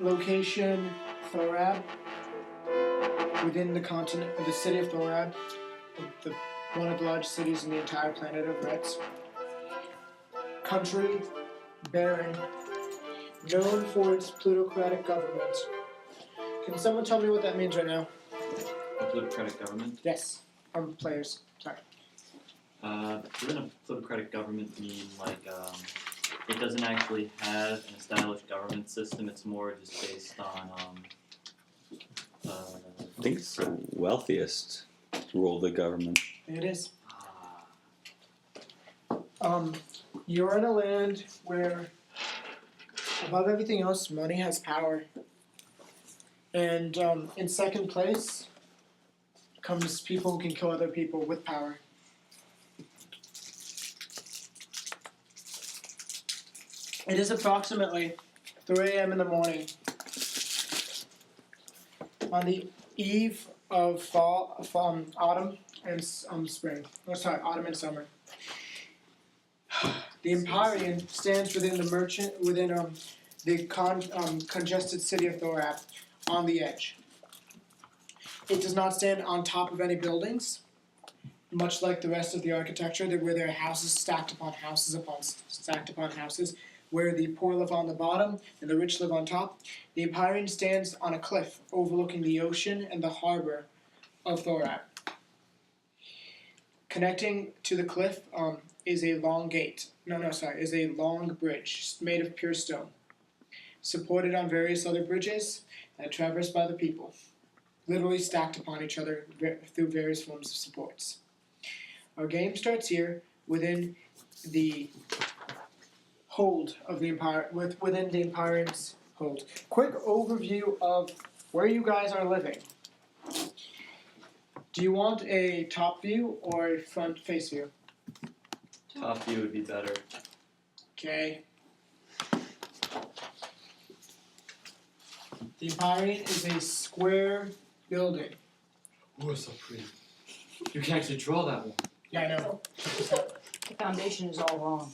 Location, Thorab. Within the continent, the city of Thorab, one of the largest cities in the entire planet of Reds. Country, barren, known for its plutocratic government. Can someone tell me what that means right now? A plutocratic government? Yes, players. Sorry. Doesn't a plutocratic government mean it doesn't actually have an established government system? It's more just based on I think it's the wealthiest rule the government. It is. You're in a land where, above everything else, money has power. And in second place comes people who can kill other people with power. It is approximately 3 a.m. in the morning on the eve of autumn and spring. Oh, sorry, autumn and summer. The Empyrean stands within the congested city of Thorab, on the edge. It does not stand on top of any buildings, much like the rest of the architecture, where there are houses stacked upon houses stacked upon houses, where the poor live on the bottom and the rich live on top. The Empyrean stands on a cliff overlooking the ocean and the harbor of Thorab. Connecting to the cliff is a long is a long bridge made of pure stone, supported on various other bridges and traversed by the people, literally stacked upon each other through various forms of supports. Our game starts here within the hold of the Empire, within the Empyrean's hold. Quick overview of where you guys are living. Do you want a top view or a front face view? top view would be better. Okay. The Empyrean is a square building. Oh, it's so pretty. You can actually draw that one. Yeah, I know. The foundation is all wrong.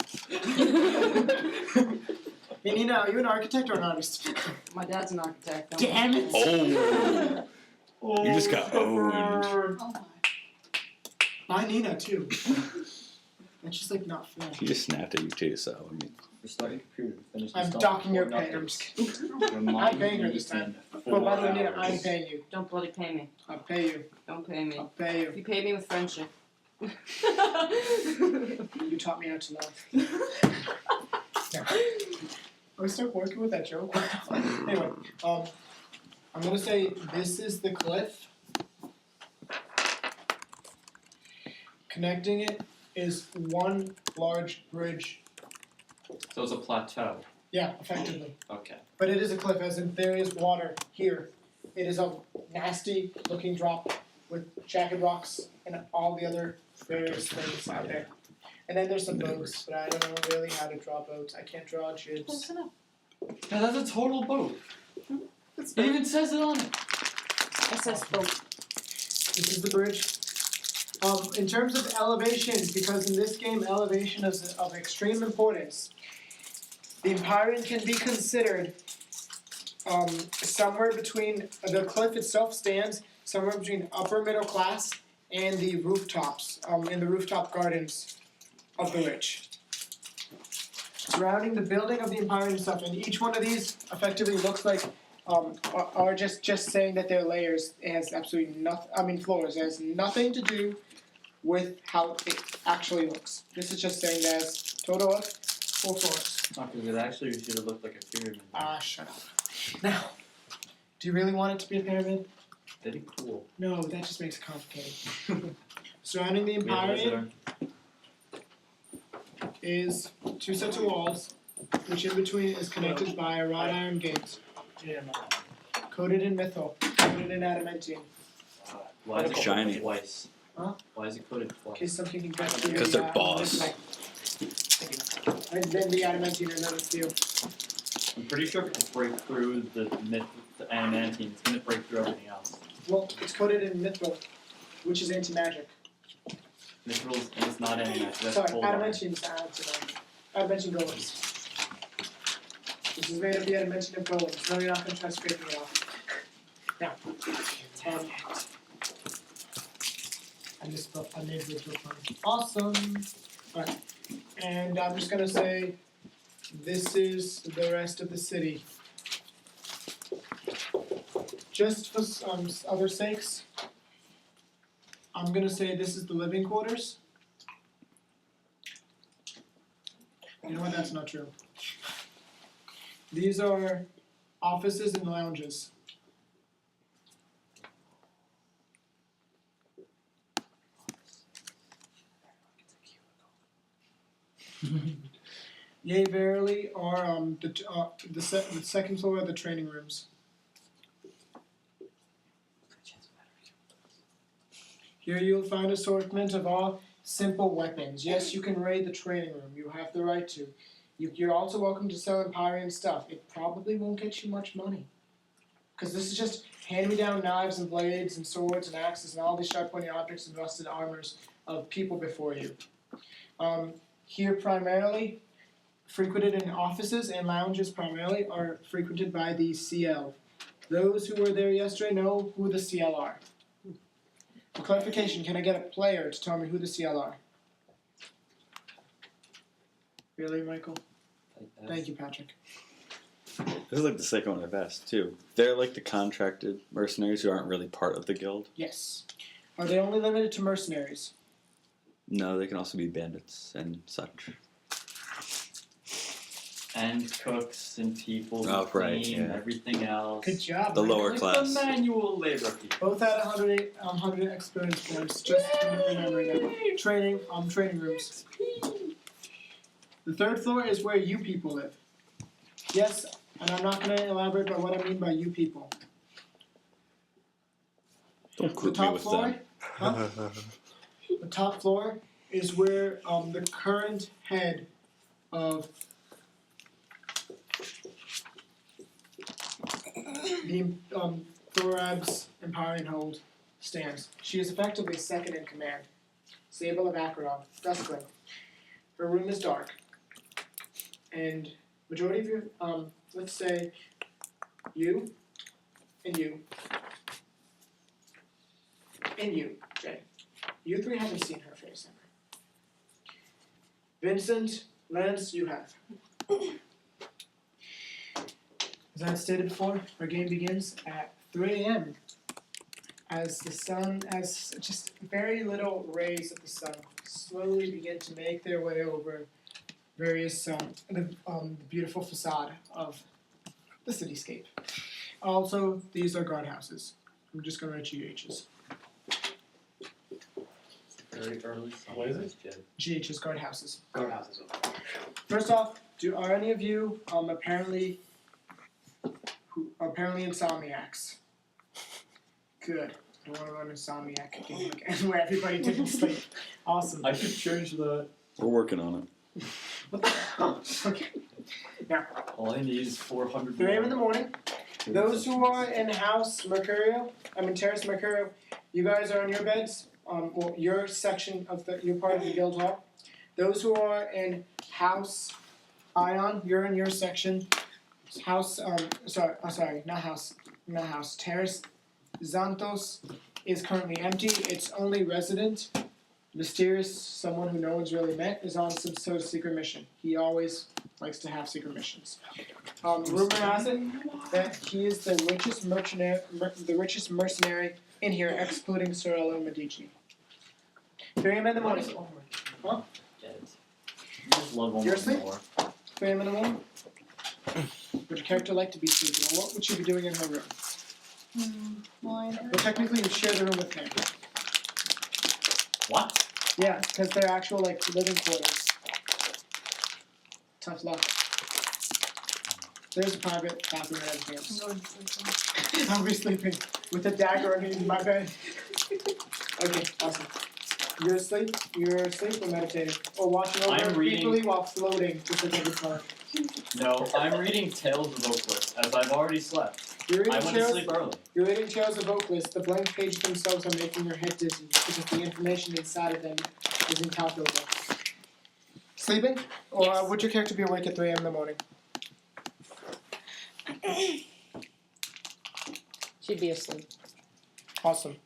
Hey, Nina, are you an architect or an artist? My dad's an architect. Damn it! Oh. You just got owned. Oh my. By Nina, too. That's just, not fair. She just snapped at you too, so I mean. We're starting computer. Finish I'm docking your pay. I'm just kidding. I'm paying her this time. Well, by the way, Nina, I'm paying you. Don't bloody pay me. I'll pay you. Don't pay me. I'll pay you. You pay me with friendship. You taught me how to love. Are we still working with that joke? Anyway, I'm going to say this is the cliff. Connecting it is one large bridge. So it's a plateau. Yeah, effectively. Okay. But it is a cliff, as in there is water here. It is a nasty looking drop with jagged rocks and all the other various things out there. And then there's some boats, but I don't know really how to draw boats. I can't draw jibs. Yeah, that's a total boat. It even says it on it. SS boat. This is the bridge. In terms of elevation, because in this game elevation is of extreme importance, the Empyrean can be considered somewhere between, the cliff itself stands somewhere between upper middle class and the rooftops, in the rooftop gardens of the rich. Surrounding the building of the Empyrean stuff, and each one of these effectively looks like are just saying that they're layers. It has absolutely nothing. Floors. It has nothing to do with how it actually looks. This is just saying that it's total of 4 floors. Because it actually should have looked like a pyramid. Shut up. Now, do you really want it to be a pyramid? That'd be cool. No, that just makes it complicated. Surrounding the We have a Empyrean visitor. is 2 sets of walls, which in between is connected by a wrought iron gate. Coated in mithril, coated in adamantine. Why is it Shiny. coated twice? Huh? Why is it coated In twice? case something can get through. Because they're boss. And then the adamantine and then the steel. I'm pretty sure if it can break through the adamantine, it's going to break through everything else. Well, it's coated in mithril, which is anti-magic. Mithril is not any magic. That's Sorry, cold iron. adamantine is adamantine gold. This is made of the adamantium golems. No, you're not going to try scraping it off. Now, I made it into a pun. Awesome. Alright. And I'm just going to say, this is the rest of the city. Just for other sakes, I'm going to say this is the living quarters. You know what? That's not true. These are offices and lounges. Yea, verily, are the second floor of the training rooms. Here you'll find assortment of all simple weapons. Yes, you can raid the training room. You have the right to. You're also welcome to sell Empyrean stuff. It probably won't get you much money. Because this is just hand-me-down knives and blades and swords and axes and all these sharp-pointed objects and rusted armors of people before you. Here primarily, frequented in offices and lounges primarily, are frequented by the CL. Those who were there yesterday know who the CL are. For clarification, can I get a player to tell me who the CL are? Really, Michael? Thank you, Patrick. This is like the second one I've asked, too. They're like the contracted mercenaries who aren't really part of the guild. Yes. Are they only limited to mercenaries? No, they can also be bandits and such. And cooks and people who Oh, right, clean, yeah. everything else. Good job. The Michael. lower Like class. the manual labor people. Both at 100 experience points. Just remembering that. Training rooms. The third floor is where you people live. Yes, and I'm not going to elaborate about what I mean by you people. Don't The group me top with floor, them. huh? The top floor is where the current head of the Thorab's Empyrean Hold stands. She is effectively second in command. Sable of Acheron, Duskling. Her room is dark. And majority of you, let's say you, and you, and you, Jay. You three haven't seen her face ever. Vincent, Lance, you have. As I stated before, our game begins at 3 a.m. As the sun, as just very little rays of the sun slowly begin to make their way over various the beautiful facade of the cityscape. Also, these are guardhouses. I'm just going to write GHs. Very early. What is it? GHs, guardhouses. Guardhouses. First off, are any of you apparently insomniacs? Good. I don't want to run an insomniac game again where everybody didn't sleep. Awesome. I could change that. We're working on it. What the hell? Okay. Now, All I need is 400 3 a.m. in the more. morning. Those who are in Terrace Mercurio, you guys are in your beds. Well, your section of your part of the guild hall. Those who are in House Ion, you're in your section. House, not house. Terrace Xanthos is currently empty. Its only resident, mysterious, someone who no one's really met, is on some sort of secret mission. He always likes to have secret missions. Rumor has it that he is the richest mercenary in here, excluding Sorello Medici. 3 a.m. in the morning. Huh? Get it. You just love You're almost asleep? more. 3 a.m. in the morning. Would your character like to be sleeping? Or what would she be doing in her room? Well, technically you share the room with him. What? Yeah, because they're actual living quarters. Tough luck. There's a private bathroom and everything else. I'll be sleeping with a dagger underneath my bed. Okay, awesome. You're asleep or meditating. Or watching over I'm reading- peacefully while floating just like every car. No, I'm reading Tales of Oakless, as I've already slept. You're I reading went to Tales, sleep early. you're reading Tales of Oakless. The blank pages themselves are making your head dizzy because the information inside of them is incalculable. Sleeping? Or Yes. would your character be awake at 3 a.m. in the morning? She'd be asleep. Awesome.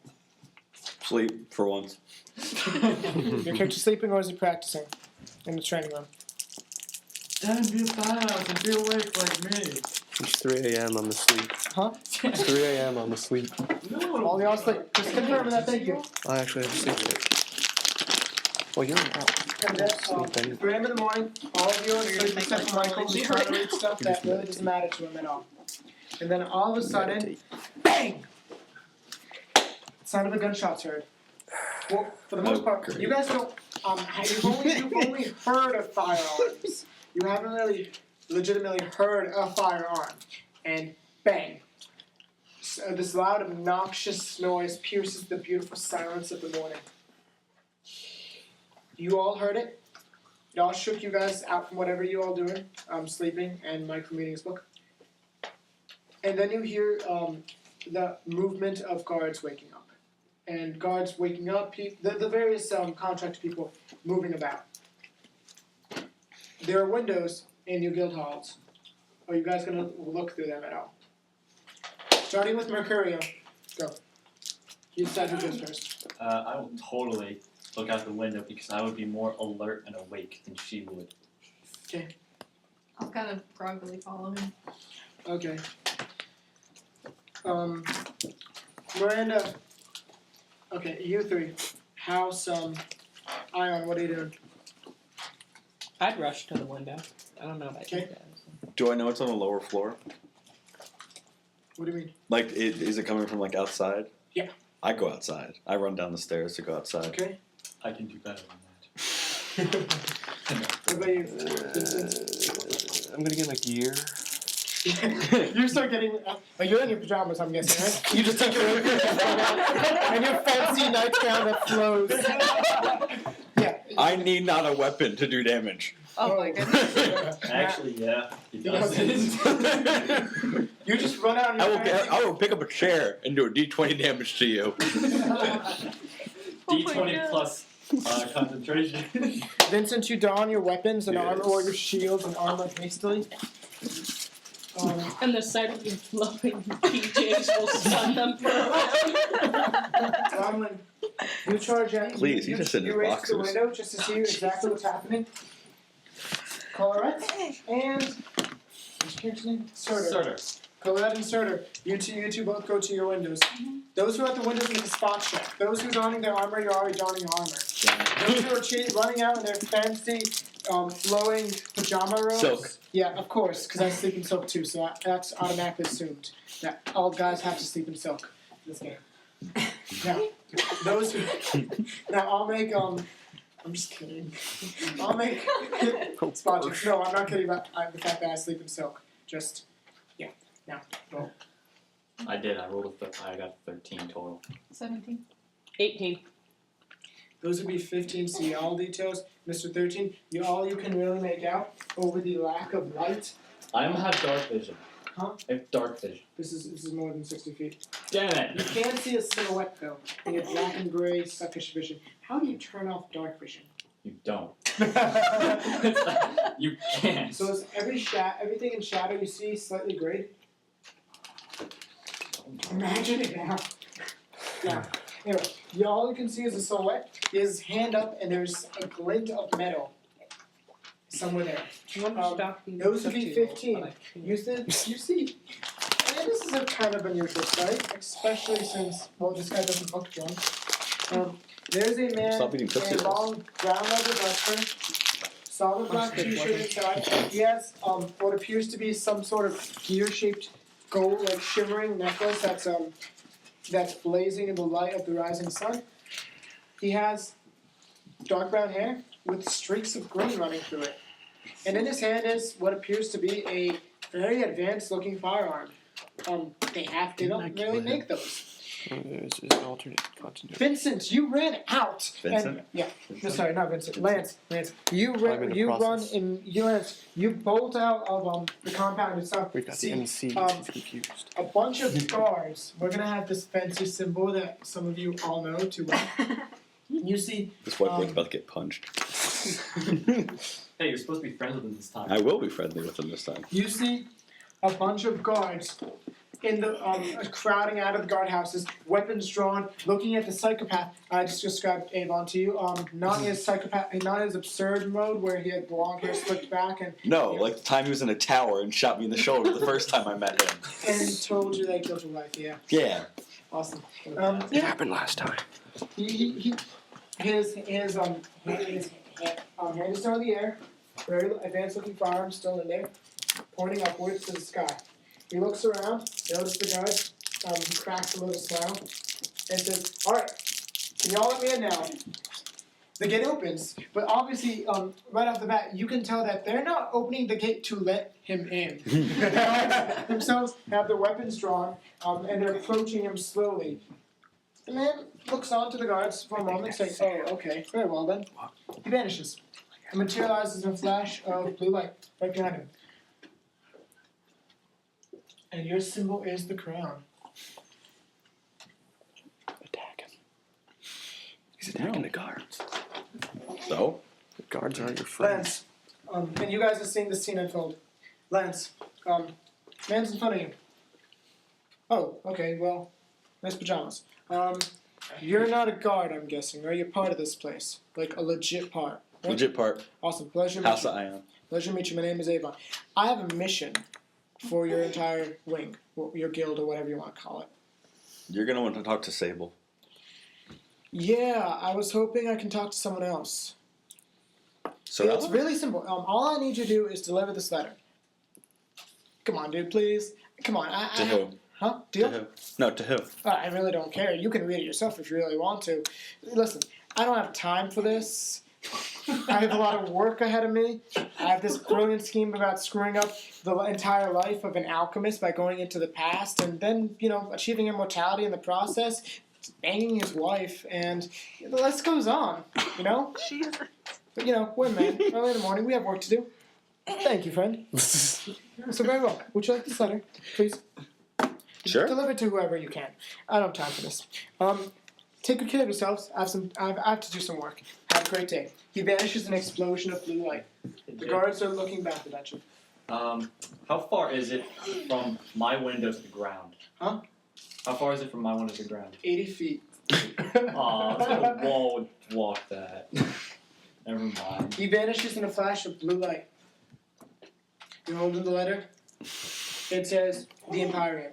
Sleep for once. Your character sleeping or is he practicing in the training room? Don't be badass and be awake like me. It's 3 a.m. I'm asleep. Huh? It's 3 a.m. I'm asleep. No. All y'all sleep. Just confirm that. Thank you. I actually have a sleep break. Well, you're out. And then, Sleep anyway. 3 a.m. in the morning, all of you are asleep except for Michael, who's trying to read stuff that really doesn't matter to him at all. And then all of a sudden, bang! Sound of a gunshot's heard. Well, for the most part, great. you guys don't. You've only heard of firearms. You haven't really legitimately heard a firearm. And bang! So this loud, obnoxious noise pierces the beautiful silence of the morning. You all heard it. It all shook you guys out from whatever you all doing, sleeping, and Mike reading his book. And then you hear the movement of guards waking up. And guards waking up, the various contract people moving about. There are windows in your guild halls. Are you guys going to look through them at all? Starting with Mercurio. Go. You decide who goes first. I will totally look out the window because I would be more alert and awake than she would. I'll kind of groggily follow him. Okay. Miranda. Okay, you three. House, Ion, what are you doing? I'd rush to the window. I don't know about you Okay. guys. Do I know it's on the lower floor? What do you mean? Like, is it coming from like outside? Yeah. I go outside. I run down the stairs to go outside. Okay. I can do better than that. What about you, Vincent? I'm gonna get my gear. You start getting. You're in your pajamas, I'm guessing, right? You just take your and your fancy nightgown that flows. Yeah. I need not a weapon to do damage. Oh my goodness. Actually, yeah, he does. You just run out. I will pick up a chair and do a d20 damage to you. D20 plus concentration. Vincent, you don your weapons and Yes. armor, or your shields and armor hastily. And the sight of you flowing PJs will stun them for a while. Bronwyn, you charge in. Please, he's just in his You race to boxers. the window just to see exactly what's happening. Colorette and what's your character's name? Surtur. Colette and Surtur, you two both go to your windows. Those who are at the windows make a spot check. Those who are donning their armor, you're already donning your armor. Those who are running out in their fancy, flowing pajama robes. Silk. Yeah, of course, because I sleep in silk too, so that's automatically assumed that all guys have to sleep in silk in this game. Now, those who. Now, I'll make, I'm just kidding. I'll make spot checks. No, I'm not kidding about the fact that I sleep in silk. Just, yeah. Now, roll. I did. I rolled I got 13 total. 17. 18. Those would be 15 CL details. Mr. 13, you can really make out over the lack of light. I don't have dark vision. Huh? I have dark vision. This is more than 60 feet. Damn You it! can see a silhouette though. In your black and gray suckish vision. How do you turn off dark vision? You don't. You can't. So is everything in shadow you see slightly grayed? Imagine it now. Yeah. Anyway, all you can see is a silhouette. He has his hand up and there's a glint of metal somewhere there. Those would be 15. You see, and this is a kind of unusual sight, especially since, well, this guy doesn't look drunk. There's a man Stop eating in Tootsie a Rolls. long brown leather duster, solid black t-shirt inside. He has what appears to be some sort of gear-shaped gold, like shimmering necklace that's blazing in the light of the rising sun. He has dark brown hair with streaks of green running through it. And in his hand is what appears to be a very advanced-looking firearm. They don't really make those. It's an alternate continent. Vincent, you ran out. Vincent? And, yeah. No, sorry, not Vincent. Lance. You bolt out of the compound itself. We got See, the MC confused. a bunch of guards. We're gonna have this fancy symbol that some of you all know too well. You see. This white boy's about to get punched. Hey, you're supposed to be friends with him this time. I will be friendly with him this time. You see a bunch of guards in the crowding out of the guardhouses, weapons drawn, looking at the psychopath. I just described Avon to you. Not his psychopath, not his absurd mode where he had long hair slicked back and like the time he was in a tower and shot me in the shoulder the first time I met him. and told you they killed your wife. Yeah, Yeah. awesome. It happened last time. His hand is still in the air, very advanced looking firearm still in there, pointing upwards to the sky. He looks around, notices the guards, he cracks a little smile, and says, "Alright, can y'all let me in now?" The gate opens, but obviously, right off the bat, you can tell that they're not opening the gate to let him in. The guards themselves have their weapons drawn, and they're approaching him slowly. The man looks on to the guards for a moment, saying, "Oh, okay, very well then." He vanishes and materializes in a flash of blue light right behind him. And your symbol is the crown. Attack him. He's attacking the guards. So? The guards aren't your friends. Lance, and you guys are seeing this scene unfold. Lance, man's in front of you. Oh, okay, well, nice pajamas. You're not a guard, I'm guessing, right? You're part of this place. Like a legit part. Right? Legit part. Awesome. Pleasure to House meet of you. Ion. Pleasure to meet you. My name is Avon. I have a mission for your entire wing, your guild, or whatever you want to call it. You're going to want to talk to Sable. Yeah, I was hoping I can talk to someone else. So It's really simple. All I need you to do is deliver this letter. Come on, dude, please. Come on. To who? Huh? Deal? To who? No, to who? I really don't care. You can read it yourself if you really want to. Listen, I don't have time for this. I have a lot of work ahead of me. I have this brilliant scheme about screwing up the entire life of an alchemist by going into the past and then, achieving immortality in the process, banging his wife, and the list goes on, But, we're men. Early in the morning, we have work to do. Thank you, friend. So very well. Would you like this letter, please? Sure. Deliver it to whoever you can. I don't have time for this. Take good care of yourselves. I have to do some work. Have a great day. He vanishes in an explosion of blue light. The guards are looking back at you. How far is it from my window to the ground? Huh? How far is it from my window to the ground? 80 feet. Aw, let's go wall would walk that. Never mind. He vanishes in a flash of blue light. You holding the letter? It says the Empyrean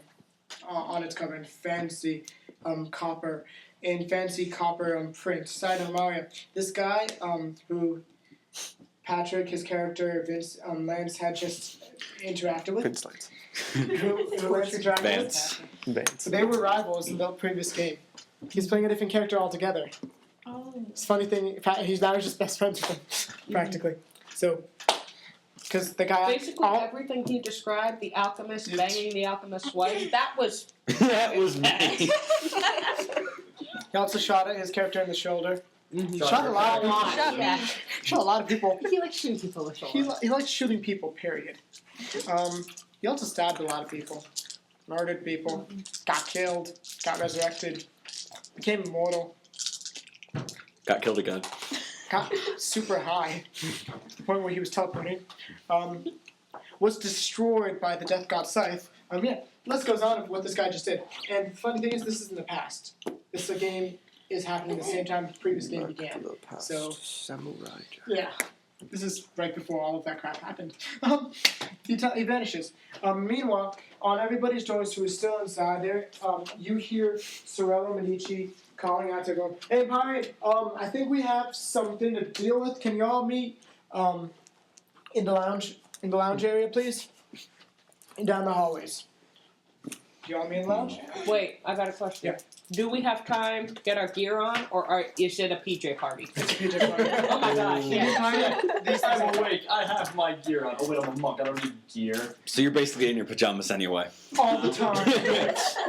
on its cover in fancy copper print. Side of Mario. This guy who Patrick, his character Vince Lance had just interacted with. Vince Lance. who Lance interacted Vance. with. So they were rivals in the previous game. He's playing a different character altogether. Oh. It's a funny thing. He's now just best friends with him, practically. So, because the guy Basically, everything he described, the alchemist banging the alchemist's wife, that was That was me. he also shot at his character in the shoulder. Mm-hmm. Shot a lot of people. Yeah. Shot a lot of people. He likes shooting people with swords. He likes shooting people. Period. He also stabbed a lot of people, murdered people, got killed, got resurrected, became immortal, Got killed again. got super high, to the point where he was teleporting, was destroyed by the death god Scythe. Yeah, list goes on of what this guy just did. And the funny thing is, this is in the past. This game is happening at the same time the previous game began. So, Samurai Jack. yeah. This is right before all of that crap happened. He vanishes. Meanwhile, on everybody's doors who is still inside there, you hear Sorello Medici calling out to go, "Hey, Pirate, I think we have something to deal with. Can y'all meet in the lounge area, please? And down the hallways." Do y'all meet in the lounge? Wait, I got a question. Yeah. Do we have time to get our gear on, or is it a PJ party? It's a PJ party. Oh my gosh, yeah. I'm awake. I have my gear on. Oh wait, I'm a monk. I don't need gear. So you're basically in your pajamas anyway. All the time.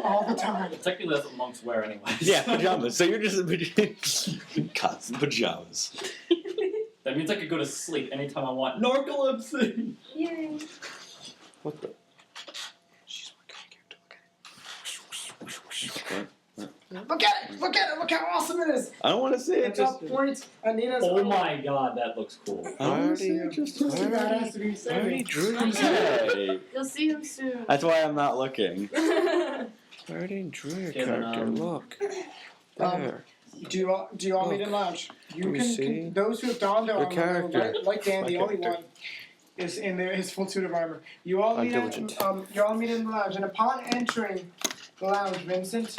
All the time. Technically, that's what monks wear anyway. Yeah, pajamas. So you're just in constant pajamas. That means I could go to sleep anytime I want. Narcolepsy. Yay. What the? Okay. Look at it! Look at it! Look how awesome it is! I don't want to see it. At top point, Anita's. Oh my god, that looks cool. I don't want to see it. Just too badass to be I already saying. drew him. Hey. You'll see him soon. That's why I'm not looking. I already drew your Okay, then, character. Look. There. Do you all meet in lounge? You Let me can, see. those who have donned their Your armor, character. like Dan, My the only character. one is in his full suit of armor. You all I'm meet diligent. you all meet in the lounge, and upon entering the lounge, Vincent,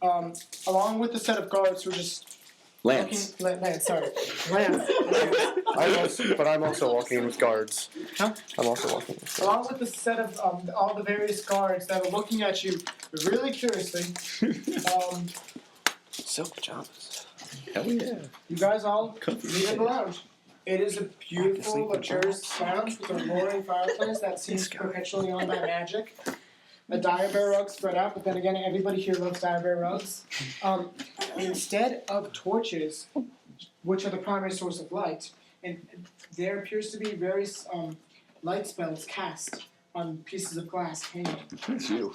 along with the set of guards who are just Lance. Lance, sorry. I'm also walking with guards. Huh? I'm also walking with guards. Along with the set of all the various guards that are looking at you really curiously, Silk pajamas. Hell yeah. you guys all Comfy. meet in the lounge. It is a beautiful, sleep in luxurious lounge with a roaring fireplace that seems perpetually on by magic. A Diabear rug spread out, but then again, everybody here loves Diabear rugs. Instead of torches, which are the primary source of light, and there appears to be various light spells cast on pieces of glass hanging. It's you.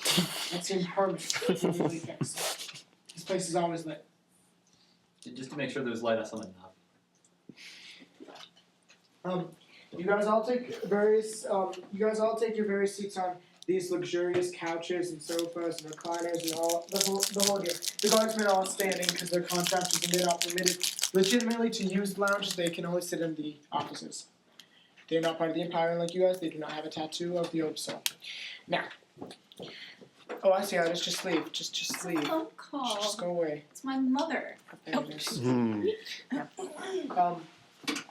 That seems permanent. Really fixed. This place is always lit. Just to make sure there's light on something up. You guys all take your various seats on these luxurious couches and sofas and recliners and all the whole deal. The guardsmen are all standing because their contractors and they're not permitted legitimately to use lounges. They can only sit in the offices. They're not part of the Empire like you guys. They do not have a tattoo of the Obso. Now, oh, I see how it is. Just leave. Just leave. Phone call. Just go away. It's my mother. There it is.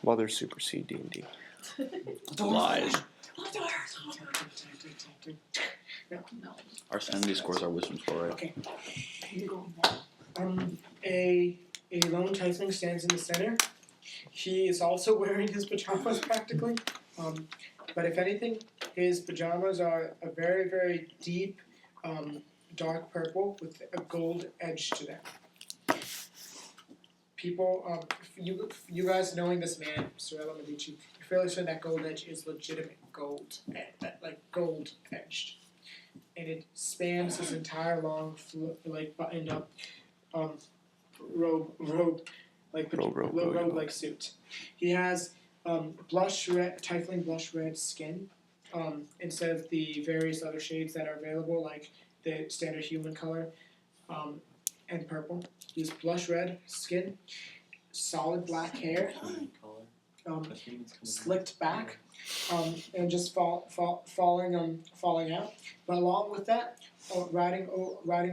Mother supersede D&D. Lies. No. Our sanity scores are wisdom score, right? Okay. A lone tiefling stands in the center. He is also wearing his pajamas practically. But if anything, his pajamas are a very, very deep, dark purple with a gold edge to them. People, you guys knowing this man, Sorella Medici, you're fairly certain that gold edge is legitimate gold, like gold edged. And it spans his entire long, buttoned up, robe like suit. He has tiefling blush red skin, instead of the various other shades that are available, like the standard human color, and purple. He's blush red skin, solid black hair, slicked back, and just falling out. But along with that, riding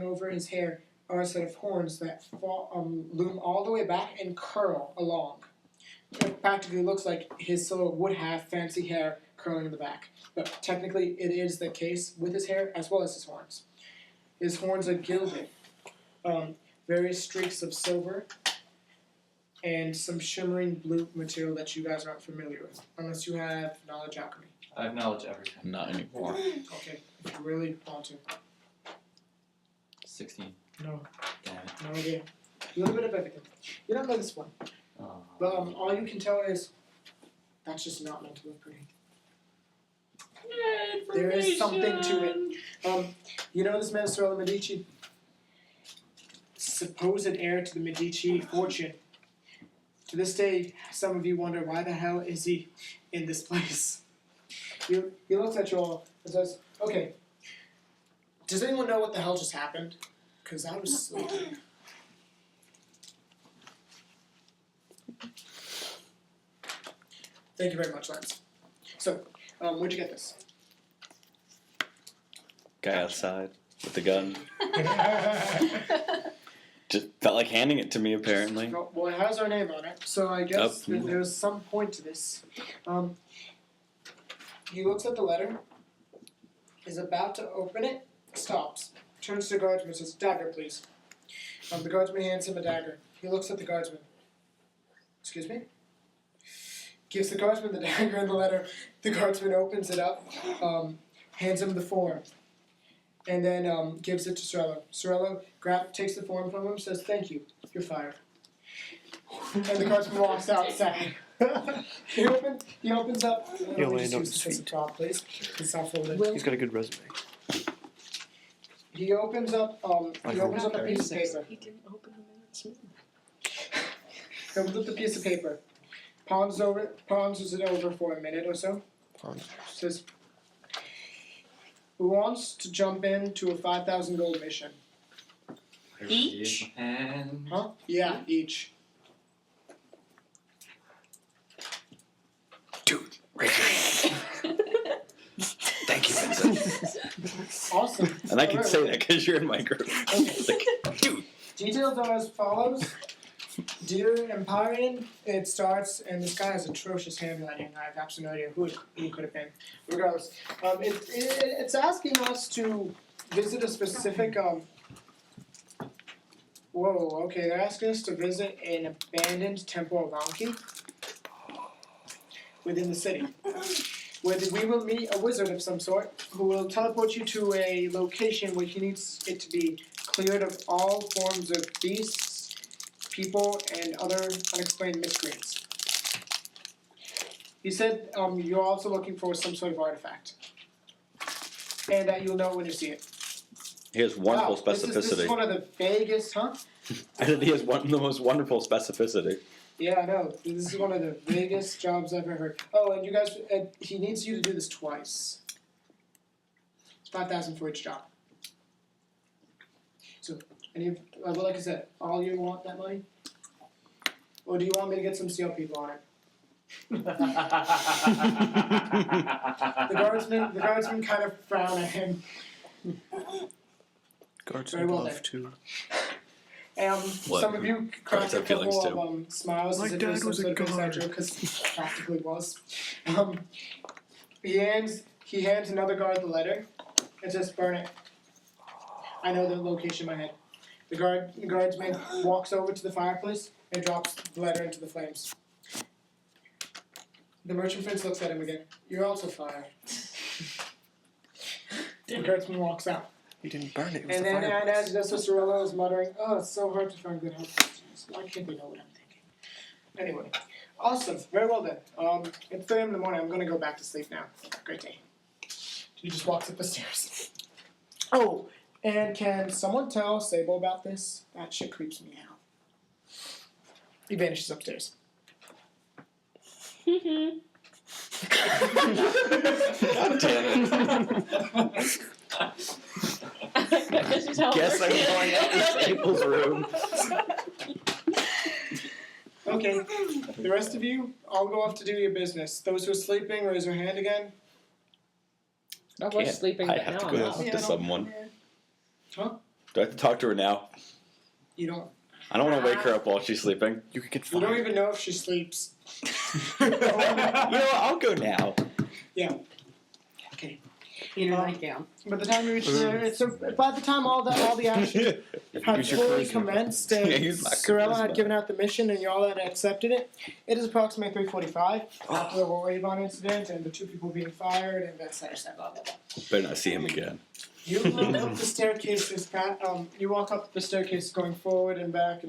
over his hair are a set of horns that loom all the way back and curl along. It practically looks like his silhouette would have fancy hair curling in the back, but technically it is the case with his hair as well as his horns. His horns are gilded, various streaks of silver, and some shimmering blue material that you guys aren't familiar with, unless you have knowledge alchemy. I have knowledge everything. Not anymore. Okay, if you really want to. 16. No, Damn it. no idea. A little bit of everything. You don't know this one, but all you can tell is that's just not meant to look pretty. There is something to it. You know this man, Sorella Medici, supposed heir to the Medici fortune. To this day, some of you wonder why the hell is he in this place. He looks at you all and says, "Okay, does anyone know what the hell just happened? Because I was sleeping." Thank you very much, Lance. So, where'd you get this? Guy outside with the gun. Just felt like handing it to me, apparently. Well, it has our name on it, so I guess there's some point to this. He looks at the letter, is about to open it, stops, turns to the guardsman and says, "Dagger, please." The guardsman hands him a dagger. He looks at the guardsman. "Excuse me?" Gives the guardsman the dagger and the letter. The guardsman opens it up, hands him the form, and then gives it to Sorella. Sorella takes the form from him, says, "Thank you, you're fired." And the guardsman walks outside. He opens up. He'll Just land on use his this as a feet. prop, please. It's not folded. He's got a good resume. He opens up a piece of paper. He didn't open the minutes. He opens up the piece of paper. Ponders it over for a minute or so. Says, who wants to jump into a 5,000 gold mission? Each? And Huh? Yeah, each. Dude, raise your hand. Thank you, Vincent. Awesome. And I can say that because you're in my group. Like, dude. Details are as follows. Dear Empyrean, it starts, and this guy has atrocious handwriting. I have absolutely no idea who he could have been. Regardless, it's asking us to visit a specific. Whoa, okay, they're asking us to visit an abandoned temple of Anki within the city, where we will meet a wizard of some sort who will teleport you to a location where he needs it to be cleared of all forms of beasts, people, and other unexplained miscreants. He said you're also looking for some sort of artifact, and that you'll know when you see it. He has wonderful Wow, specificity. This is one of the vaguest, huh? I said he has the most wonderful specificity. Yeah, I know. This is one of the vaguest jobs I've ever heard. Oh, and you guys, he needs you to do this twice. It's 5,000 for each job. So, like I said, all you want that money? Or do you want me to get some seal people on it? The guardsmen kind of frown at him. Guards Very would well love then. to. What? Some of you crack Guards a have feelings couple of smiles My as if it was dad some was a sort of inside guard. joke, because he practically was. He hands another guard the letter and says, burn it. I know the location in my head. The guardsman walks over to the fireplace and drops the letter into the flames. The merchant prince looks at him again. You're also fired. The guardsman walks out. He didn't burn it. It was And the then fireplace. as Cicerello is muttering, oh, it's so hard to find good health customers. Why can't they know what I'm thinking? Anyway, awesome. Very well then. It's 3 a.m. in the morning. I'm going to go back to sleep now. Great day. He just walks up the stairs. Oh, and can someone tell Sable about this? That shit creeps me out. He vanishes upstairs. God damn it. Guess I'm going out to Sable's room. Okay, the rest of you, I'll go off to do your business. Those who are sleeping, raise your hand again. I was Can't- sleeping, I but have now to I'm go not. talk to someone. Huh? Do I have to talk to her now? You don't. I don't want to wake her up while she's sleeping. You could get You don't fired. even know if she sleeps. You know what? I'll go now. Okay. In a nightgown. By the time you reach by the time all the action had Use your fully charisma. commenced and Yeah, use my Sorella had charisma. given out the mission and you all had accepted it, it is approximately 3:45 after the Avon incident and the 2 people being fired and that such stuff. Blah blah blah. Better not see him again. You walk up the staircases. You walk up the staircase, going forward and back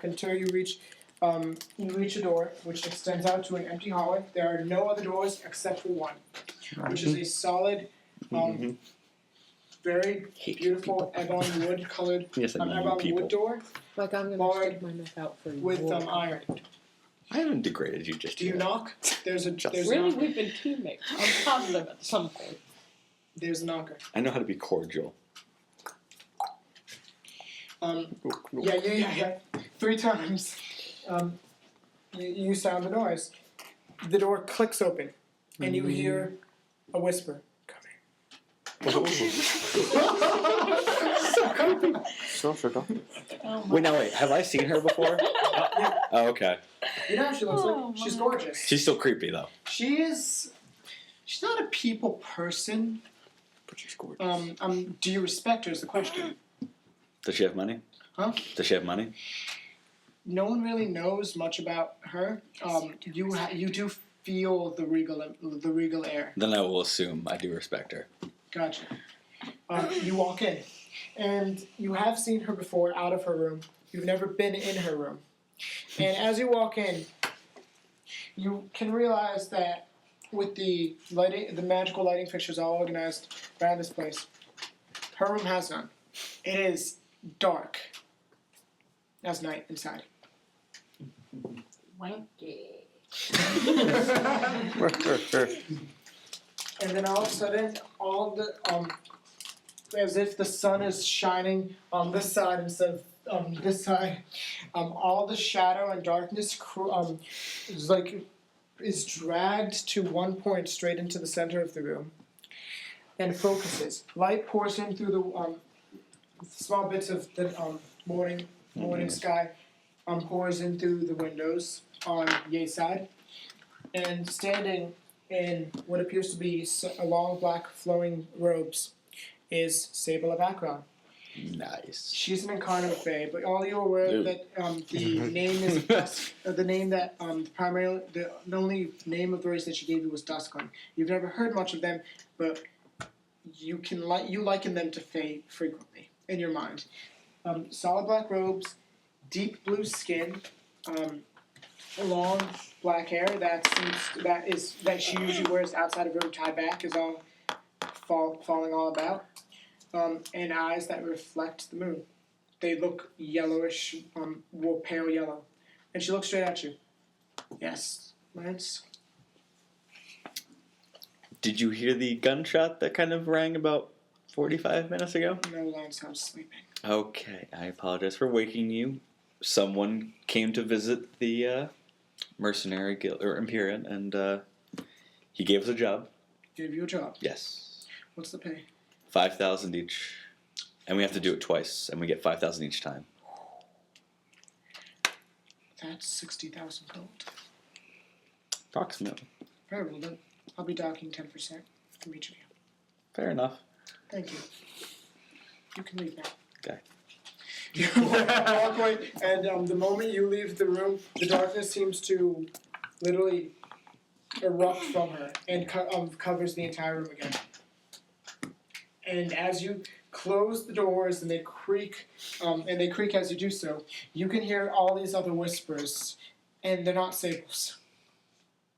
until you reach a door which extends out to an empty hallway. There are no other doors except for one, which is a solid, very beautiful ebon wood colored Yes, I mean ebon people. wood door Like I'm gonna Barred stick my neck out for you. with iron. I haven't degraded you just Do you yet. knock? There's a Really, knocker. we've been teammates. I'm positive at some point. There's a knocker. I know how to be cordial. Yeah. 3 times. You sound the noise. The door clicks open, and you hear a whisper. Social doctor. Wait, now wait. Have I seen her before? Oh, okay. You know how she looks like? She's gorgeous. She's still creepy though. She's not a people person. But she's gorgeous. Do you respect her is the question. Does she have money? Huh? Does she have money? No one really knows much about her. You do feel the regal air. Then I will assume I do respect her. Gotcha. You walk in, and you have seen her before out of her room. You've never been in her room. And as you walk in, you can realize that with the lighting, the magical lighting fixtures all organized around this place, Her room has none. It is dark as night inside. Wanky. And then all of a sudden, all the as if the sun is shining on this side instead of this side, all the shadow and darkness is dragged to one point straight into the center of the room, and focuses. Light pours in through the small bits of the morning sky, pours in through the windows on Ye's side, and standing in what appears to be a long black flowing robes is Sable of Akron. Nice. She's an incarnate fae, but all you are aware that the name is Dusk. The name that the only name of the race that she gave you was Duskling. You've never heard much of them, but you liken them to fae frequently in your mind. Solid black robes, deep blue skin, long black hair that she usually wears outside of her room tied back is all falling all about. And eyes that reflect the moon. They look yellowish, pale yellow. And she looks straight at you. Yes, Lance? Did you hear the gunshot that kind of rang about 45 minutes ago? No, Lance, I was sleeping. Okay, I apologize for waking you. Someone came to visit the mercenary guild, or Empyrean, and he gave us a job. Gave you a job. Yes. What's the pay? 5,000 each. And we have to do it twice, and we get 5,000 each time. That's 60,000 gold. Approximately. Very well then. I'll be docking 10% from each of you. Fair enough. Thank you. You can leave now. Okay. You walk away, and the moment you leave the room, the darkness seems to literally erupt from her and covers the entire room again. And as you close the doors and they creak as you do so, you can hear all these other whispers, and they're not Sables.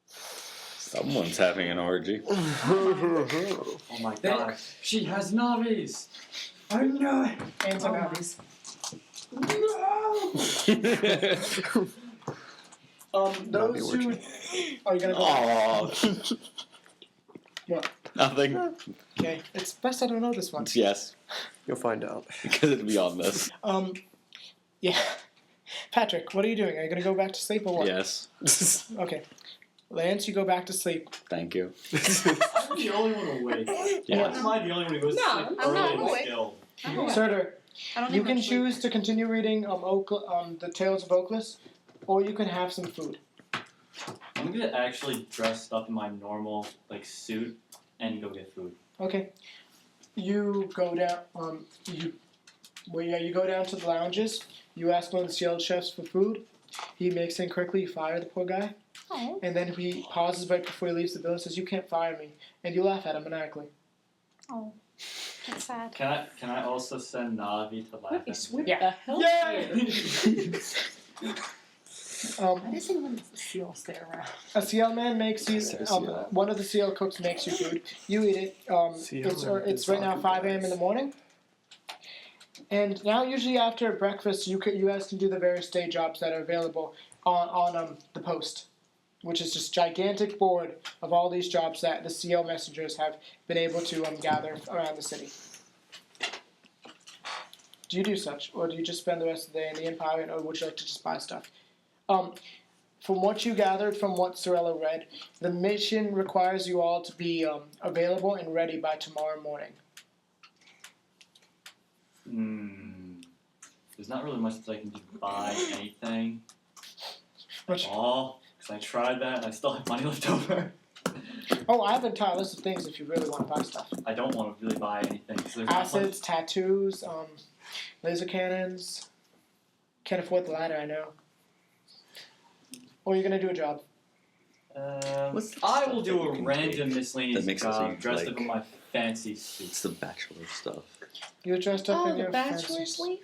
Someone's having an orgy. Oh my gosh. She has Navis! I know it. And some Abbeys. Those who are you gonna go? Aww. What? Nothing. Okay, it's best I don't know this one. It's yes, You'll find out. because it'll be on this. Yeah. Patrick, what are you doing? Are you gonna go back to sleep or what? Yes. Okay. Lance, you go back to sleep. Thank you. I'm the only one awake. Yeah. Why am I the only one who goes to No, sleep I'm not early in awake. this guild? Surtur, I don't you even can sleep. choose to continue reading the Tales of Oakless, or you can have some food. I'm gonna get actually dressed up in my normal suit and go get food. Okay. You go down. You go down to the lounges. You ask one of the field chefs for food. He makes things quickly. You fire the poor guy, Oh. and then he pauses right before he leaves the building and says, "You can't fire me," and you laugh at him maniacally. Oh. That's sad. Can I also send Navi to laugh at Nice. What me? Yeah. the hell? Um, Why does anyone seal stay around? A seal man makes you. Says seal. One of the seal cooks makes you food. You eat it. It's right now 5 a.m. in the morning. And now, usually after breakfast, you guys can do the various day jobs that are available on the post, which is just gigantic board of all these jobs that the seal messengers have been able to gather around the city. Do you do such, or do you just spend the rest of the day in the Empire, or would you like to just buy stuff? From what you gathered from what Sorella read, the mission requires you all to be available and ready by tomorrow morning. There's not really much that I can just buy anything Which- at all. Because I tried that and I still have money left over. Oh, I have an entire list of things if you really want to buy stuff. I don't want to really buy anything. 'Cause there's not much- Acids, tattoos, laser cannons. Can't afford the ladder, I know. Or you're gonna do a job. What's the I stuff will that do you a can random take miscellaneous that makes it so job you, dressed like- up in my fancy suit. It's the bachelor stuff. You're dressed up Oh, in the your bachelor's fancy- leaf?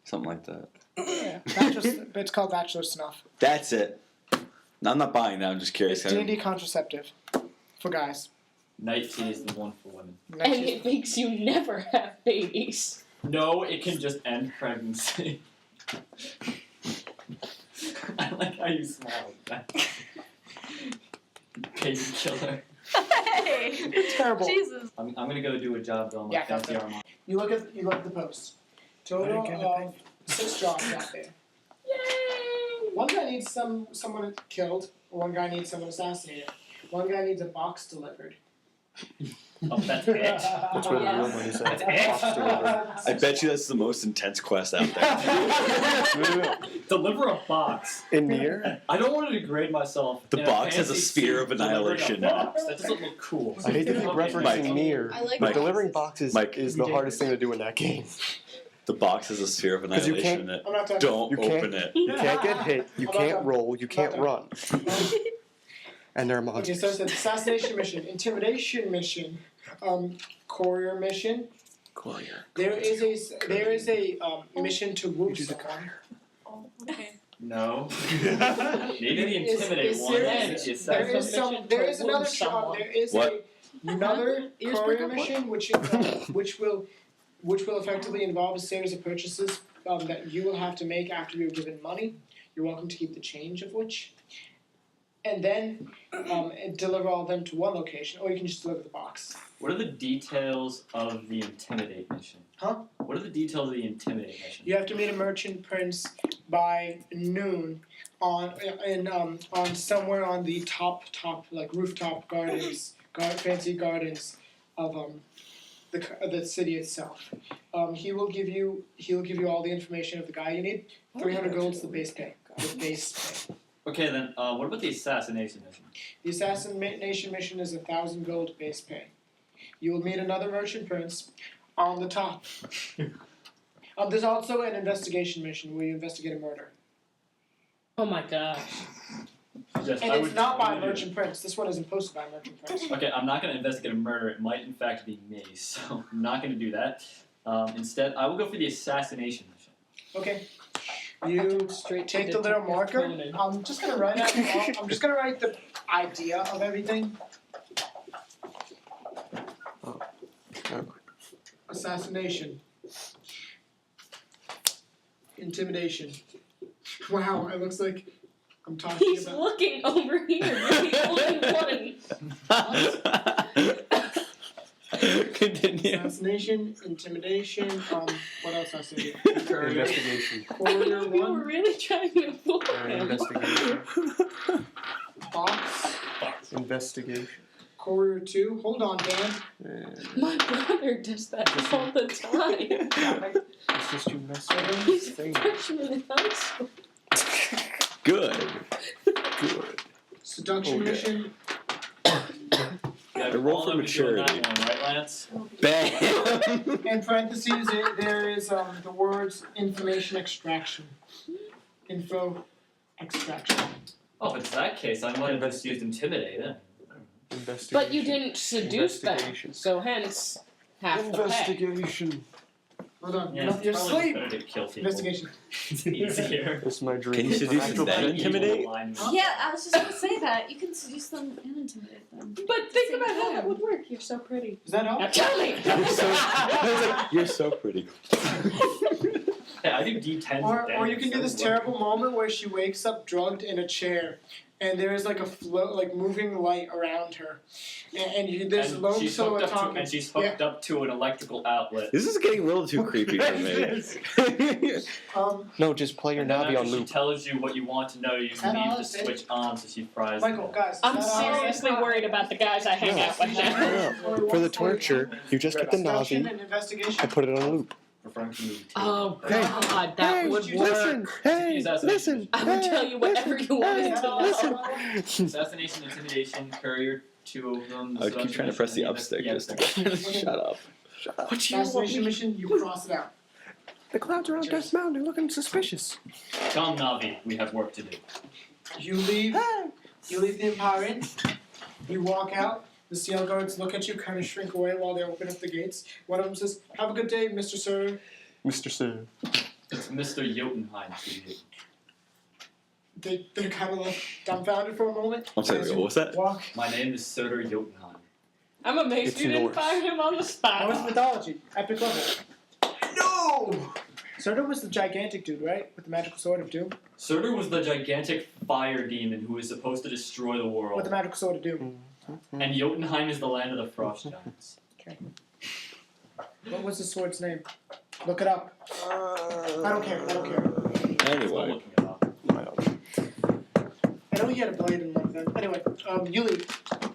Something like that. Yeah, it's called bachelor snuff. That's it. No, I'm not buying that. I'm just curious. It's D&D contraceptive for guys. Night tea is the one for women. And it makes you never have babies. No, it can just end pregnancy. I like how you smiled. Baby killer. Hey! It's terrible. Jesus. I'm gonna go do a job though on my Yeah, fancy that's armor. You look at the post. Total of 6 jobs out there. Yay! One guy needs someone killed. One guy needs someone assassinated. One guy needs a box delivered. Oh, that's it. That's where the real Yes. money's That's at. it. Box delivery. I bet you that's the most intense quest out there. No. Deliver a box. In Nier, I don't want to degrade myself. The in box a has a fancy sphere suit of delivering annihilation. A box. That doesn't look cool. I hate to keep Okay, referencing Mike. Nier, I like but Mike. delivering boxes Mike. is the hardest thing to do in that game. The box has a sphere of 'Cause you annihilation in it. I'm not talking. Don't You can't- open it. You can't get hit, you I'm not can't done. roll, you can't run. And there are Okay, monsters. so it says assassination mission, intimidation mission, courier mission. Courier. There is a mission to woo someone. Oh, okay. No. Maybe the intimidate Is one. there- Maybe the There assassinate. is some. There is another. There is What? another Ears courier perk up, what? mission, which will effectively involve a series of purchases that you will have to make after you're given money. You're welcome to keep the change of which, and then deliver all of them to one location, or you can just deliver the box. What are the details of the intimidate mission? Huh? What are the details of the intimidate mission? You have to meet a merchant prince by noon on somewhere on the top like rooftop gardens, fancy gardens of the city itself. He'll give you all the information of the guy you need. 300 gold is the base pay. The base pay. Okay, then what about the assassination mission? The assassination mission is 1,000 gold base pay. You will meet another merchant prince on the top. There's also an investigation mission where you investigate a murder. Oh my gosh. Yes, And I it's would not by a totally do merchant prince. This one isn't posted by a merchant prince. it. Okay, I'm not going to investigate a murder. It might, in fact, be me, so I'm not going to do that. Instead, I will go for the assassination mission. Okay. You Straight to take the little Detective marker. Conan. I'm just gonna write out. I'm just gonna write the idea of everything. Assassination. Intimidation. Wow, it looks like I'm talking He's about. looking over here. You're the only one. Continue. Assassination, intimidation. What else I say? Investigation. Courier You were one. really trying to fool him. Investigation. Box. Investigation. Courier two. Hold on, Dan. And My brother does that all the time. it's just you messing He's a thing. freshman in high school. Good. Good. Seduction Okay. mission. Yeah, A roll all for of you doing maturity. that one, right, Lance? Bam. In parentheses, there is the words information extraction. Info extraction. Oh, if it's that case, I might have just used intimidate then. Investigation. But you didn't seduce them, Investigation. so hence half the pay. Investigation. Hold on, Yeah, you're it's probably asleep. better to kill people. Investigation. It's easier. This is my dream. Can you seduce Actual them then dream. intimidate? Yeah, I was just gonna say that. You can seduce them and intimidate them. But think about how that would work. You're so pretty. Is that all? Now tell me! You're so pretty. Yeah, I do D10. Or you can do this terrible moment where she wakes up drugged in a chair, and there is like a like moving light around her, and there's a lone she's silhouette hooked up talking. to, and she's hooked up to an electrical outlet. This is getting a little too creepy for me. No, just play your And then Navi after on she loop. tells you what you want to know, you that all leave the it said? switch on so she fries. Michael, guys. is I'm that all? seriously worried about the guys I hang out with now. No. For the torture, you just get the Seduction Navi and investigation. and put it on loop. Referring to movie. Oh Hey, god, that would work. listen, hey, listen. I would tell you whatever you wanted to know. Listen. Assassination, intimidation, courier, two of them. I would keep trying to press the up stick just to get. Shut up. Shut up. What do you want Assassination me? mission, you cross it out. The clouds around Death Mountain are looking suspicious. Come, Navi, we have work to do. You leave the Empire Inn, you walk out, the steel guards look at you, kind of shrink away while they open up the gates. One of them says, "Have a good day, Mr. Sir." Mr. Sir. It's Mr. Jotunheim to you. They're kind of like dumbfounded for a moment. I'm sorry, As you what was that? Walk. My name is Sir Jotunheim. I'm amazed It's you didn't Norse. fire him on the That was spot. mythology. Epic level. No! Surtur was the gigantic dude, right? With the magical sword of doom. Surtur was the gigantic fire demon who was supposed to destroy the With world. the magical sword of doom. And Jotunheim is the land of the frost giants. What was the sword's name? Look it up. I don't care. Still Anyway, looking it up. I don't know. I know he had a blade in one of them. Anyway, Yuli,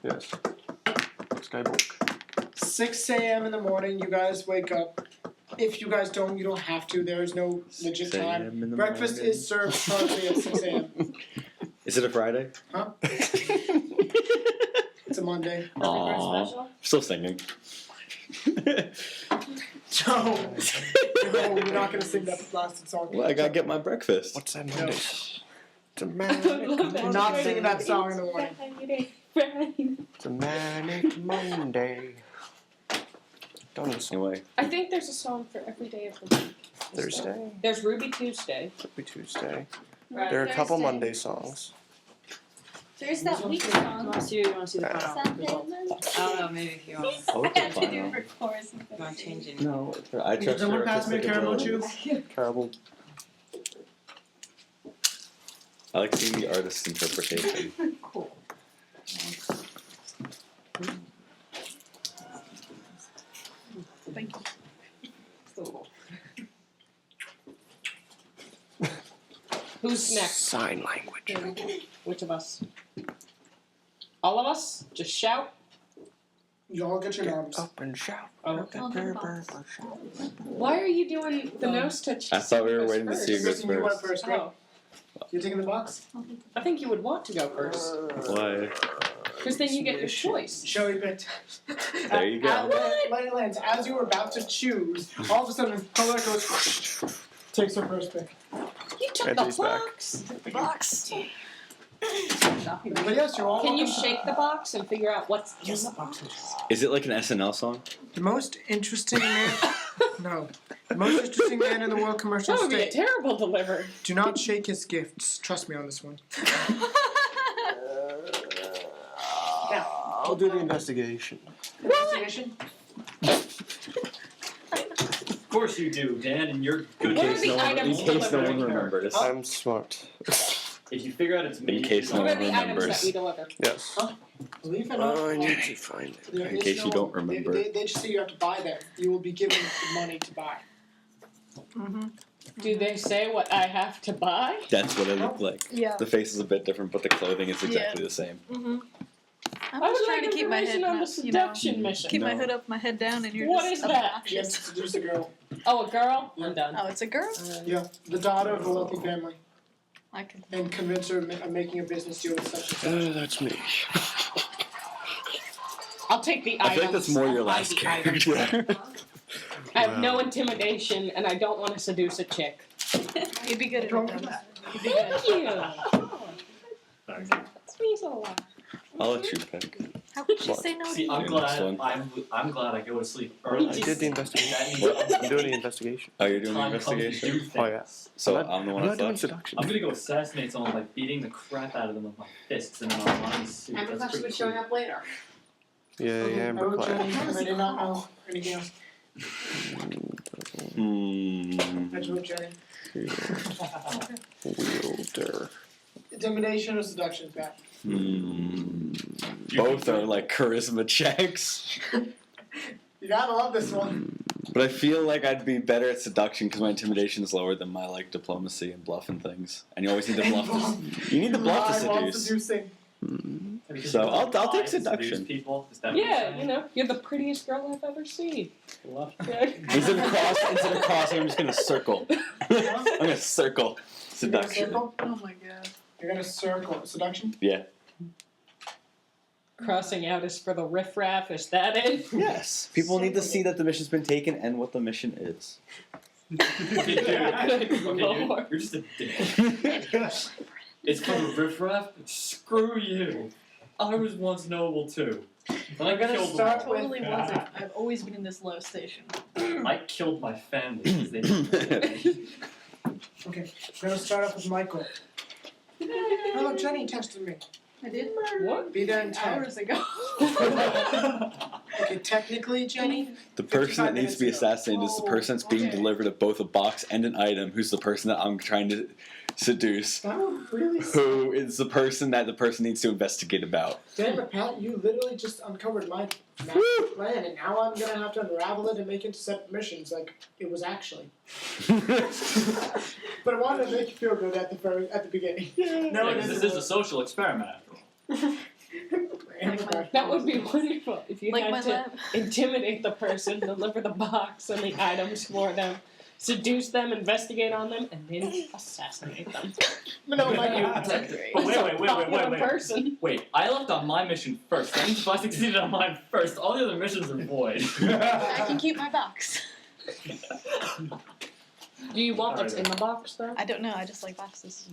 Yes. Skywalk. 6 a.m. in the morning, you guys wake up. If you guys don't, you don't have to. There is no legit 6 a.m. time. in the Breakfast morning. is served sharply at 6 a.m. Is it a Friday? Huh? It's a Monday. Aww. Still singing. No, we're not going to sing that blasted song. Well, I gotta get my breakfast. What's that Monday? It's a I love manic. that. Not singing that song in the morning. It's a manic Monday. Don't know. Anyway, I think there's a song for every day of the week. Thursday, There's Ruby Tuesday. Happy Tuesday. Right. There are a couple Thursday. Monday songs. There's that week You song. want to see the final Sunday, results? Monday. I don't know, maybe if you want I'll I look at have to do final. it for chorus and to things. change it. No, I Did trust someone your pass me a artistic caramel abilities. chew? Caramel. I like seeing the artist's interpretation. Cool. Thank you. Who's next? Sign language. Which of us? All of us? Just shout? You all get your arms. Up and shout. Oh, okay. I'll do the box. Why are you doing the nose touch? I thought we were goes waiting to first? see who goes Kristen, you went first. first, right? Oh, You're taking the box? I think you would want to go first. Why? Because then you get your choice. Show you picked. There you go. Lady Lance, as you were about to choose, all of a sudden, Colette goes, takes her first pick. You took Angie's the back. box. Box. But yes, you're all Can you welcome. shake the box and figure out what's in the box? Is it like an SNL song? The most interesting man. No. The most interesting man in the world commercial That would be a state. terrible delivery. Do not shake his gifts. Trust me on this one. I'll do the investigation. Investigation? Of course you do, Dan, and you're good. What are at the it. items in case no one delivered? remembers. I'm smart. If you figure out it's me, In case you no What don't- are one the items remembers. that we deliver? Yes. Believe it or not. I need to find it. there In is case you don't remember. They just say you have to buy them. You will be given the money to buy. Do they say what I have to buy? That's what it looked like. Yeah. The face is a bit different, but the clothing is exactly the same. Mm-hmm. I'm I just would trying like to keep my head information on the down, you know. seduction mission. Keep my No. hood up, my head down, and you're What just is that? obnoxious. You have to seduce a girl. Oh, a girl? I'm done. Oh, it's a girl? Yeah. The daughter of a wealthy family. I can. And convince her of making a business deal with such and such. That's me. I'll take the I items. feel like that's more your I'll buy last the items. character. I have no Wow. intimidation, and I don't want to seduce a chick. You'd be good at Don't it. do that. You'd be good at Thank it. you. This means a lot. I'll let you pick. How could she What? say no to See, you? I'm Next glad. one. I'm glad I go to sleep early. I did the investigation. That means I'm doing the investigation. Oh, you're doing the time comes to do investigation? things. Oh, yeah. So I'm I'm the one not that's doing left. seduction. I'm gonna go assassinate someone by beating the crap out of them with my fists in an Armani suit. And That's potentially pretty showing cool. up later. Yeah, Amber Oh, Jenny, Clad. I did not know anything else. I told Jenny. Wielder. Intimidation or seduction, Pat? Both are like charisma checks. You gotta love this one. But I feel like I'd be better at seduction because my intimidation is lower than my like diplomacy and bluff and things. And you always need the bluff. You need the bluff to Lie while seduce. seducing. Because So you I'll lie take to seduce seduction. People. Is that what you're Yeah, saying? you know, you're the prettiest girl I've ever seen. Okay. Instead of crossing, I'm just gonna circle. I'm gonna circle You're gonna seduction. circle? Oh my god. You're gonna circle seduction? Yeah. Crossing out is for the riffraff, is that it? Yes. People need to see that the mission's been taken and what the mission is. Okay, dude. Okay, dude. Lord. You're just a dick. It's for the riffraff? Screw you. I was once noble too. But I We're gonna killed start them all. Totally wasn't. I've always been in this low station. I killed my family because they didn't believe me. Okay, we're gonna start off with Michael. Hello, Jenny texted me. I did? What? Be there in 10. Hours ago. Okay, technically, Jenny. The person that 55 needs to be minutes ago. assassinated is the person that's being okay. delivered at both a box and an item, who's the person that I'm trying to seduce, That would really who is the person that the person needs to investigate about. Damn it, Pat, you literally just uncovered my master plan, and now I'm gonna have to unravel it and make it into separate missions, like it was actually. But I wanted to make you feel good at the beginning. No, it this isn't. is a social experiment after all. That would be wonderful if you Like my had to lab. intimidate the person, deliver the box and the items for them, seduce them, investigate on them, and then assassinate them. No, my But wait. Person. Wait, I left on my mission first. That means if I succeeded on mine first, all the other missions are void. I can keep my box. Do you want what's in the box though? I don't know. I just like boxes.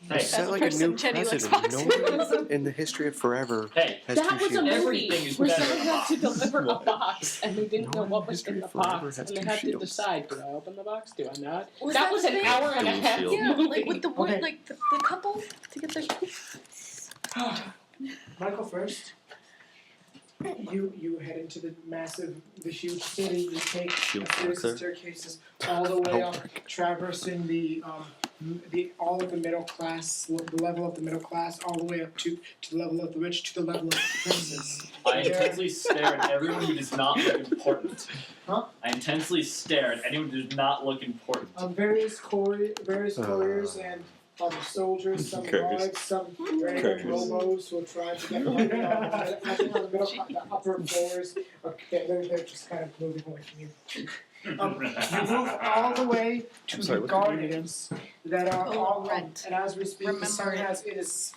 Hey, Is that As a like a new person, Jenny likes president? No boxes. one in the history of forever hey, has That two was a shields. movie Everything is where better someone in a had to box. deliver a What? box and they didn't No know one what in was in history the forever box has and they two had to shields. decide, do I open the box, do I not? Was that that was the an thing? hour and a Dual half shield. Yeah, movie. like with the wood, Okay. like the couple to get their. Michael first. You head into the huge city. You take Shield a series boxer. of staircases all the way up, traversing the all of the middle class, the level of the middle class, all the way up to the level of the rich, to the level of the princes. I intensely stare at everyone who does not look important. Huh? I intensely stare at anyone who does not look important. Various couriers and soldiers, some Couriers. guards, some random Couriers. hobos who are trying to get money I think on the upper floors. Okay, they're just kind of moving away from you. You move all the way to I'm sorry, the what's the name gardens that are Oh, all rent. and as we speak, the sun Remember it. it is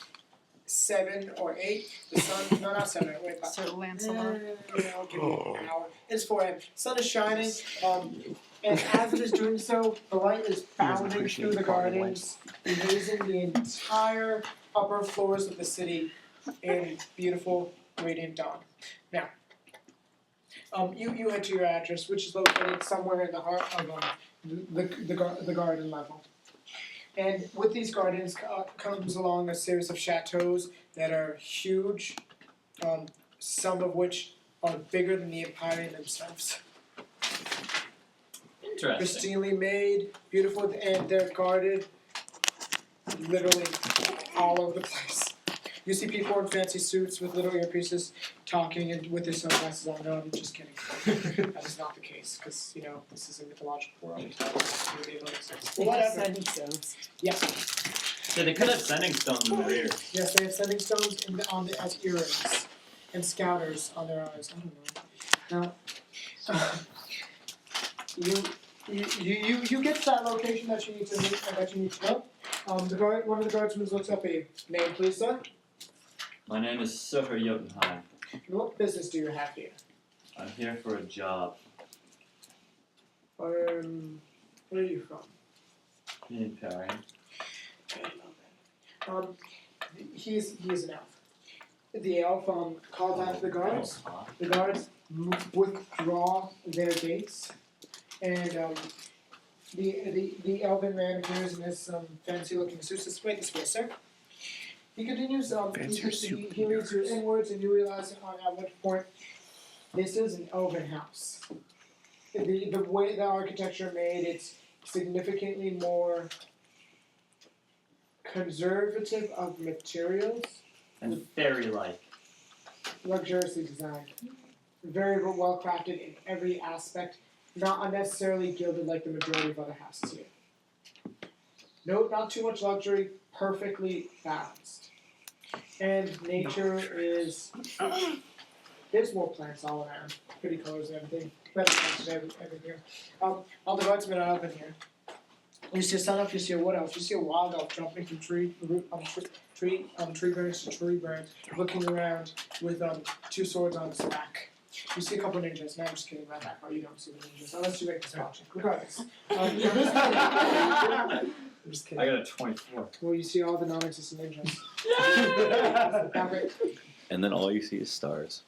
7 or 8. The sun, no, not 7. Wait, about Sir Lancelot. I'll give you an hour. It's 4 a.m. Sun is shining, and as it is doing so, the light is bounding appreciate through the the quality gardens, erasing the entire upper floors of the city in beautiful, radiant dawn. Now, you head to your address, which is located somewhere in the heart of the garden level. And with these gardens comes along a series of chateaus that are huge, some of which are bigger than the Empire themselves. Interesting. Pristinely made, beautiful, and they're guarded literally all over the place. You see people in fancy suits with little earpieces talking and with their sunglasses on. No, I'm just kidding. That is not the case, because, this is a mythological world. They don't exist. But whatever. Yes. Yeah, they could have sending stones in their ears. Yes, they have sending stones as earrings and scouters on their eyes. I don't know. Now, you get to that location that you need to go. One of the guardsmen looks up at you. Name, please, sir. My name is Sir Jotunheim. What business do you have here? I'm here for a job Where are you from? in Paris. He's an elf. The elf calls out to the guards. The guards withdraw their gates, and the elven man appears in his fancy-looking suit. Says, "Wait this way, sir." He continues. He leads you inwards, and you realize at what point this is an elven house. The way the architecture made, it's significantly more conservative of materials, And fairy-like. luxuriously designed, very well crafted in every aspect, not unnecessarily gilded like the majority of other houses here. No, not too much luxury, perfectly balanced. And nature is, there's more plants all around, pretty colors and everything, better plants and everything here. All the guardsmen are up in here. You see a sun elf, you see a wood elf, you see a wild elf jumping from tree branch to tree branch, looking around with 2 swords on his back. You see a couple ninjas. No, I'm just kidding about that part. You don't see the ninjas unless you make this watching. Regardless, I'm just kidding. I got a 24. Well, you see all the non-existent ninjas. And then all you see is stars.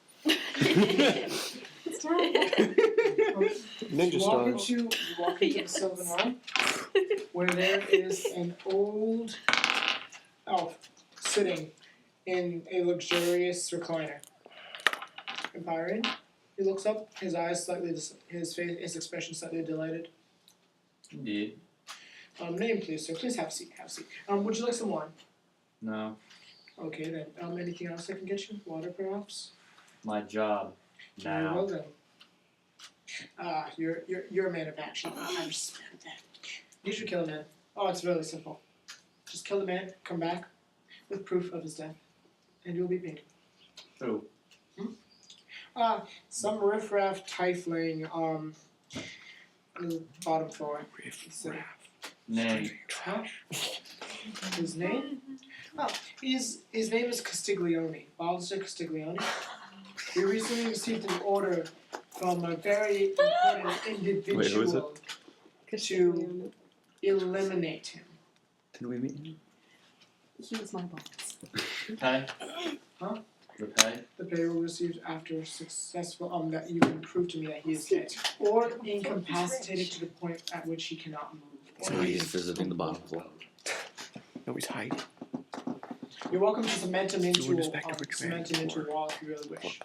Ninja You stars. walk into the Sylvan Hall, where there is an old elf sitting in a luxurious recliner. Byron, He looks up, his eyes slightly, his face, his expression slightly delighted. Indeed. Name, please, sir. Please have a seat. Have a seat. Would you like some wine? No. Okay then. Anything else I can get you? Water, perhaps? My job. Very Now. well then. You're a man of action. I respect that. You should kill a man. Oh, it's really simple. Just kill the man, come back with proof of his death, and you'll be paid. Who? Some riffraff tiefling, bottom floor. Name. Huh? His name? Oh, his name is Castiglione, Balzer Castiglione. He recently received an order from a very important individual Wait, who is it? to eliminate him. Did we meet him? He was my boss. Pay? Huh? The pay? The pay will received after successful that you can prove to me that he is dead or incapacitated to the point at which he cannot move. So he's visiting the bottom floor. No, he's hiding. You're welcome to cement him into Doing his back to cement him into a wall if you really wish.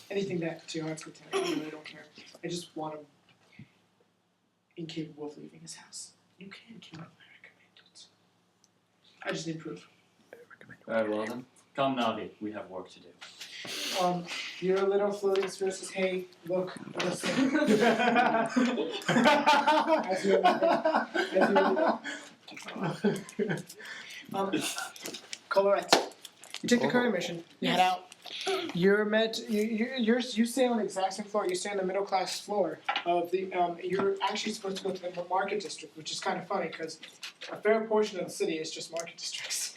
Anything that to your heart's content. I really don't care. I just want him incapable of leaving his house. You can kill him. I recommend it. I just need proof. Very well then. Come, Navi. We have work to do. Your little floating sphere says, "Hey, look, listen." As you Colorette. You take the current mission. You head out. You're you stay on the exact same floor. You stay on the middle class floor of the. You're actually supposed to go to the market district, which is kind of funny because a fair portion of the city is just market districts.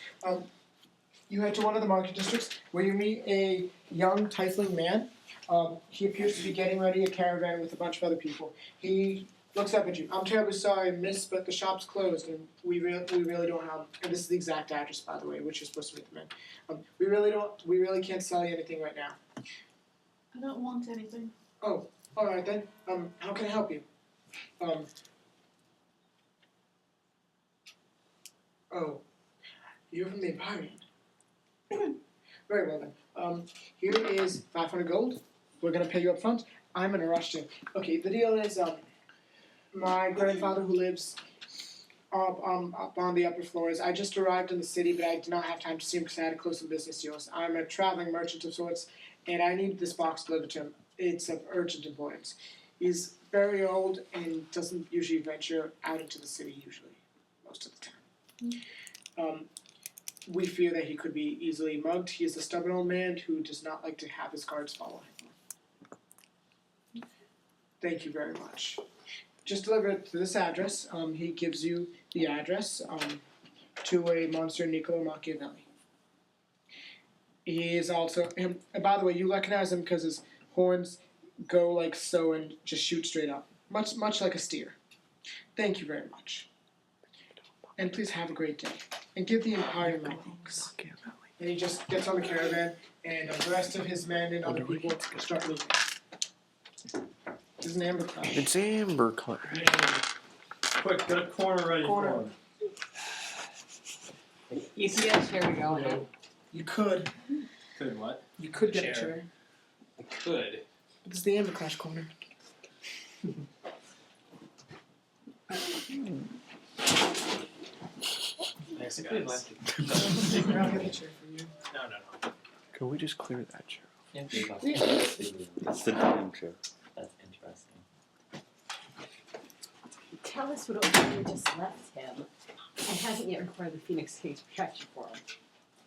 You head to one of the market districts where you meet a young tiefling man. He appears to be getting ready a caravan with a bunch of other people. He looks up at you. "I'm terribly sorry, miss, but the shop's closed, and we really don't have." And this is the exact address, by the way, which you're supposed to meet the man. We really can't sell you anything right now. I don't want anything. Oh, all right then. How can I help you? Oh, you're from the Empyrean. Very well then. Here is 500 gold. We're gonna pay you up front. I'm in a rush to. Okay, the deal is my grandfather who lives up on the upper floors. I just arrived in the city, but I did not have time to see him because I had a close business deals. I'm a traveling merchant of sorts, and I need this box delivered to him. It's of urgent importance. He's very old and doesn't usually venture out into the city most of the time. We fear that he could be easily mugged. He is a stubborn old man who does not like to have his guards follow him. Thank you very much. Just deliver it to this address. He gives you the address to a Monster Niccolo Machiavelli. He is also him. And by the way, you recognize him because his horns go like so and just shoot straight up, much like a steer. Thank you very much. And please have a great day. And give the Empire my thanks. And he just gets on the caravan, and the rest of his men and other people start moving. It's an amber cloud. It's amber color. Quick, get a corner ready Corner. for him. You see that chair we go in? You could. Could what? You could get a Chair. chair. I could. It's the amber clash corner. Thanks, I think guys. I'll get a chair for you. No. Can we just clear that chair? That's the damn chair. That's interesting. Tell us what O'Brien just left him and hasn't yet recorded the Phoenix King's protection for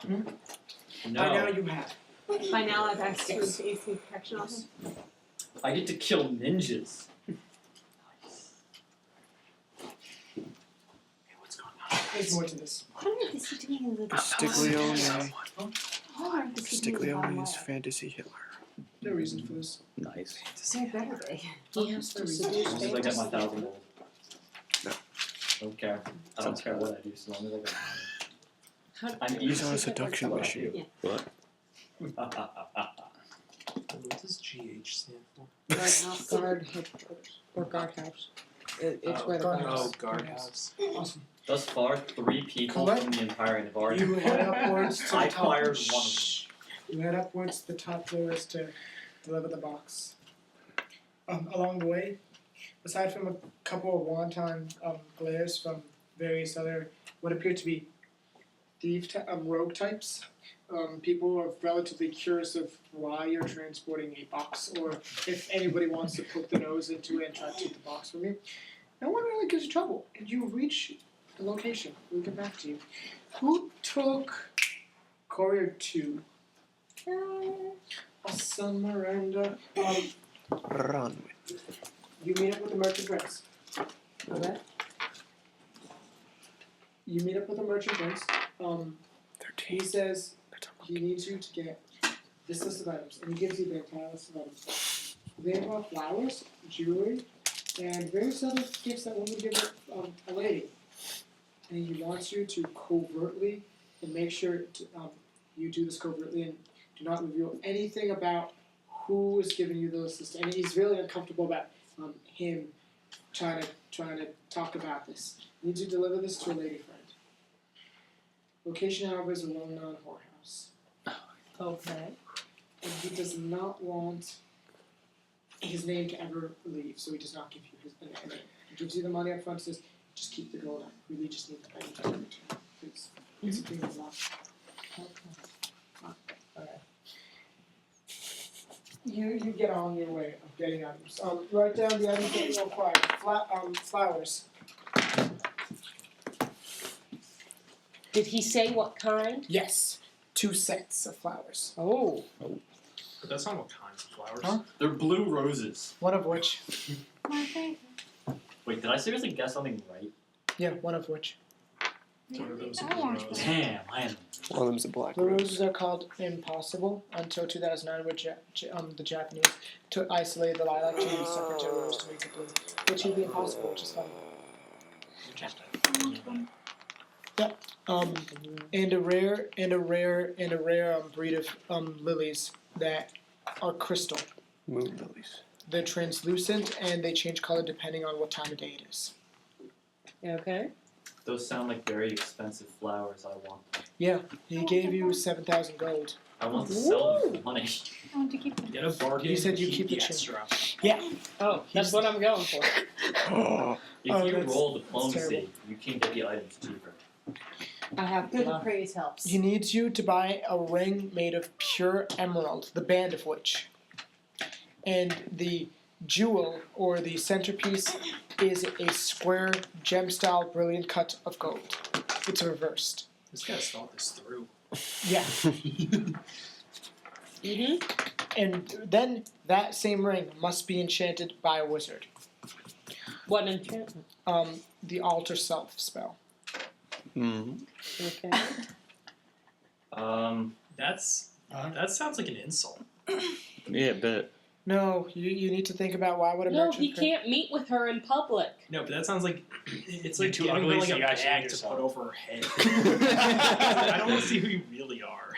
him. No. By now you have. By now I've asked you to AC protection on him. I get to kill ninjas. There's more to this. What on earth is he doing in the Stiglione. What on earth is he doing in the bottom Stiglione is left? fantasy Hitler. No reason for this. Nice. So better be. He has to As long as I get my 1,000 gold. No. Don't care. I don't care what I do, so long as I get How money. I'm He's on a easy. seduction What I mission. do. What? What does GH stand for? Guardhouse. It's where the guard guards. house. guardhouse. Awesome. Thus far, 3 people Collect- from the Empire have already. You head upwards to the I top. fired one of them. You head upwards to the top floors to deliver the box. along the way, aside from a couple of wanton glares from various other what appear to be rogue types, people are relatively curious of why you're transporting a box, or if anybody wants to poke their nose into it and try to take the box from you. No one really gives you trouble. You reach the location. We'll get back to you. Who took Courier 2? Awesome, Miranda. Run. You meet up with the merchant prince. Okay. You meet up with the merchant prince. He 13. says he needs you to get this list of items, and he gives you the entire list of items. They have flowers, jewelry, and various other gifts that one would give a lady. And he wants you to covertly, and make sure you do this covertly, and do not reveal anything about who is giving you those lists. And he's really uncomfortable about him trying to talk about this. You need to deliver this to a lady friend. Location, however, is a well-known whorehouse. Okay. And he does not want his name to ever leave, so he does not give you his name. He gives you the money up front, says, just keep the gold. I really just need the money to return. Please. It's a thing of luck. Alright. You get on your way of getting items. Write down the items that you acquire. Flowers. Did he say what kind? Yes. 2 sets of flowers. Oh. But that's not what kinds of flowers. Huh? They're blue roses. One of which. My favorite. Wait, did I seriously guess something right? Yeah, one of which. One of those I is a want rose. Damn, I am. One of them's a black The rose. roses are called impossible until 2009, where the Japanese isolated the lilac to use separate rose to make it blue, which would be impossible, which is fun. And a rare breed of lilies that are crystal. Moon lilies. They're translucent and they change color depending on what time of day it is. Okay. Those sound like very expensive flowers. I want them. Yeah, he gave you 7,000 gold. I want to sell them for money. I want to keep them. Get a bargain. You said you keep keep the extra. Oh, that's what I'm going for. Oh. If Oh, you that's- roll that's diplomacy, terrible. you can get the items cheaper. I have Good enough. praise helps. He needs you to buy a ring made of pure emerald, the band of which. And the jewel, or the centerpiece, is a square, gem-style, brilliant cut of gold. It's reversed. This guy's thought this through. Yeah. Mm-hmm. And then that same ring must be enchanted by a wizard. What enchantment? The alter self spell. Mm. Okay. That sounds like an insult. Yeah, but No, you need to think about why would a No, merchant... he can't meet with her in public. No, but that sounds like it's You're like too giving her ugly, like so a you gotta bag shave to yourself. put over her head. I don't want to see who you really are.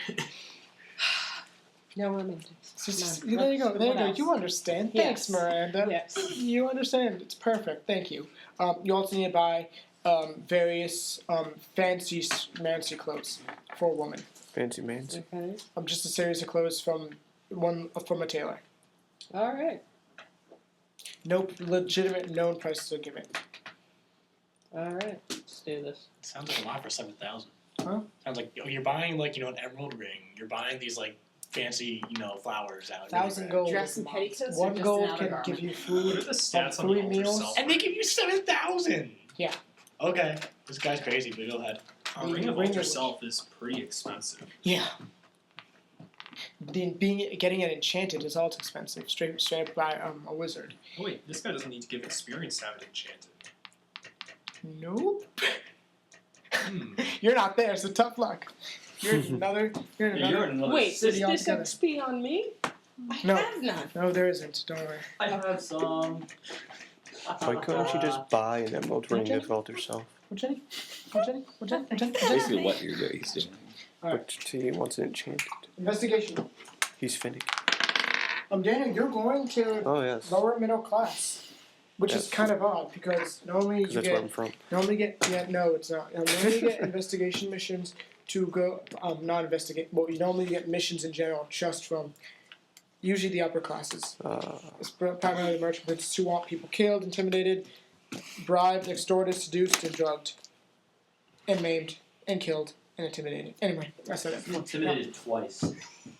No romantics. There you go. There you What go. else? You understand. Yes. Thanks, Miranda. Yes. You understand. It's perfect. Thank you. You also need to buy various fancy clothes for a woman. Fancy mancy. Okay. Just a series of clothes from a tailor. All right. No legitimate known prices are given. All right. Let's do this. Sounds like a lot for 7,000. Huh? Sounds like you're buying an emerald ring. You're buying these fancy flowers out. 1,000 gold. Dress and petticoats or 1 just gold an outer can garment? give you What food. are the stats on 3 the altar meals. self? And they give you 7,000. Yeah. Okay, this guy's crazy, but go ahead. A ring of Ring altar of- self is pretty expensive. Yeah. Getting it enchanted is also expensive. Straight up by a wizard. Oh wait, this guy doesn't need to give experience to have it enchanted. Nope. Hmm. You're not there, so tough luck. You're in another. You're in Yeah, another. you're in another Wait, is city. this altogether. XP on me? I No. have none. No, there isn't. Don't worry. I have some. Why couldn't you just buy an emerald ring of altar self? What, Jenny? What, Jenny? What, Jenny? What, Jenny? What, Jenny? basically what he's doing. But he wants it enchanted. Investigation. He's finicky. Daniel, you're going to Oh yes. lower middle class, which is Yes. kind of odd because normally Because you that's where get I'm from. no, it's not. Normally you get investigation missions to go not investigate. Well, you normally get missions in general just from Usually the upper classes. It's primarily the merchants who want people killed, intimidated, bribed, extorted, seduced, and drugged, and maimed, and killed, and intimidated. Anyway, I said it. Intimidated twice.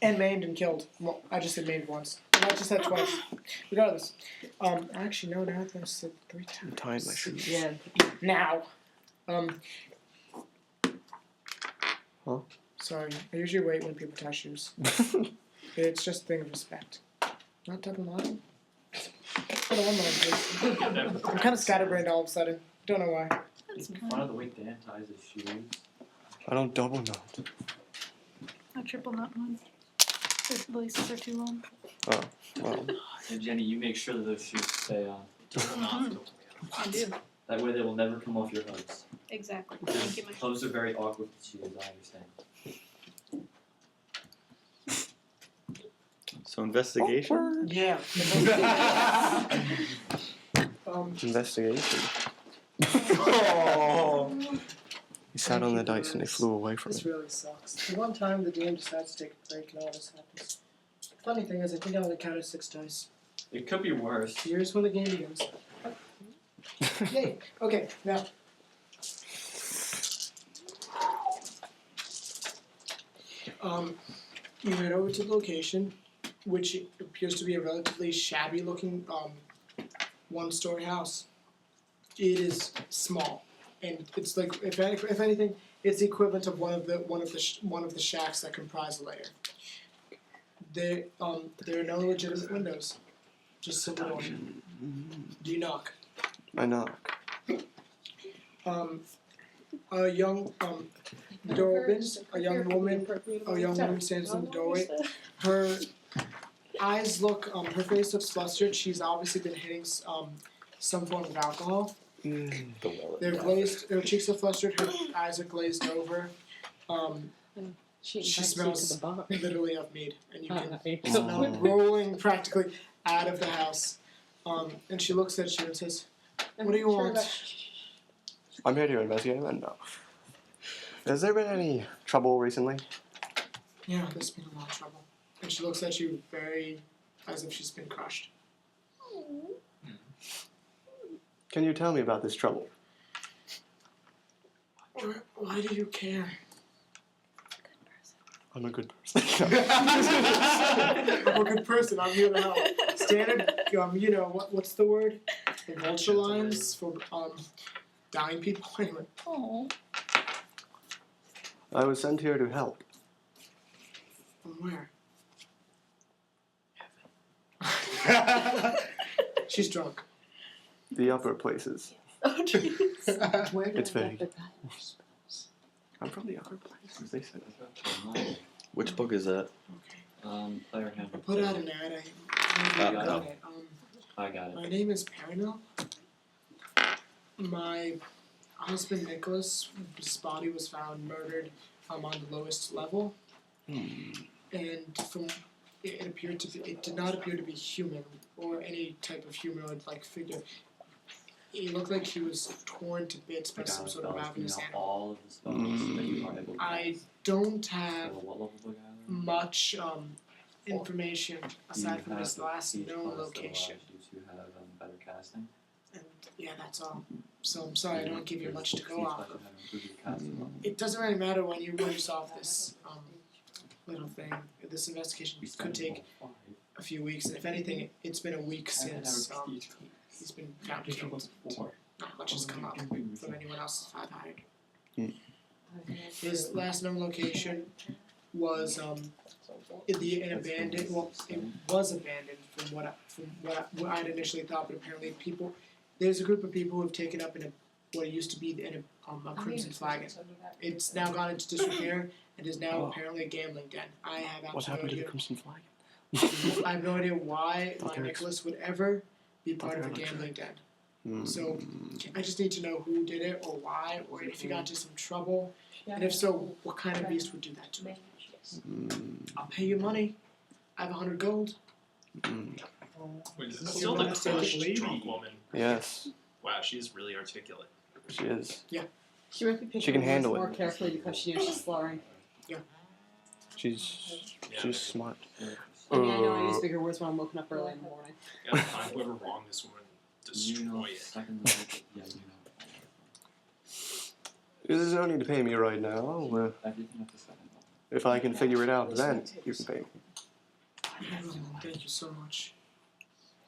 And maimed and killed. Well, I just said maimed once. And I just said twice. Regardless. Actually, no, now I said 3 times. I'm tying my shoes. Yeah. Now. Huh? Sorry. I usually wait when people tie shoes. It's just a thing of respect. Not double line. Hold on, please. I'm kind of scatterbrained all of a sudden. Don't know why. It's fun of the way Dan ties his shoes. I don't double knot. I triple knot mine. The laces are too long. Oh, well. And Jenny, you make sure that those shoes stay on. I do. That way they will never come off your hooves. Exactly. Thank you, Mike. Hooves are very awkward with shoes, I understand. So investigation. Yeah. Investigation. He sat on the dice and they flew away from This him. really sucks. The one time the DM decides to take a break and all this happens. Funny thing is, I think I only counted 6 dice. It could be worse. Here's when the game begins. Yay. Okay, now. You head over to the location, which appears to be a relatively shabby-looking one-story house. It is small, and it's like if anything, it's the equivalent of one of the shacks that comprise the lair. There are no legitimate windows, just simple door. Do you knock? I knock. A young the door opens. A young woman stands in the doorway. Her eyes look. Her face looks flustered. She's obviously been hitting some form of alcohol. They're glazed. Her cheeks are flustered. Her eyes are glazed over. She smells literally of mead, and you can can smell it rolling practically out of the house. And she looks at you and says, "What do you want?" I'm here to investigate and no. Has there been any trouble recently? Yeah, there's been a lot of trouble. And she looks at you very as if she's been crushed. Can you tell me about this trouble? Why do you care? I'm a good person. I'm a good person. I'm here to help. Standard, what's the word? The vulture lines for dying people. Anyway. Oh. I was sent here to help. From where? She's drunk. The upper places. Oh, jeez. It's vague. I'm from the upper places, they said. Which book is that? Okay. Player I handbook. put out an ad. I got got it. it. I got it. My name is Paranel. My husband Nicholas, his body was found murdered on the lowest level, and from it did not appear to be human or any type of humanoid-like figure. It looked like he was torn to bits by some sort of ravenous animal. All of the spells that you are able to I cast. don't So have what level book are you? much information aside You from this have last each known class that location. allows you to have better casting. And yeah, that's all. So I'm sorry I don't give you much to go Each off class of. will have improved casting level. It doesn't really matter when you solve this little thing. This investigation could take a few weeks, and if anything, it's been a week since he's been found killed. Not much has come up from anyone else I've hired. His last known location was an abandoned. Well, it was abandoned from what I'd initially thought, but apparently there's a group of people who have taken up what used to be in a crimson flagon. It's now gone into disrepair and is now apparently a gambling den. I have What happened to the Crimson absolutely Flag? I have no idea why Thought my they were Nicholas would ever be part of a they were gambling den. So I just need to know who did it or why, or if you got into some trouble, and if so, what kind of beast would do that to me. I'll pay you money. I have 100 gold. Wait, Still still the the crushed crushed drunk woman. Yes, Wow, she's really articulate. she is. She might be picking She can her handle words it. more carefully because she knows she's slurring. She's smart. I mean, I know I use bigger words when I'm woken up early in the morning. Gotta find whoever wronged this woman, destroy it. Second level. Yeah, you know. There's no need to pay me right now. Everything at the second level. If I can figure it out, then you can pay me. Thank you so much.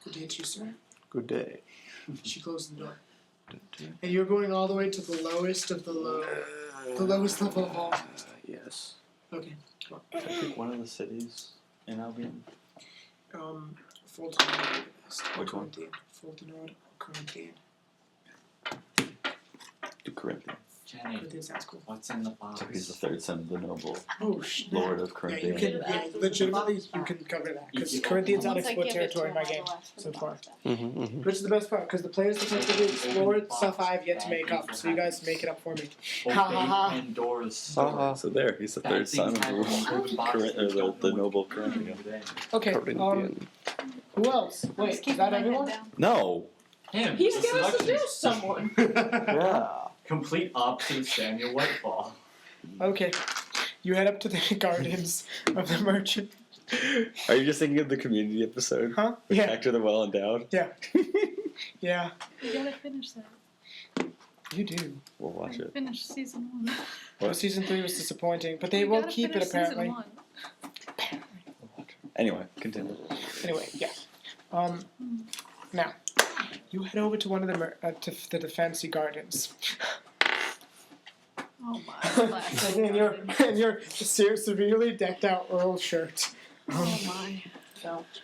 Good day to you, sir. Good day. She closed the door. And you're going all the way to the lowest of the low. The lowest level of all. Yes. Okay. Can I pick one of the cities in Albion? Fulton Road. Which one? Fulton Road. Corinthian. To Corinthian. Jenny, Corinthian sounds cool. what's in the box? So he's the third son of the noble Oh, shit. lord of Yeah, Corinthian. you can. Yeah, legitimately, you can cover that because Corinthian's unexplored territory in my game so far. Which is the best part because the players that have explored stuff I have yet to make up, so you guys make it up for me. Obey Ha, ha, ha. Pandora's sword. So there, he's the third son of the noble Corinthian. Okay. Corinthian. Who else? Wait, is that everyone? No! Him. He's the gonna seduction. seduce someone. Yeah. Complete opposite of Samuel Whitefall. Okay. You head up to the gardens of the merchant. Are you just thinking of the community episode? Huh? With Yeah. Hector the Well Endowed? Yeah. Yeah. You gotta finish that. You do. We'll watch it. Finish season 1. Well, season 3 was disappointing, but they You will gotta keep it finish apparently. Season 1. Anyway, continue. Anyway, yeah. Now, you head over to one of the fancy gardens. Oh my. and your severely decked out Earl shirt Oh my.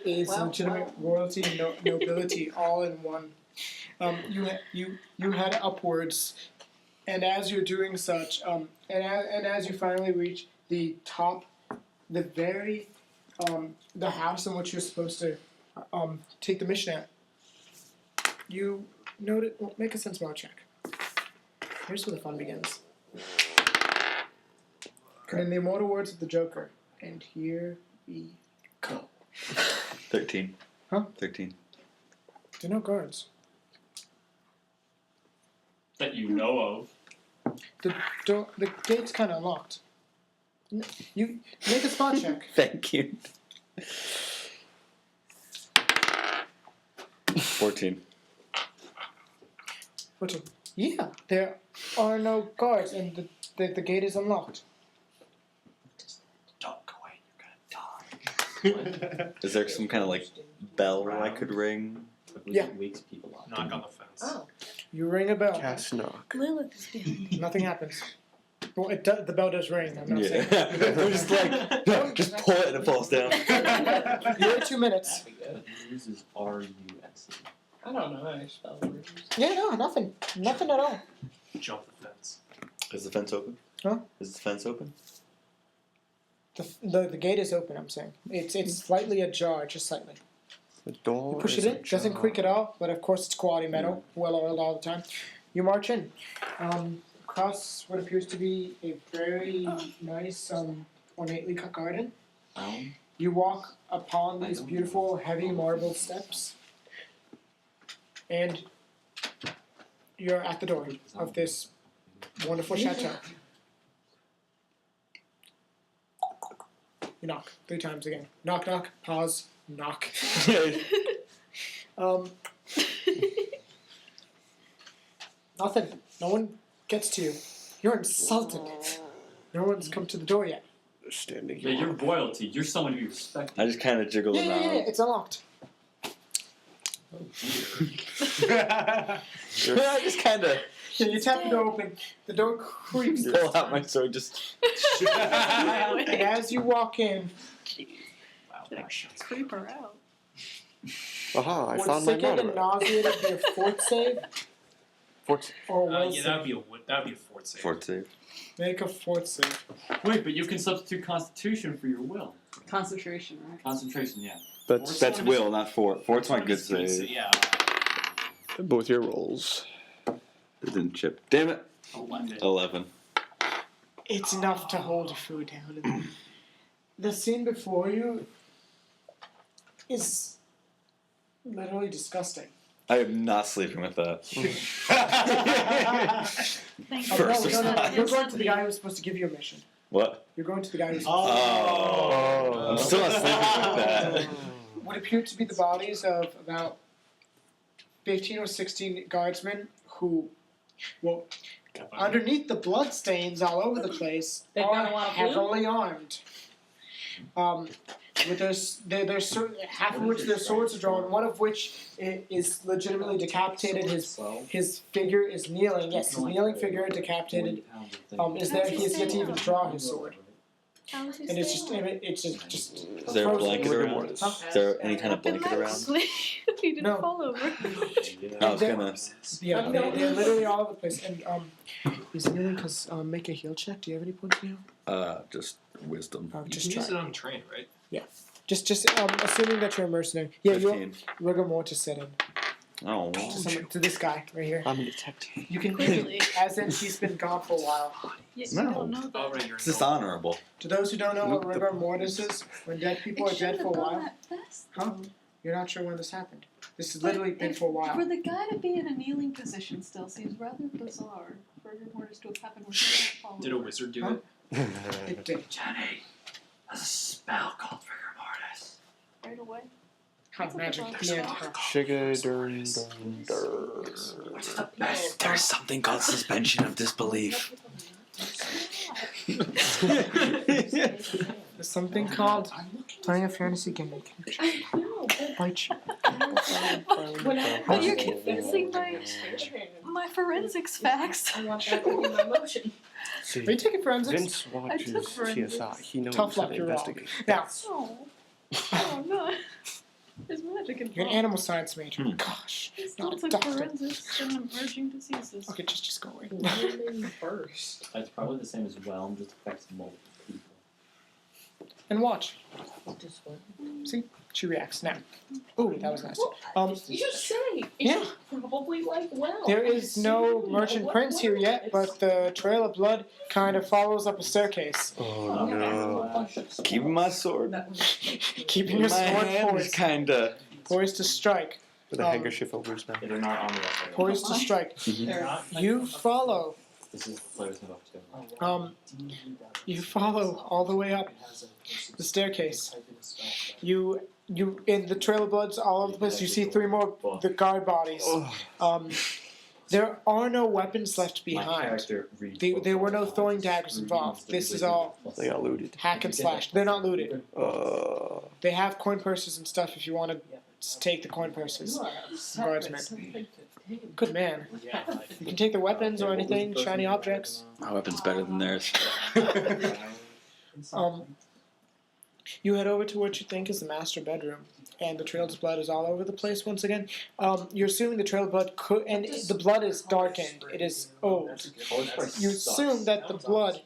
is Well, legitimate royalty and nobility all in one. You head upwards, and as you're doing such, and as you finally reach the top, the very the house in which you're supposed to take the mission at, you notice. Well, make a sense mod check. Here's where the fun begins. And in the immortal words of the Joker, and here we go. 13. Huh? 13. There are no guards. That you know of. The gate's kind of locked. You make a spot check. Thank you. 14. Yeah, there are no guards, and the gate is unlocked. Don't go in, you're gonna die. Is there some kind of like bell I could ring? Yeah. It wakes people up. Knock on the fence. Oh. You ring a bell. Cast knock. Lilith is behind. Nothing happens. Well, the bell does ring. I'm not saying. We're just like, no, just pull it and it falls down. You're at 2 minutes. But it uses R-U-S-E. I don't know how to spell words. Yeah, no, nothing. Nothing at all. Jump the fence. Is the fence open? Huh? Is the fence open? The gate is open, I'm saying. It's slightly ajar, just slightly. The door. You push is it in, doesn't ajar. creak at all, but of course it's quality metal, well oiled all the time. You march in. Across what appears to be a very nice, ornately cut garden. You walk upon these beautiful, heavy marble steps, and you're at the door of this wonderful chateau. You knock 3 times again. Knock, knock, pause, knock. Nothing. No one gets to you. You're insulted. No one's come to the door yet. Standing Yeah, here. you're royalty. You're someone to be respected. I just kind of jiggle Yeah, around. it's unlocked. I just kind of Yeah, you tap the door open. The door creaks. pull out my sword, just. And as you walk in, Creep her out. Aha, I would found my sickened and murderer. nauseated be a fort save Fort. or will Yeah, save? that'd be a fort save. Fort save. Make a fort save. Wait, but you can substitute Constitution for your will. Concentration, right? Concentration, yeah. That's will, not fort. Fort's my good Speed, save. Yeah. Both your rolls. It didn't chip. Damn it. 11. It's enough to hold food down. The scene before you is literally disgusting. I am not sleeping with that. Thank Oh, you. First no, response. you're going to the guy who's supposed to give you a mission. What? You're going to the guy who's Oh. I'm still not sleeping with that. what appear to be the bodies of about 15 or 16 guardsmen who, well, underneath the bloodstains all over the place, They've are got a lot of blue? heavily armed. With their half of which their swords are drawn, one of which is legitimately decapitated. His figure is kneeling. Yes, his kneeling figure decapitated. Is there? He has yet to even draw his sword, How is he and it's staying? just. Is there a frozen. blanket around? Is there any kind of blanket around? He didn't No. fall over. I was gonna. Yeah, they're literally all over the place. And he's kneeling because make a heal check. Do you have any points of heal? Just wisdom. Just You can try. use it on train, right? Just assuming that you're a mercenary. Yeah, you're 15. rigor mortis set in. Oh. To this guy right here. I'm a detective. You can, Clearly. as in he's been gone for a while. You No. don't know that. It's dishonorable. To those who don't know what rigor mortis is, when dead people are dead for a while, Huh? You're not sure when this happened. This has literally been for a while. For the guy to be in a kneeling position still seems rather bizarre. For rigor mortis to have happened where he can't fall Did a over. wizard do Huh? it? It did. Jenny, there's a spell called rigor mortis. Right away. How magic. That's The end. Sugar dun dun Which is the best? There's something called suspension of disbelief. There's something called playing a fantasy game. I know, Bite you. But you're confusing my forensics facts. I want that to be my motion. See, Are you taking forensics? Vince watches took forensics. CSI. He knows Tough how luck, to you're wrong. investigate. Now, Oh. Oh no. There's magic you're an involved. animal science major. Hmm. Gosh. It's not not a like doctor. forensics and emerging diseases. Okay, just go away. First. It's probably the same as Whelm, just affects multiple people. And watch. See? She reacts now. Ooh, that was nice. You say Yeah. it's probably like well. There is no merchant prince here yet, but the trail of blood kind of follows up a staircase. Oh no. Keeping my sword. Keeping in your my sword hand is poised. kinda. Poised to strike. With a handkerchief over his mouth. Yeah, they're not on the left. Poised to strike. You follow. This is players move up too. You follow all the way up the staircase. You in the trail of blood's all over the place. You see 3 more the guard bodies. Oh. There are no weapons left My behind. character reads There were no books throwing daggers involved. This is all They got looted. hack and slash. They're not looted. They have coin purses and stuff if you want to take the coin purses. Guardsmen. Good man. You can take the weapons or anything, shiny objects. My weapon's better than theirs. You head over to what you think is the master bedroom, and the trail of blood is all over the place once again. You're assuming the trail of blood could, and the blood is darkened. It is old. You assume that the blood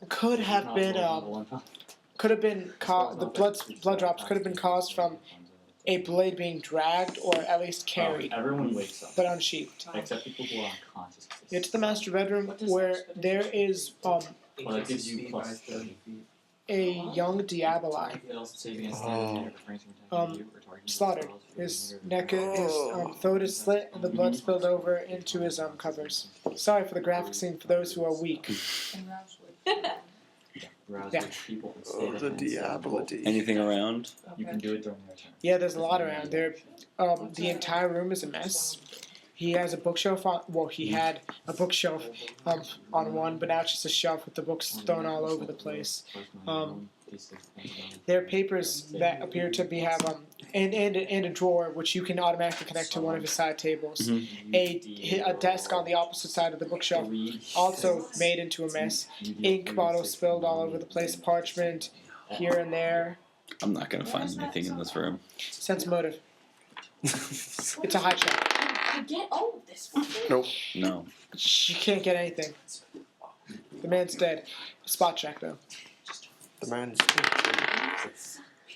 could have been the blood drops could have been caused from a blade being dragged or at least carried, Everyone wakes up. but unsheathed. Except people who are unconscious. You get to the master bedroom where there is Well, that gives you plus 30. a young Diaboli. Slaughtered. His neck his throat is slit and the blood spilled over into his covers. Sorry for the graphic scene for those who are weak. Yeah. People and Oh, stay the there and diabolity. Anything around? You can do it during your turn. Yeah, there's a lot around there. The entire room is a mess. He has a bookshelf on. Well, he had a bookshelf on one, but now it's just a shelf with the books thrown all over the place. There are papers that appear to have and a drawer which you can automatically connect to one of his side tables. A desk on the opposite side of the bookshelf, also made into a mess. Ink bottles spilled all over the place. Parchment here and there. I'm not gonna find anything in this room. Sense motive. It's a high check. I get all of this. Nope. No. You can't get anything. The man's dead. Spot check though. The man's.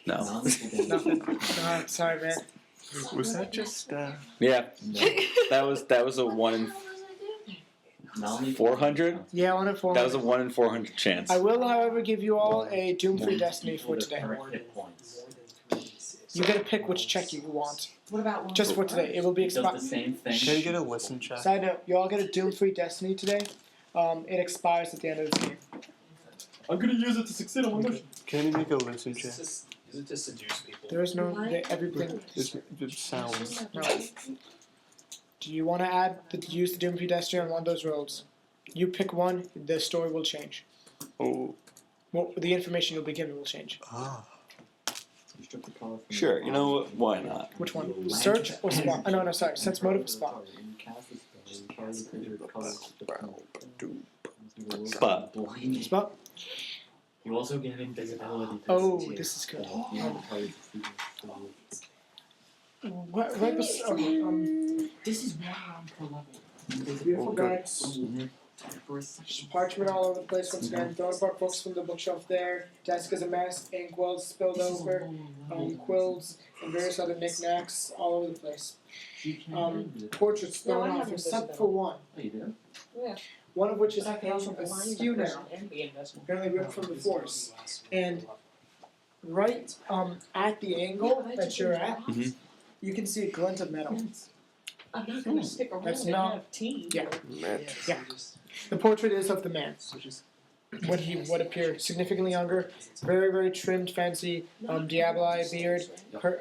No. Nothing. Sorry, man. Was that just Yeah. That was a 1 in 400. Yeah, 1 in 4. That was a 1 in 400 chance. I will, however, give you all a doom-free destiny for today. You get to pick which check you want. What about one? Just for today. It will be It does the expired. same thing. Can you get a listen check? Side note, you all get a doom-free destiny today. It expires at the end of the game. I'm gonna use it to succeed on my mission. Can you make a listen check? Is it to seduce people? There is no everything. It sounds. No. Do you want to add use the Doom pedestrian on one of those roads? You pick one, the story will change. Oh. Well, the information you'll be given will change. Ah. Sure, you know what? Why not? Which one? Search or spot? Oh, no, sorry. Sense motive spot. Spot. Spot? You also get invisibility. Oh, this is good. Right This is why I'm pro level. beautiful guides. Parchment all over the place once again. Throwing apart books from the bookshelf there. Desk is a mess. Inkwells spilled over. Quills and various other knickknacks all over the place. Portraits thrown off except for one. Oh, you do? Yeah. One of which is I can hanging also askew blind the now. person and be invisible. Apparently ripped from the force. And right at the angle that you're at, Mhm. you can see a glint of metal. I'm not gonna stick around That's and not- have tea. Yeah. Man. Yeah. The portrait is of the man. When he would appear significantly younger, very, very trimmed, fancy, Diablo-eye beard.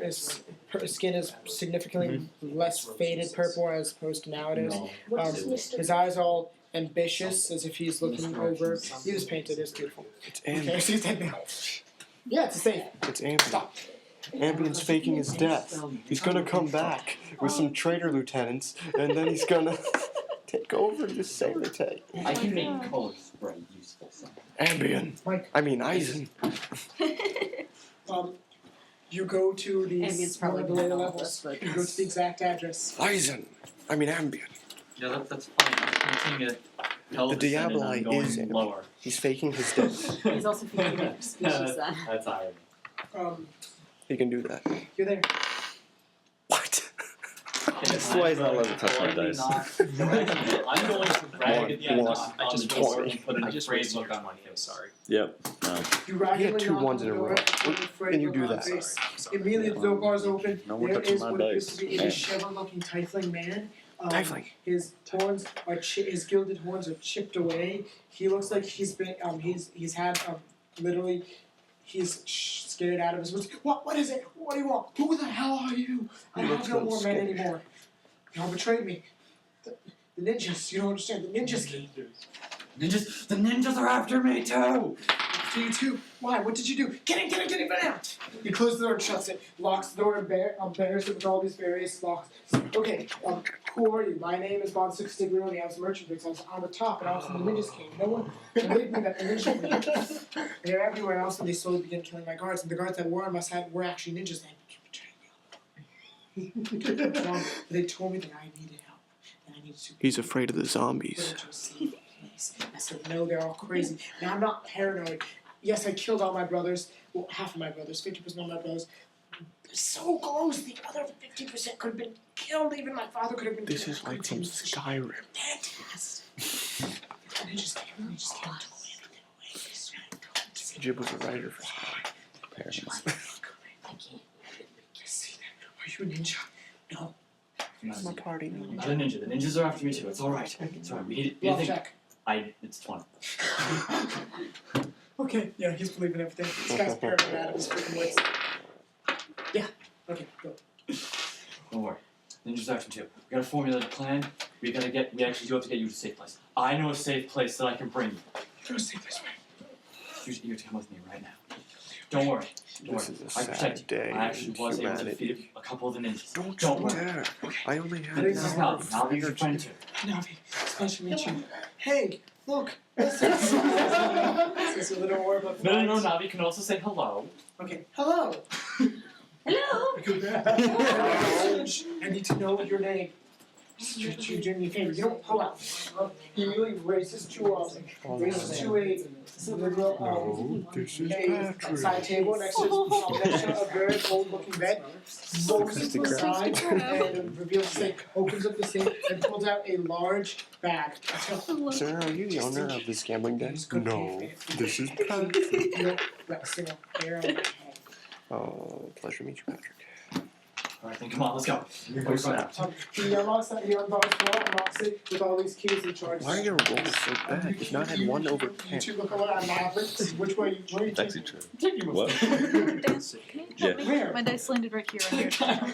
His skin is significantly less faded purple as opposed to nowadays. His eyes all ambitious, as if he's looking over. He was painted, it's beautiful. It's Okay, Ambien. so he's dead now. Yeah, it's a safe. It's Ambien. Stop. Ambien's faking his death. He's gonna come back with some traitor lieutenants, and then he's gonna take over the Sailor-Tay. I can make color spray useful somehow. Ambien. Mike. I mean, Eisen. You go to the Ambient's one probably of the later behind all levels. this, but- You go to the exact address. Eisen. I mean, Ambien. Yeah, that's fine. I'm printing it. The Diablo I'm is going in- lower. He's faking his death. He's also feeling the species then. That's irony. He can do that. You're there. What? That's why he's not allowed to touch my dice. I'm going to brag at the end One, on just the door twenty. and put I a just phrase raised look your on my money. I'm face. sorry. Yep. You rapidly two knock ones on in the a door, row. with a phrase When you look do on that. the face. I'm sorry. Immediately the door bars open. No one There touches is my what appears dice. to be a Man. disheveled-looking tiefling man. Tiefling. His horns are his gilded horns are chipped away. He looks like he's been he's had literally he's scared out of his wits. What is it? What do you want? Who the hell are you? I He have looks no a more little men scared. anymore. Y'all betrayed me. The ninjas, you don't understand. The ninjas came. Ninjas, the ninjas are after me too. After you too. Why? What did you do? Get in, get out! He closes the door and shuts it, locks the door and bears it with all these various locks. Okay, who are you? My name is Bon Stiglione. I was a merchant because I was on the top and I was from the ninjas king. No one believed me that the ninjas were they're everywhere else and they slowly began killing my guards. And the guards that were on my side were actually ninjas. They betrayed me. They told me that I needed help. And I needed to He's afraid of the zombies. to a safe place. I said, no, they're all crazy. Now, I'm not paranoid. Yes, I killed all my brothers. Well, half of my brothers, 50% of my brothers. They're so close. The other 50% could have been killed. Even my father could have been This killed. is like from Skyrim. Fantastic. And they just came and took everything away. Jib was a writer for Skyrim. Apparently. Are you a ninja? No. I'm a party I'm a ninja. The ninjas are after me too. It's alright. It's alright. We need Love anything. check. It's 20. Okay, yeah, he's believing everything. This guy's paranoid out of his freaking wits. Yeah, okay, go. Don't worry. Ninjas are after me too. We gotta formulate a plan. We actually do have to get you to a safe place. I know a safe place that I can bring you. You're safe this way. You have to come with me right now. Don't worry. Don't This worry. is a I protect sad you. day I actually in was able to humanity. defeat a couple of the ninjas. Don't worry. dare. I only have This This is an Navi. hour of Navi's your fire friend to- too. Navi, it's nice to meet you. Hey, look. This is a little orb of No, light. Navi can also say hello. Okay, hello. Hello. I need to know your name. You're doing me a favor. You don't pull out. He immediately raises to a little No, this is a Patrick. side table next to a very old looking bed. Opens the side and reveals the safe. Opens up the safe and pulls out a large bag. Sir, are you the owner of this gambling den? No, this is Patrick. You don't rest in a hair on my head. Oh, pleasure to meet you, Patrick. Alright, then come on, let's go. Oh, snap. He unlocks it with all these keys and charges. Why are your rolls so bad? You've not had 1 over 10. You two look over at Maverick. Which way? Where are you It's actually taking? true. What? Dice, can you Yeah. help me? Where? My dice landed right here on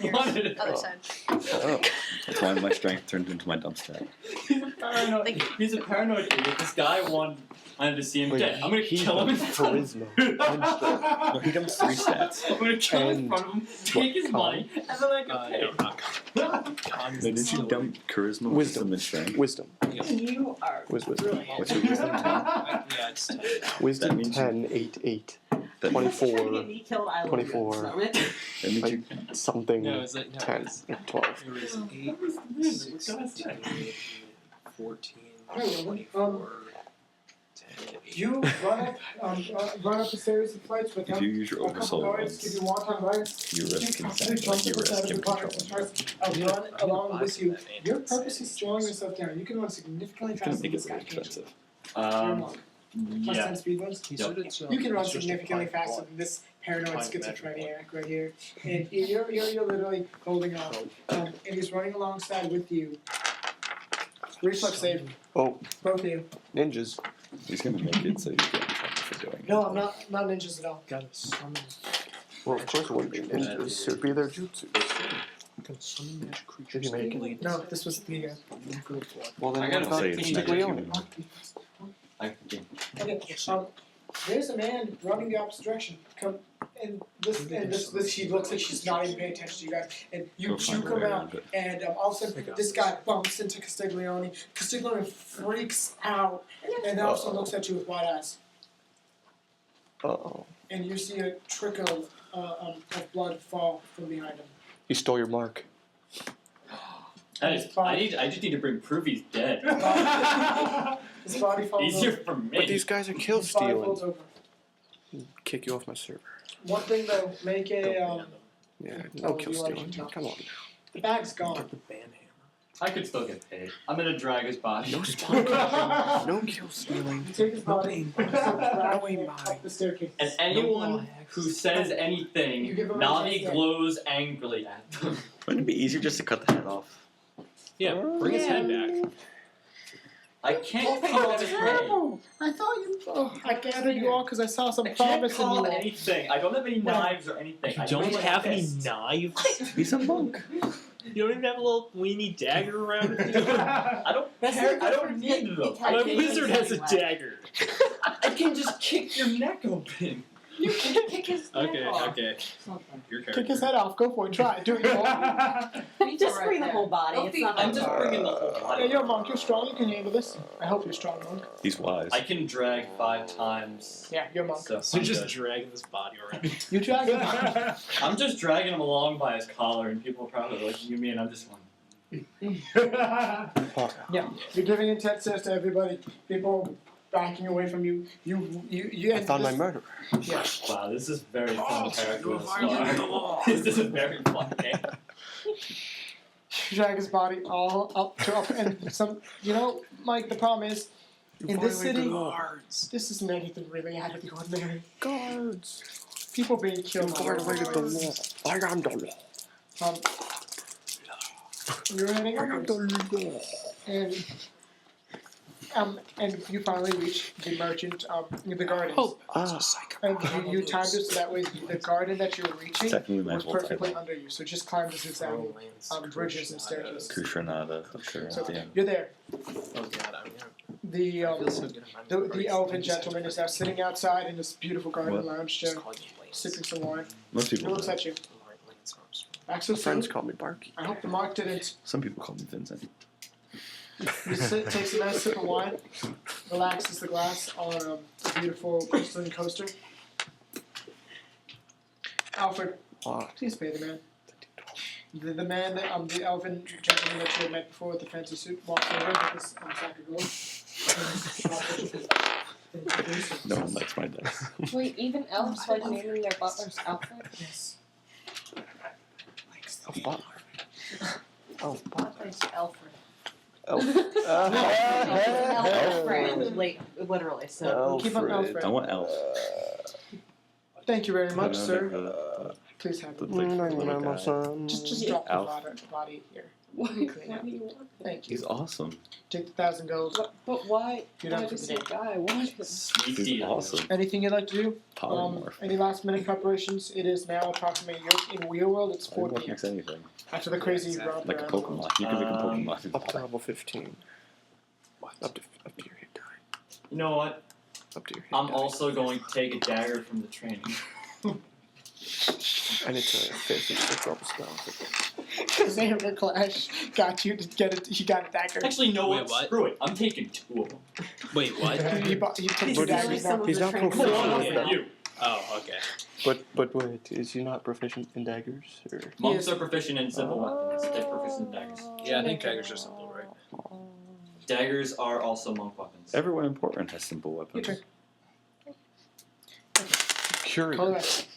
your other side. Oh. That's why my strength turned into my dump stat. He's a paranoid. Thank you. He's a paranoid idiot. This guy wanted to see him Wait, dead. I'm gonna he kill him in dumped front of him. charisma. No, he dumps 3 stats. I'm gonna kill him in And front of him, take his con? money, and then I can pay. No, not con. Con is No, didn't you the dump charisma, Wisdom. and strength? Wisdom. You are Wisdom. What's your wisdom? 10? Yeah, it's 10. Wisdom means 10, 8, 8. That 24, me killed, I 24. That means Like, you. something No, it's like, no, 10, it's, or 12. it was 8, What's going 16, on? 14, Alright, 24, 10, You run up a series of flights with If him. you use your A couple oversoul guards give ones, you wonton guards. you risk He consent. jumps You up inside risk of him the car controlling. and tries I to need- run I need to along buy with some you. of that You're anti-insanity purposely slowing yourself down. You can run significantly It's gonna faster make than it this really guy can. expensive. You're Plus Yeah. 10 speed boost. He said it's, You can run it's just significantly applying faster water. than this paranoid Applying magic schizophrenic right here. And you're literally holding on. And he's running alongside with you. Reflex save, Oh, both of you. ninjas. He's gonna make it so you get in trouble for doing it. No, I'm not ninjas at all. Gotta summon, Well, of course it wouldn't be ninjas. It would be their jutsu. gotta summon magic creatures. Did you make it? No, this was the. Well, then I what gotta about say it's Castiglione? I Okay, there's a man running the opposite direction. Come, and this she looks like she's not even paying attention to you guys. And you Go find come her, out, but- and all of a sudden this guy bumps into Castiglione. Castiglione freaks out, and then also looks at you with wide eyes. Uh-oh. And you see a trickle of blood fall from behind him. He stole your mark. I just need to bring proof he's dead. His body falls Easier over. for me. But these guys are kill His body stealing. falls over. Kick you off my server. One thing though, make Go a ban them. Yeah, Oh, no kill you already stealing. can tell. Come on. the bag's gone. Get the ban hammer. I could still get paid. I'm gonna drag his body. No spawn catching. No kill stealing. You take his body, No drag aim it body. up the staircase. And anyone who says anything, You give him a Navi chance, yeah. glows angrily at them. Wouldn't it be easier just to cut the head off? Yeah, bring his head back. I can't call it head. I thought you. Oh, I gathered you all because I saw some I can't promise in you call all. anything. I don't have any knives or anything. I You don't use my have any fists. knives? He's a monk. You don't even have a little weenie dagger around with you? I don't care. I don't need them. My wizard has a dagger. I can just kick your neck open. You can kick his neck Okay, off. okay. Your Kick character. his head off. Go for it. Try it. Do it. You all. Just bring the whole body. It's not I'm that just hard. bringing the whole Yeah, body. you're a monk. You're strong. You can handle this. I hope you're strong, monk. He's wise. I can drag 5 times. Yeah, you're a monk. So So I'm you're just good. dragging this body around. You drag him. I'm just dragging him along by his collar, and people are probably looking at me, and I'm just going. Yeah, you're giving intense stares to everybody. People backing away from you. You. I found my murderer. Yeah. Wow, this is very fun character thus far. This is a very fun game. You drag his body all up, and some. You know, Mike. The problem is, in this city, Guards. this isn't anything really out of the ordinary. Guards. People being You killed. guard away the law. I am the law. You're heading I am upwards. the law. And you finally reach the merchant, the gardens. Ah. And you timed it so that way the garden that you're reaching Technically, might was as well perfectly title. under you. So just climb the zigzag bridges and staircases. Kushranada up there So at the end. you're there. Oh god, I'm The I feel so good. the elven gentleman is now sitting outside in this beautiful garden What? lounge chair, sipping some wine. Most He people looks do. at you. My Axel, friends call me Barky. I hope the mark didn't. Some people call me Vincent. He takes a nice sip of wine, relaxes the glass on a beautiful crystalline coaster. Alfred, What? please pay the man. The man, the elven gentleman that you had met before with the fancy suit, walks over with his sack of gold. No one likes my dice. Wait, even elves like naming their butlers Alfred? Yes. A butler. Oh, Butler's Alfred. Alfred. Like, literally, so. Keep on Alfred. I want elf. Thank you very much, sir. Please have it. My son. Just drop the Alf. body here. Why, Clean why up. do you want that? Thank you. He's awesome. Take the 1,000 gold. But why? You're Why done for does the he day. die? Why does Sweet He's deal. awesome. Anything you'd like to do? Polymorph. Any last minute preparations? It is now approximately in real world. It's 4 Polymorph p.m. makes anything. After the crazy exactly. romp Like a around the world. Pokemon. You can make a Um, Pokemon. Up to level 15. What? Up to your hit die. You know what? Up to your hit I'm die. also going to take a dagger from the training. And it's a 50 to drop a spell. Xander Clash got you to get it. He got a dagger. Actually, no, Wait, what? Screw it. I'm taking 2 of them. Wait, what? He takes the But daggers now. he's not proficient Oh, with yeah. them. You. Oh, okay. But wait, is he not proficient in daggers? Or? Monks are proficient in simple weapons. They're proficient in daggers. Yeah, I think daggers are simple, right? Daggers are also monk weapons. Everyone important has simple Your weapons. turn. Curious. Call the rest.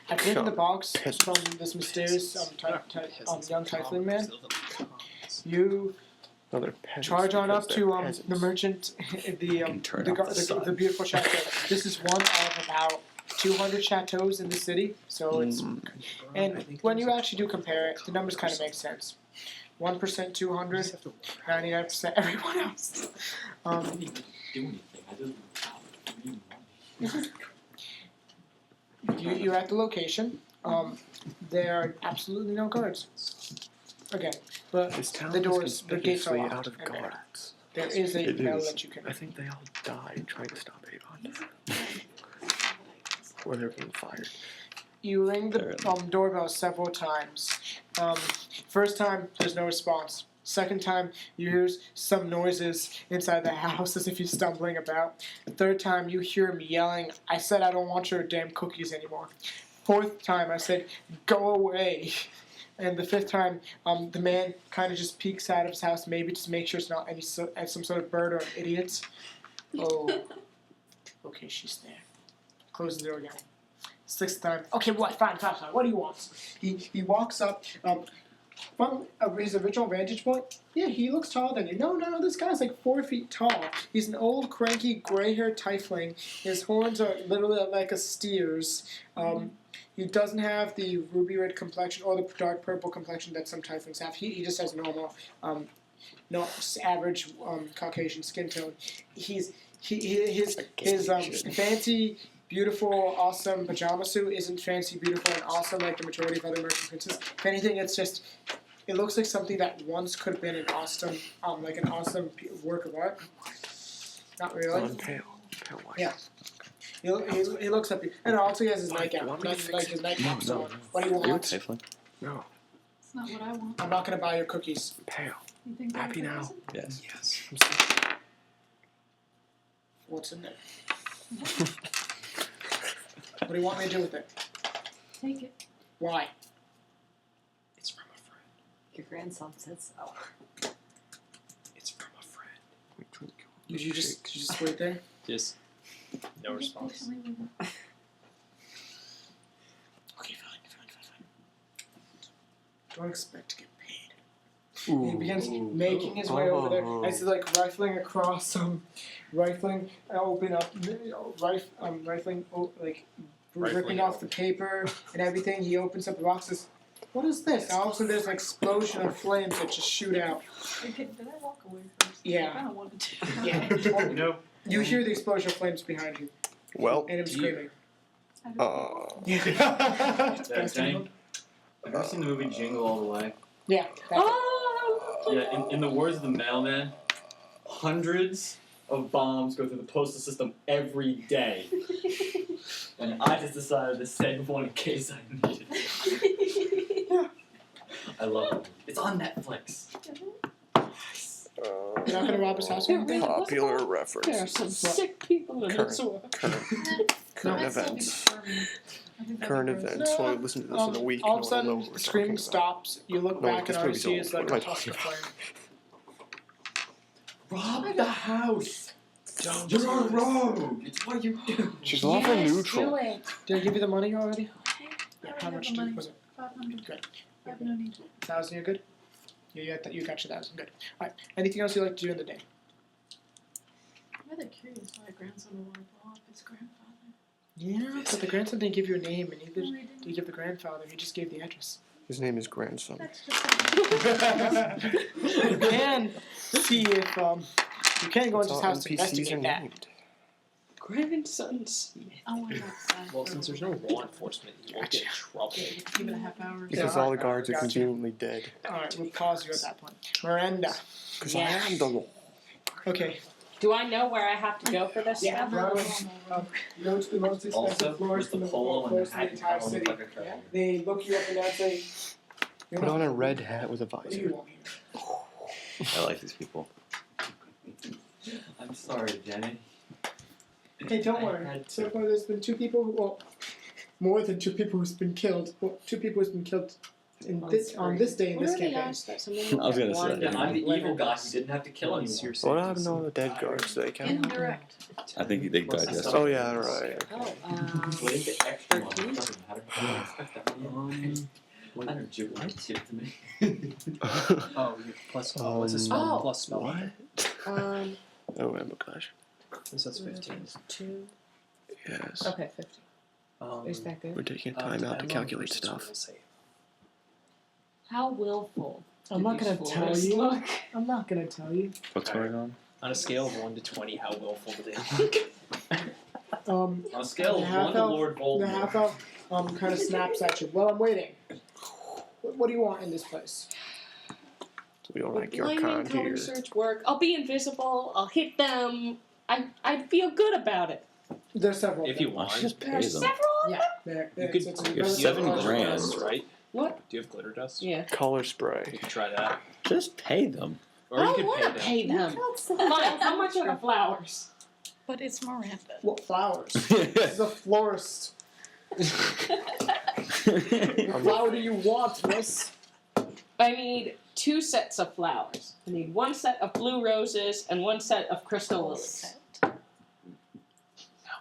At the end of the box Peasants. from this mysterious young tiefling man, you No, they're peasants charge on because up they're to peasants. the merchant, the can turn the, off gar- the the, sun. the beautiful chateau. This is one of about 200 chateaus in the city, so it's and when you actually do compare it, the numbers kind of make sense. 1% 200, 99% everyone else. I didn't even do anything. I just You're at the location. There are absolutely no guards. Again, but This town the doors, is the gates are conspicuously locked. out of and there- guards. There is a It bell is. that you can. I think they all died trying to stop Avon. Or they're being fired. You ring the There. doorbell several times. First time, there's no response. Second time, you hear some noises inside the house as if he's stumbling about. The third time, you hear him yelling, "I said I don't want your damn cookies anymore." Fourth time, I said, "Go away." And the fifth time, the man kind of just peeks out of his house, maybe just make sure it's not some sort of bird or an idiot. Oh, okay, she's there. Close the door again. Sixth time, okay, what? Fine. What do you want? He walks up from his original vantage point. Yeah, he looks taller than you. No, this guy's like 4 feet tall. He's an old, cranky, gray-haired tiefling. His horns are literally like a steer's. He doesn't have the ruby red complexion or the dark purple complexion that some tieflings have. He just has normal, no average Caucasian skin tone. His fancy, beautiful, awesome pajama suit isn't fancy, beautiful, and awesome like the majority of other merchant princes. If anything, it looks like something that once could have been an awesome, work of art. Not really. On pale white. Yeah. He looks up, and also he has his nightgown, his nightcap. So what do you Are you a want? tiefling? No, It's not what I want. I'm not gonna buy your cookies. pale. You think Happy that now. Yes. Yes. What's in there? What do you want me to do with it? Take it. Why? It's from a friend. Your grandson said so. It's from a friend. We drink You just wait there. Just no Just response. patiently wait. Okay, fine. Don't expect to get paid. Ooh. He begins making his way over there as he's like rifling across rifling ripping off the paper and everything. He opens up the boxes. What is this? And all of a sudden there's an explosion of flames that just shoot out. Okay, did I walk away first? Yeah. I kind of wanted to. Yeah. No. You hear the explosion of flames behind you Well, and him screaming. I don't Yeah. Jenny, have you ever seen the movie Jingle All the Way? Yeah. That's it. Yeah, in the words of the mailman, hundreds of bombs go through the postal system every day. And I just decided to save one in case I needed it. I love it. It's on Netflix. You're not gonna rob his house or anything? popular There are reference. some sick people in this world. Current I'd still be events. determined. I think that'd be Current gross. events. So I listen to this in a week. All no of a one will know sudden, what the we're screaming talking about. stops. You look No, back this and all you movie's see old. is like What am a I tusk of talking flame. Rob the house! You're a rogue! It's what you do! She's offering neutral. Do it. Did I give you the money already? I Yeah. already How have much the money. was it? 500. Good. I have no need. 1,000. You're good. You got your 1,000. Good. All right. Anything else you'd like to do in the day? I'm rather curious why a grandson would want to blow up his grandfather. Yeah, but the grandson didn't give you a name, and neither did he give the grandfather. He just gave the address. His name is grandson. You can see if you can go into That's his all house to NPCs are investigate that. named. Grandson Smith. Oh, I'm outside. Well, since there's no law enforcement, you won't get in trouble. Give it a half hour. Because Yeah, all the guards are gotcha. conveniently dead. All right, we'll pause you at that point. Miranda. Because Yes. I am the law. Okay. Do I know where I have to go for this Yeah. stuff? Go to the most expensive Also, floors with the in the pole and floors the in hat, the you entire kind of look city. like a treasure. They look you up and down and say, Put on a red hat with a "What do you visor. want here?" I like these people. I'm sorry, Jenny. Hey, don't I worry. had So to. far, there's been 2 people. Well, more than 2 people who's been killed. Well, 2 people who's been killed on this day in What this did he campaign. ask that someone I was gonna wanted say. to I'm the let evil her guy go? who didn't have to kill anyone. What happened to all the dead guards? They count? Indirect. I think they died yesterday. Oh, yeah, right. Oh, What is the extra one? 13? How did you expect that? I don't do it. Give it to me. Oh, you plus what's a spell? Oh. Plus spell. What? Um, Oh, Emma Clash. So that's 15. 2. Yes. Okay, 50. Is that good? We're taking time out to calculate stuff. How willful? I'm not do gonna these tell floors you. look? I'm not gonna tell you. What's going on? On a scale of 1 to 20, how willful are they? On a scale of 1 to Lord The half Voldemort. elf kind of snaps at you. Well, I'm waiting. What do you want in this place? We don't Would like your blinding kind color here. search work? I'll be invisible. I'll hit them. I'd feel good about it. There's several. If of you them. want. Just There pay are them. several. Yeah, there. You it's- could it's a you have very 7 large grand. house. right? What? Do you have glitter dust? Yeah. Color spray. You could try that. Just pay them. Or I you don't could want to pay them. pay them. Fine. How much are the flowers? But it's Miranda. What flowers? This is a florist. What flower do you want, miss? I need 2 sets of flowers. I need 1 set of blue roses and 1 set of crystal lilies. How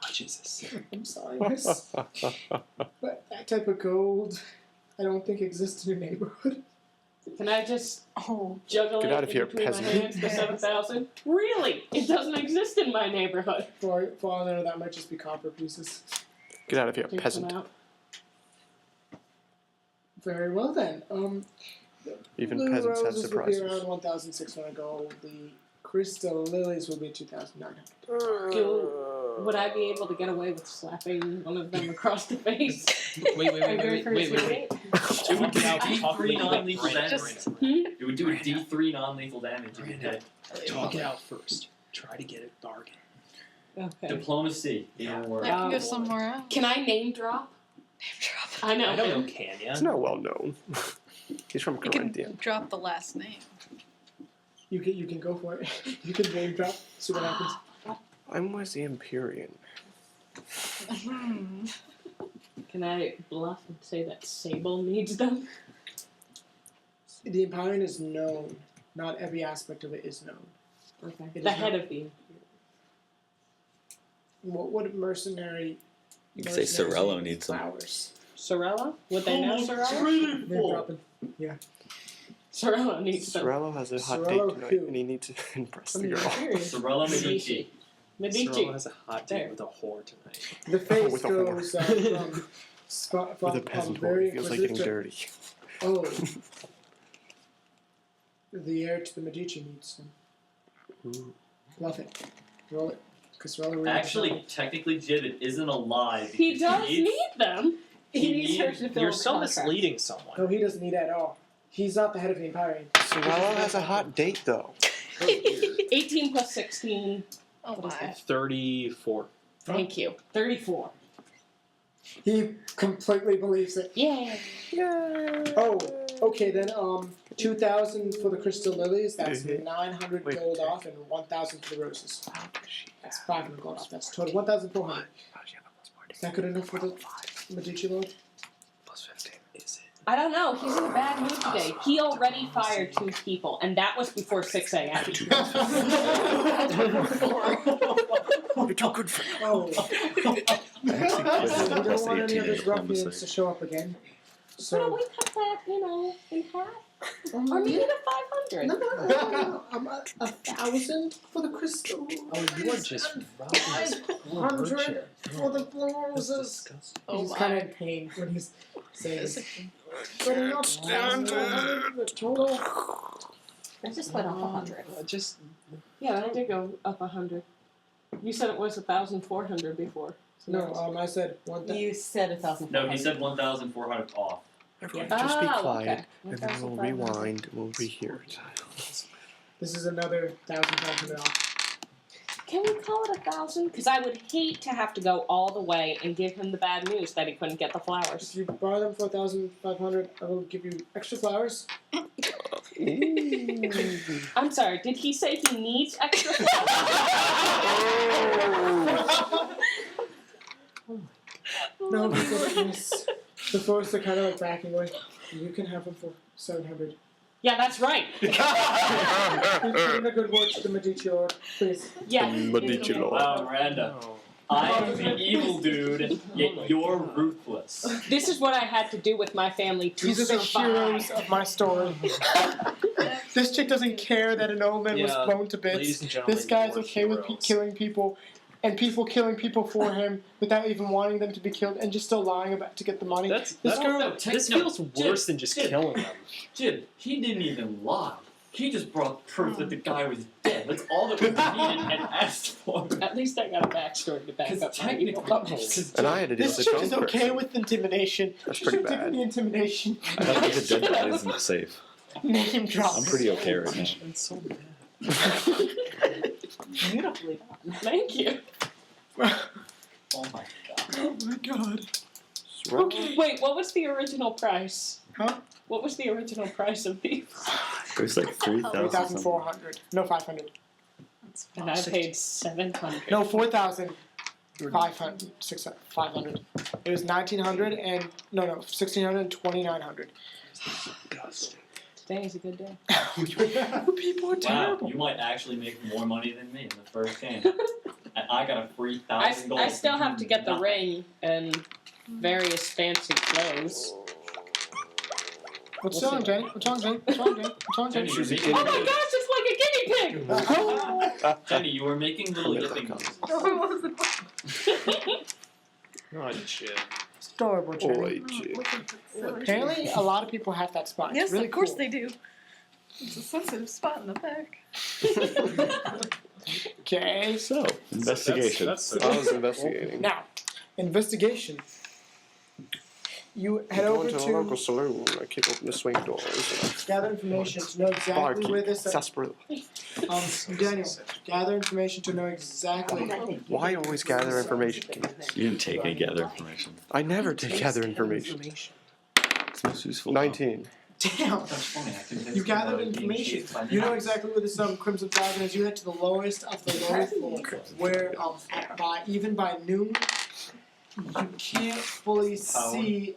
much is this? I'm sorry, miss. But that type of gold, I don't think exists in your neighborhood. Can I just Oh, juggle Get it out of in here, between peasant. my hands for 7,000? Really? It doesn't exist in my neighborhood. For all I know, that might just be copper pieces. Get out of here, Take peasant. them out. Very well then. Even Blue peasants have roses will be surprises. around 1,600 gold. The crystal lilies will be 2,900. Would I be able to get away with slapping one of them across the face? Wait. Are you going for a swing date? It would do Talk D3 it out. non-lethal damage. Just- It would do a D3 non-lethal damage if you did. Talk it out first. Try to get it bargain. Okay. Diplomacy, even worse. I can go Oh, somewhere else. Can I name drop? I know. I don't know, can ya? He's not well known. He's from You Corinthian. can drop the last name. You can go for it. You can name drop. See what happens. I'm with the Empyrean. Hmm. Can I bluff and say that Sable needs them? The Empyrean is known. Not every aspect of it is known. Okay. It The is head not- of the. What would mercenary? You can say mercenaries Sorello need needs them. flowers. Sorella? Would they know Sorella? They're dropping. Sorella needs them. Sorello has a hot Sorello date tonight, who? and he needs to impress the From your girl. experience. Sorella Medici. Sorrel Medici. has a hot There. date with a whore tonight. The face With a whore. goes from With a peasant whore, very it feels like getting inquisitive. dirty. Oh. The heir to the Medici needs them. Ooh. Love it. Roll it. Because Sorello really Actually, technically, Jib, it isn't a lie. He because does needs- need them. He needs her to fill You're a so contract. misleading someone. No, he doesn't need that at all. He's not the head of the Empyrean. Sorello has a hot date, though. 18 plus 16. Oh What is my. that? 34. Thank you. 34. He completely believes it. Yay. Oh, okay then. 2,000 for the crystal lilies. That's Mhm. 900 Wait. gold off, and 1,000 for the roses. How does she That's 500 gold off. That's total 1,400. How does she have a plus 40? Is that good enough for the Medici lord? Plus 15. Is it? I don't know. He's in a bad mood today. He already fired 2 people, and that was before 6 a.m. You're too good for Oh. I actually So we quit don't want any of plus 18 his ruffians to homicide. show up again. So So we cut that, in half. Or maybe the 500. No. I'm 1,000 for the crystal. Oh, you are just robbing this poor 500 merchant. for the roses. Disgusting. He's kind of in pain when he's saying this. But not standard. The total. I just went up 100. Just Yeah, I did go up 100. You said it was 1,400 before. So No, I said 1,000. You said 1,000. No, he said 1,400 off. everyone, Yeah. just be Oh, quiet, okay. and then we'll 1,500. rewind. We'll rehear it. This is another 1,500 off. Can we call it 1,000? Because I would hate to have to go all the way and give him the bad news that he couldn't get the flowers. If you buy them for 1,500, I will give you extra flowers. I'm sorry, did he say he needs extra flowers? No, because the flowers are kind of like backing away. You can have them for 700. Yeah, that's right. Put in a good word to the Medici Lord, please. Yeah. Medici Lord. Wow, Miranda. I am the evil dude, yet you're ruthless. This is what I had to do with my family to These are the survive. heroes of my story. This chick doesn't care that an old man was Yeah, blown to ladies bits. and gentlemen, This guy's you are okay with heroes. killing people, and people killing people for him without even wanting them to be killed, and just still lying about to get the money. This This feels worse than just Jib, killing them. Jib, he didn't even lie. He just brought proof that the guy was dead. That's all that was needed and asked for. At least I got a backstory to back Because up my evil technically, thoughts. And I had to deal This with chick a is drunk okay person. with intimidation. That's She pretty should take bad. the intimidation. I don't think the dead guy isn't safe. Name drop. I'm pretty okay right now. That's so bad. Beautifully done. Thank you. Oh my god. Oh my god. Okay. Wait, what was the original price? Huh? What was the original price of these? It was like 3,000 something. 3,400. No, 500. And I paid 700. No, 4,500. 500. It was 1,900 and no, 1,600 and 2,900. Disgusting. Today is a good day. People are Wow, terrible. you might actually make more money than me in the first game. And I got a free 1,000 gold. I still have to get the Nothing. ring and various fancy clothes. What's We'll wrong, see. Jenny? What's wrong, Jenny? What's wrong, Jenny? What's wrong, Jenny? Jenny, you're She's a making, Oh my gosh, it's like a guinea pig! Jenny, you were making little yipping noises. Oh, shit. It's adorable, Jenny. Oi, Jib. Apparently, a lot of people have that spot. Yes, it's really of course cool. they do. It's a sensitive spot in the back. Okay. So, investigation. I was investigating. Now, investigation. You head Go over into a local to saloon. I kick open the swing doors. gather information to know exactly Barkeep. where this. Sarsaparilla. Daniel, gather information to know exactly. Why always gather information? You didn't take any gather information. I never take gather information. It's most useful. 19. Damn. That's funny. I can You gathered information. You know exactly where this Crimson Dragon is. You head to the lowest of the lower floor, where even by noon, you can't fully see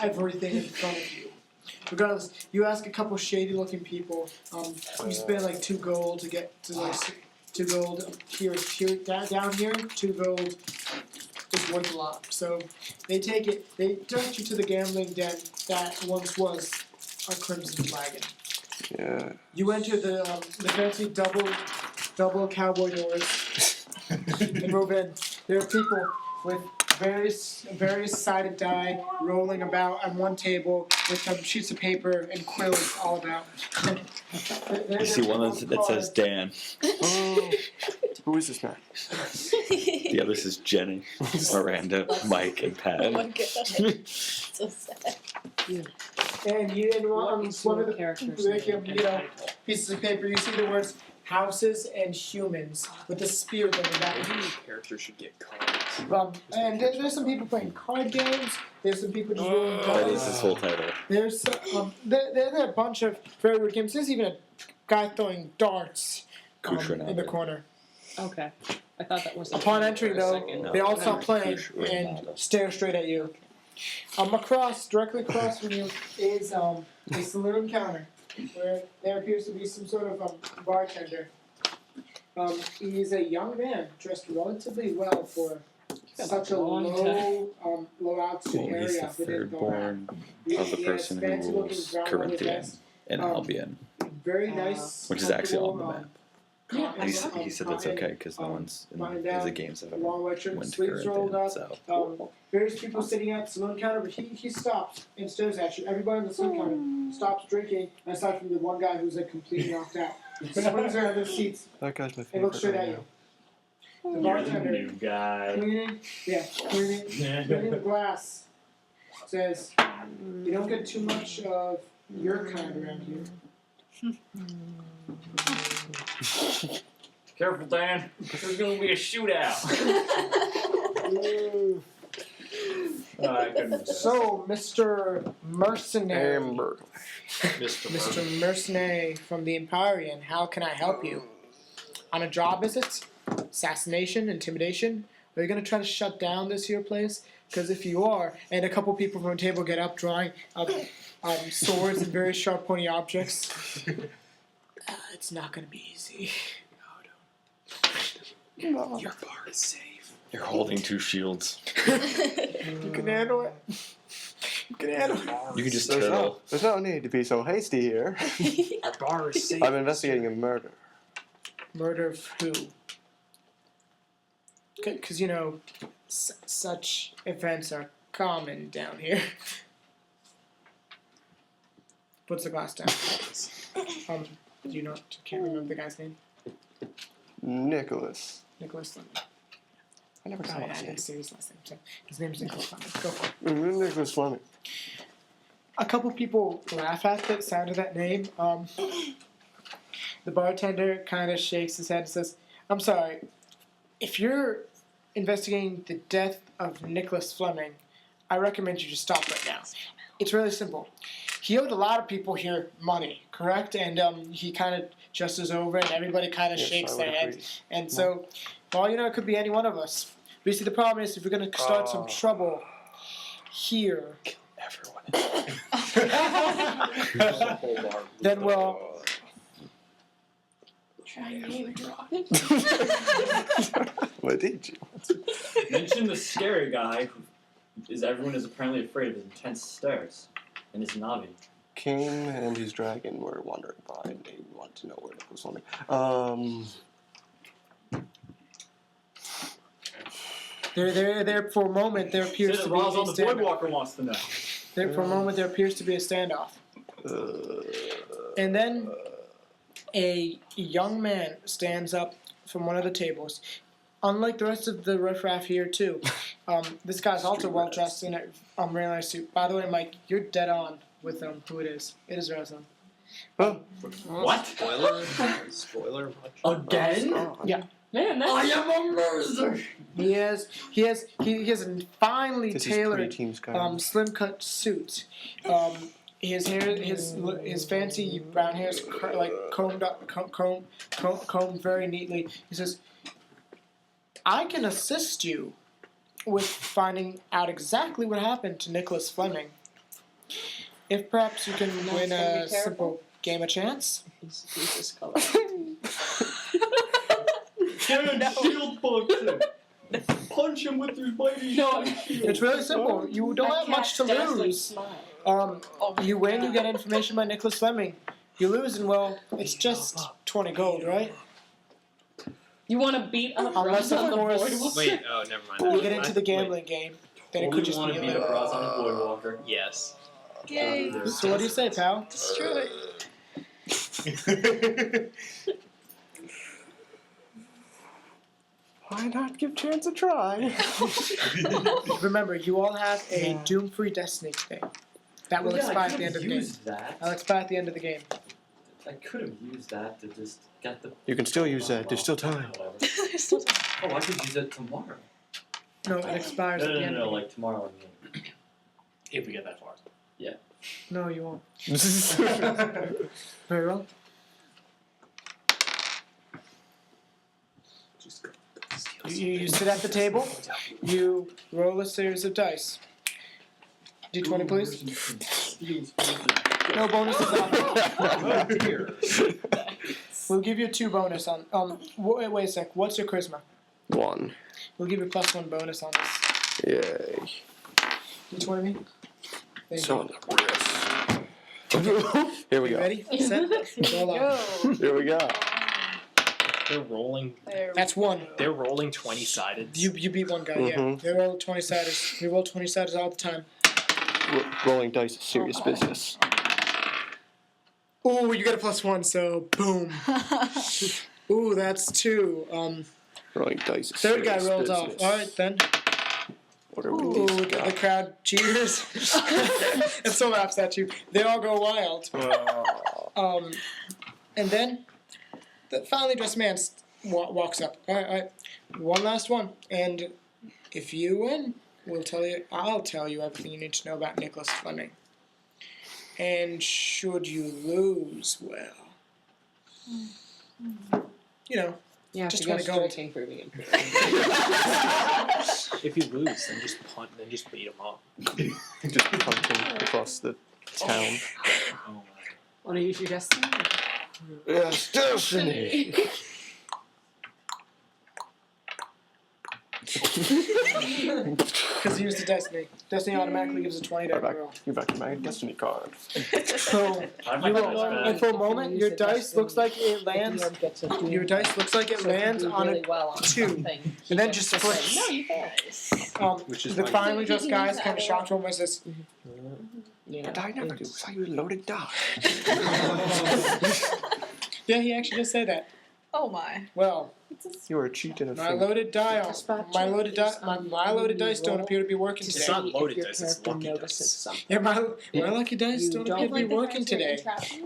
everything in front of you. Regardless, you ask a couple shady-looking people. You spend like 2 gold to get to like 2 gold here down here. 2 gold is worth a lot. So they take it. They direct you to the gambling den that once was a Crimson Dragon. Yeah. You enter the fancy double cowboy doors and move in. There are people with various sided die rolling about on one table with some sheets of paper and quills all about. You see one that says Dan. Oh, who is this man? The other says Jenny, Miranda, Mike, and Pat. Oh my god. So sad. And you What want is one of your the character's pieces of paper. You see the words houses and humans with a spear going back. Character should get cards. And there's some people playing card games. There's some people just rolling That dice. is his whole title. There's there are a bunch of very weird games. There's even a guy throwing darts in the corner. Okay. I thought that was Upon entry, for a though, second. they all stop playing Kush- and stare straight at you. Directly across from you is a saloon counter where there appears to be some sort of bartender. He is a young man dressed relatively well for such a long low altitude Cool. He's area the within third born of the He has person who fancy-looking rules brown leather Corinthian. vest in Albion, Very nice. which is actually on the comfortable, map. Yeah, He said that's okay because no one's in the games have ever long white shirt, went to sleeves rolled Corinthian. up. So Various people sitting at the saloon counter, but he stops and stares at you. Everybody on the saloon counter stops drinking, aside from the one guy who's like completely knocked out. Swings around their seats That guy's my and looks favorite straight right at now. you. The You're the bartender new guy. cleaning the glass says, "You don't get too much of your kind around here." Careful, Dan. There's gonna be a shootout. I couldn't do that. So, Mr. Mercenary, Amber. Mr. Mercenary from the Empyrean, how can I help you? On a job visit? Assassination? Intimidation? Are you going to try to shut down this here place? Because if you are, and a couple people from the table get up drawing swords and very sharp pointy objects, it's not going to be easy. No. Your bar is safe. you're holding 2 shields. You can handle it. You can handle it. You can just There's turtle. no need to be so hasty here. Your bar is safe. I'm investigating a murder. Murder of who? Because, you know, such events are common down here. Puts the glass down. Do you not? Can't remember the guy's name. Nicholas. Nicholas Fleming. I never saw I his name. didn't say his last name. So his name is Nicholas Fleming. Go for it. Nicholas Fleming. A couple people laugh at the sound of that name. The bartender kind of shakes his head and says, "I'm sorry. If you're investigating the death of Nicholas Fleming, I recommend you just stop right now. It's really simple. He owed a lot of people here money, correct? And he kind of gestures over and everybody kind of Yes, shakes I their would heads. agree. And so, well, you know, it could be any one of us. But you see, the problem is if we're going to start some trouble here, then, well, What did you? Mention the scary guy who everyone is apparently afraid of his intense stares and his Navi. King and his dragon were wandering by and they want to know where Nicholas Fleming. there for a moment there appears to be a Roz on the standoff. Voidwalker wants to know. There for a moment there appears to be a standoff. And then a young man stands up from one of the tables. Unlike the rest of the riffraff here, too, this guy's also well dressed in a really nice suit. By the way, Mike, you're dead on with who it is. It is Rezan. What? Spoiler. Again? Yeah. Man, I that's am a mercer. He has a finely This is tailored pre-team Skyrim. slim cut suit. His hair, his fancy brown hair is combed very neatly. He says, "I can assist you with finding out exactly what happened to Nicholas Fleming. If perhaps you can win a simple game of chance." he's this color. Get a shield boxer. Punch him with your mighty shield. It's really simple. You don't have much to lose. You win, you get information by Nicholas Fleming. You lose, and well, it's just 20 gold, right? You want to beat up Unless, Roz of on the course, Voidwalker? Wait, oh, never mind. You get into the gambling game. Then it could just want be to a beat up little. Roz on the Voidwalker. Yes. Yay. So what do you say, pal? Destroy. Why not give chance a try? Remember, you all have a doom-free destiny today. That will expire at the end of the game. That. That'll expire at the end of the game. I could have used that to just get the. You can still use that. There's still time. Oh, I could use it tomorrow. No, it expires at the end of the game. like tomorrow. If we get that far. No, you won't. Very well. You sit at the table. You roll a series of dice. D20, please. No bonuses on. We'll give you 2 bonus on. Wait a sec. What's your charisma? 1. We'll give you +1 bonus on this. Yay. D20 me. Thank So you. on the wrist. Here we You go. ready? Set. Roll up. Here we go. They're rolling. That's one. They're rolling 20-sided. You beat one guy, yeah. Mhm. They roll 20-siders. We roll 20-siders all the time. Rolling dice is serious business. Ooh, you got a +1, so boom. Ooh, that's 2. Rolling dice is Third guy serious rolls business. off. All right then. What are we Ooh, doing? the crowd cheers. And so laughs at you. They all go wild. And then the finely dressed man walks up. All right. One last one. And if you win, I'll tell you everything you need to know about Nicholas Fleming. And should you lose, well, you know, Yeah, just to go 20 gold. drinking for the Imperial. If you lose, then just punt, then just beat them up. Just punching across the town. Oh my. Want to use your destiny? Yes, destiny. Because he used the Destiny. Destiny automatically gives a 20 to every roll. You're back to my destiny card. So, I you might roll, have and for a moment, your dice looks like it lands. Your dice looks like it lands on a 2, and then just flips. No, you failed. Which is The why- finely dressed guy is kind of shocked for him as this. Yeah. But I never do. I use loaded die. Yeah, he actually did say that. Oh my. Well, You're a cheat and a my fake. loaded dice don't appear to be working It's today. not loaded dice, it's lucky dice. Yeah, my lucky dice don't appear to be working today.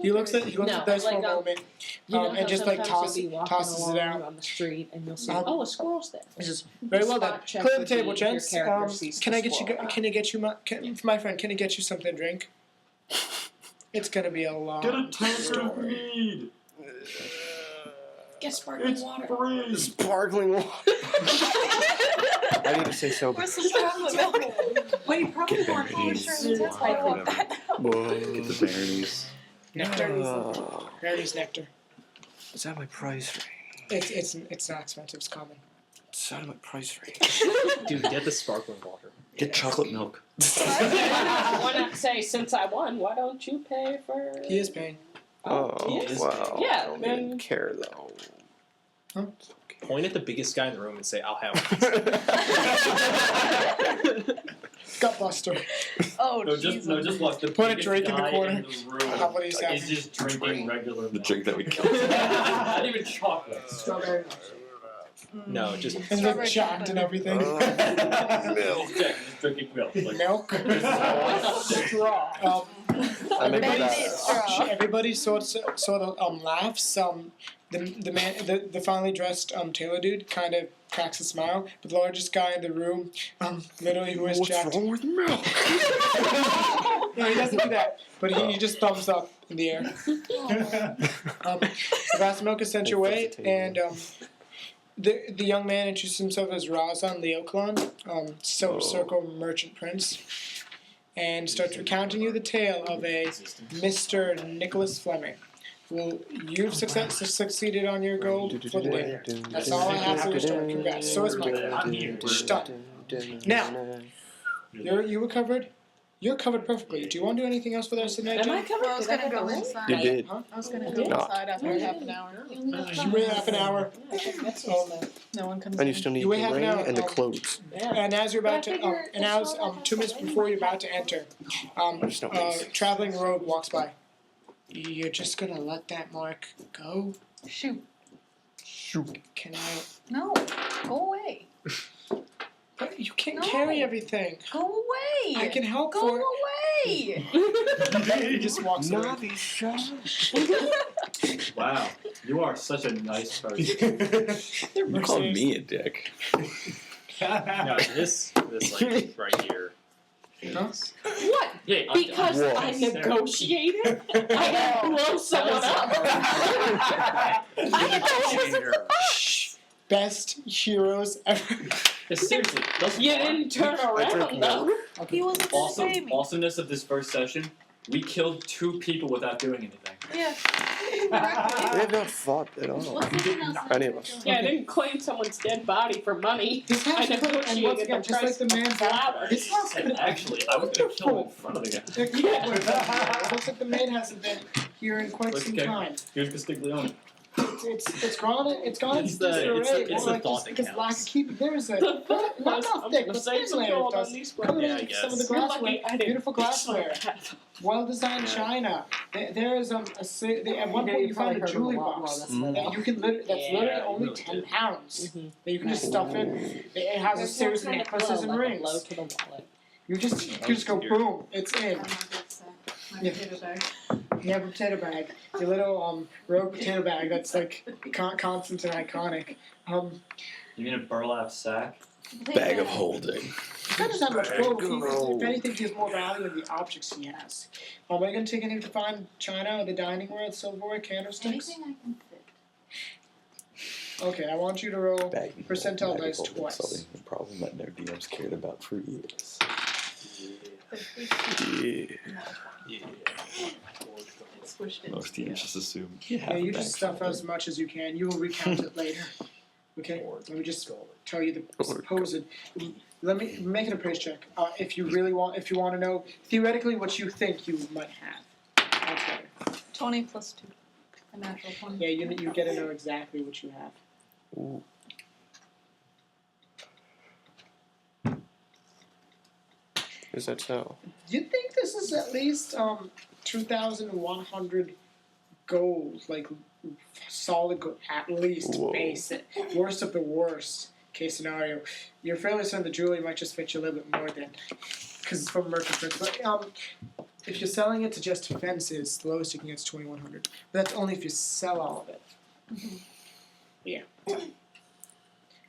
He looks at the dice for a moment, You know and how just like sometimes you'll be walking tosses it along out. on the street and you'll see, Um, oh, a squirrel's there. He says, "Very well then. Spot check Clear the would table, be if your gents. character sees Can the I get you? squirrel. Can I get you? My friend, can I get you something to drink? It's gonna be a long Get a tanker of story. mead. Get sparkling It's water. free. Sparkling water. I need to say sober. Where's some chocolate milk? Wait, you probably Get more there, polish please. than that's why I want that. Get the berries. Nectar. Oh, Mary's nectar. is that my price range? It's not expensive. It's common. It's out of my price range. Dude, get the sparkling water. Get chocolate milk. Why not say, since I won, why don't you pay for... He is paying. Oh, yes. wow. Yeah, I don't then- even care, though. Huh? It's okay. Point at the biggest guy in the room and say, I'll have Gutbuster. Oh, No, Jesus. just watch the Put a biggest drink in the guy corner. in the room How about he's is just drinking regular The milk. drink that we killed. Not even chocolate. Strawberry. No, just And like Strawberry chopped chocolate. and everything. Milk. Just drinking milk. Like, Milk. Straw. I make Bend that. it, straw. Everybody sort of laughs. The finely dressed tailor dude kind of cracks a smile, but the largest guy in the room, literally who is What's jacked. wrong with milk? No, he doesn't do that, but he just thumbs up in the air. The glass of milk is sent your way, and the young man introduced himself as Razan Leoklon, Silver Circle Merchant Prince, and starts recounting you the tale of a Mr. Nicholas Fleming. Well, you've succeeded on your goal for the day. That's all I have for your story. Congrats. So is Michael. I'm here. Done. Now, you were covered. You're covered perfectly. Do you want to do anything else for the rest of the night, Am I Jen? covered? I was Did I gonna get go the whole- inside. You did. Huh? I was gonna I go did. inside after half an hour. You wait half an hour. No one comes And you in. still need You wait the half an ring hour, and the clothes. Yeah. And as you're about But I to, figure and as 2 minutes before you're about to enter, There's no a basics. traveling rogue walks by. You're just gonna let that mark go? Shoot. Shoot. Can I? No. Go away. But you can't No. carry everything. Go away. I can help Go for away. it. He just walks away. Navi shush. Wow, you are such a nice person. You called me a dick. no, this like right here. Huh? What? Yeah, Because Whoa. I negotiated? I didn't blow someone up. Best heroes ever. Seriously, those You didn't turn I drink around, though. He wasn't gonna pay me. awesomeness of this first session We killed 2 people without doing anything. Yeah. We have not fought at all. What's something else Any of us. Yeah, I didn't claim someone's dead body for money. This house I is and once negotiated again, the just like price the of man's flour. This house And actually, I was gonna kill him in front of the guy. It looks like the man hasn't been here in quite Let's some get- time. Here's Castiglione. It's gone into It's the- disarray. it's the It's like thought just that because counts. lack of keeping. There's a The thought not was, enough I'm thick, gonna but save some layer gold does on these cover Yeah, I in some of the guess. You're glassware. lucky I didn't Beautiful glassware. Well designed Yeah. china. There is at one point you find a jewelry box that you can that's literally only really 10 did. pounds Mhm. that you can just stuff in. It has a series of necklaces and rings. Blow to the wallet. You just go boom, it's in. My Yeah. potato bag. You have a potato bag, your little rogue potato bag that's like constant and iconic. You mean a burlap sack? Bag of holding. That doesn't have much gold. If anything, he has more value in the objects he has. Are we going to take anything to find china or the dining world, silverware, candlesticks? Anything I can fit. Okay, I want you to roll Bag of percentile bag of dice holding, twice. solving the problem that no DMs cared about for years. Yeah. Squished it. Most DMs just assume Yeah, you just stuff as much as you can. You will recount it later. Okay? Let me just tell you the supposed. Let me make an appraise check. If you want to know theoretically what you think you might have. That's better. 20 plus 2. A natural 20. Yeah, you get to know exactly what you have. Ooh. Is that so? You think this is at least 2,100 gold, like solid gold, at least Whoa. basic. Worst of the worst case scenario. You're fairly certain the jewelry might just fit you a little bit more than, because it's from merchant prince. But if you're selling it to just fences, the lowest you can get is 2,100. But that's only if you sell all of it. Yeah.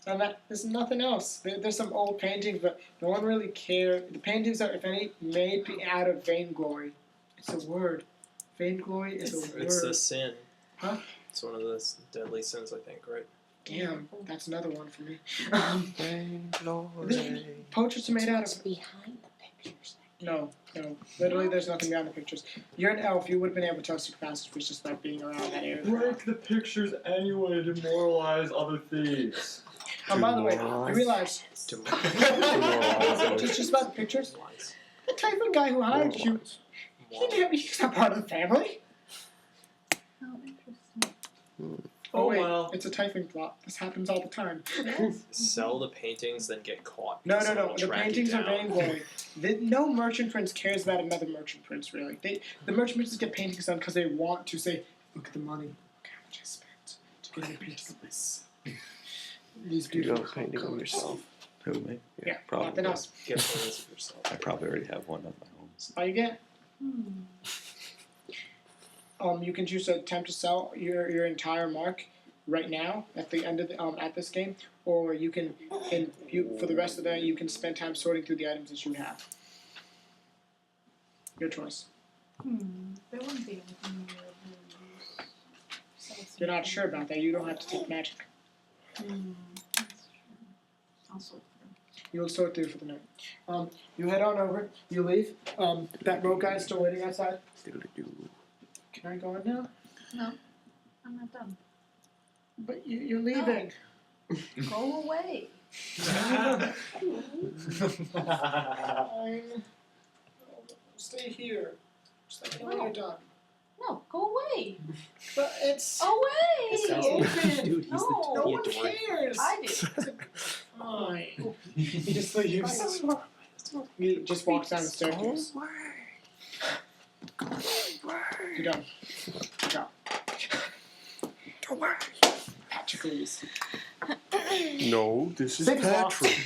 And there's nothing else. There's some old paintings, but no one really cares. The paintings are, if any, made out of vainglory. It's a word. Vainglory is a word. It's a sin. Huh? It's one of the deadly sins, I think, right? Damn, that's another one for me. Vainglory. Portraits are made out What's of. behind the pictures? No. Literally, there's nothing behind the pictures. You're an elf. You would have been able to tell secret passageways just by being around that area. Break the pictures anyway to demoralize other thieves. By the way, you realize just about the pictures. The type of guy who hired you, he's not part of the family. How interesting. Oh wait, well. it's a typing plot. This happens all the time. Sell the paintings, then get caught. No. Someone will The track you paintings are down. vainglory. No merchant prince cares about another merchant prince, really. The merchant princes get paintings done because they want to say, look at the money. Look how much I spent to get a painting of myself. These You beautiful don't paint of yourself. Who, me? Yeah, probably. nothing else. Get paintings of yourself. I probably already have one of my own. All you get. You can choose to attempt to sell your entire mark right now at the end of the, at this game, or you can, for the rest of the day, you can spend time sorting through the items that you have. Your choice. There wouldn't be anything you would use. You're not sure about that. You don't have to take magic. That's true. I'll sort through. You'll sort through for the night. You head on over. You leave. That road guy is still waiting outside. Can I go in now? No, I'm not done. But you're leaving. Go away. Fine. Stay here. Just let me know when you're done. No, go away. But it's Away. open. Dude, he's No. No the one Theodore. cares. I do. Fine. He just leaves. He just walks down the staircase. You're done. Go. Don't worry. Patrick leaves. No, this is Six Patrick.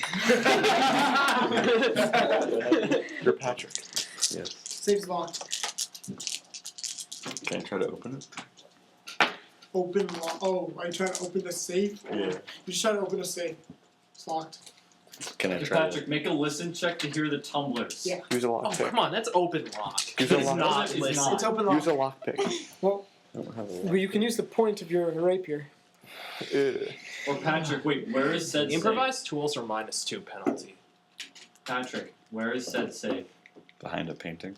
You're Patrick. Yes. Safe's locked. Can I try to open it? Open lock. Oh, are you trying to open the safe? Or Yeah. You just trying to open a safe. It's locked. Can I Okay, try Patrick, make a listen check to hear the tumblers. Yeah. Use a Oh, lockpick. come on, that's open lock. Use a It's lock. not, it's listen. not. It's open lock. Use a lockpick. Well, I don't have a but you can use the point of your rapier. Or Patrick, wait, where is said Improvised tools are -2 penalty. safe? Patrick, where is said safe? behind a painting.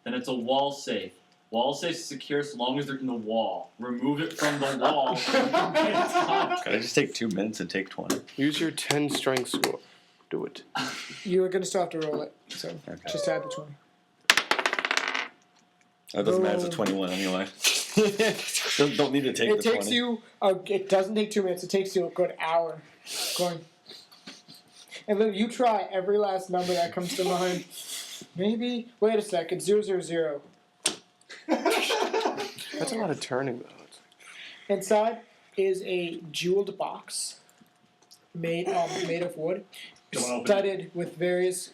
then it's a wall safe. Wall safes secure so long as they're in the wall. Remove it from the wall. Can I just take 2 minutes and take 20? Use your 10 strength score. Do it. You are going to still have to roll it, so Okay. just add the 20. That doesn't matter. It's a 21 anyway. don't need to take It the takes 20. you. It doesn't take 2 minutes. It takes you a good hour going. And then you try every last number that comes to mind. Maybe. Wait a second. 000. That's a lot of turning, though. Inside is a jeweled box made of wood, Don't open it. studded with various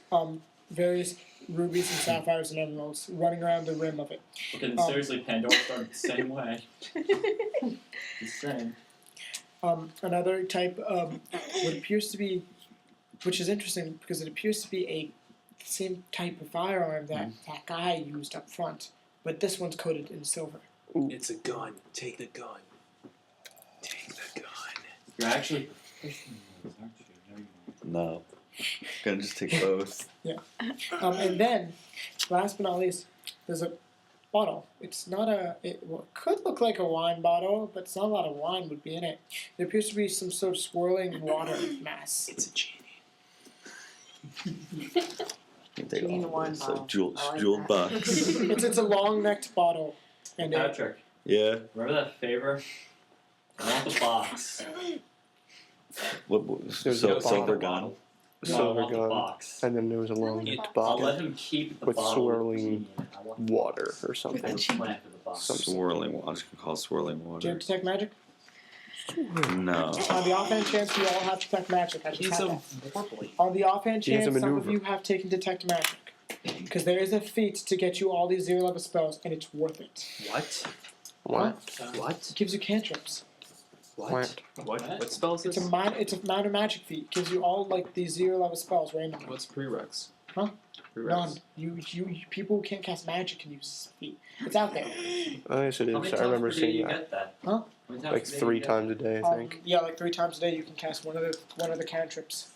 rubies and sapphires and emeralds running around the rim of it. Okay, then seriously, Pandora started the same way. Just saying. Another type of what appears to be, which is interesting because it appears to be a same type of firearm that that guy used up front, but this one's coated in silver. It's a gun. Take the gun. Take the gun. You're actually. No. Gonna just take both. And then, last but not least, there's a bottle. It's not it could look like a wine bottle, but it's not a lot of wine would be in it. There appears to be some sort of swirling water mass. It's a genie. You take Genie all wine of this. bottle. Jeweled, I like jeweled that. box. It's a long-necked bottle, and Patrick, Yeah. remember that favor? I want the box. There's a Silver bottle. gun. A No, I silver want the gun. box. And then there was a long-necked I'll let bottle him keep the with bottle. swirling I want water or the something. plant for the box. Swirling water. I was gonna call it swirling do you water. have detect magic? No. On the offhand chance you all have detect magic, I just He's had a that. purpley. On the offhand He has a chance some of maneuver. you have taken detect magic, because there is a feat to get you all these 0-level spells, and it's worth it. What? What? What? It gives you cantrips. What? What spell is It's this? a minor magic feat. It gives you all like these 0-level spells randomly. What's prereqs? Huh? Prereqs. None. You people who can't cast magic can use this feat. It's out there. Oh, yes, it How many is. times I remember per day seeing you that. get that? Huh? How many times Like per day 3 you get times a day, I think. Yeah, like 3 times a day you can cast one of the cantrips.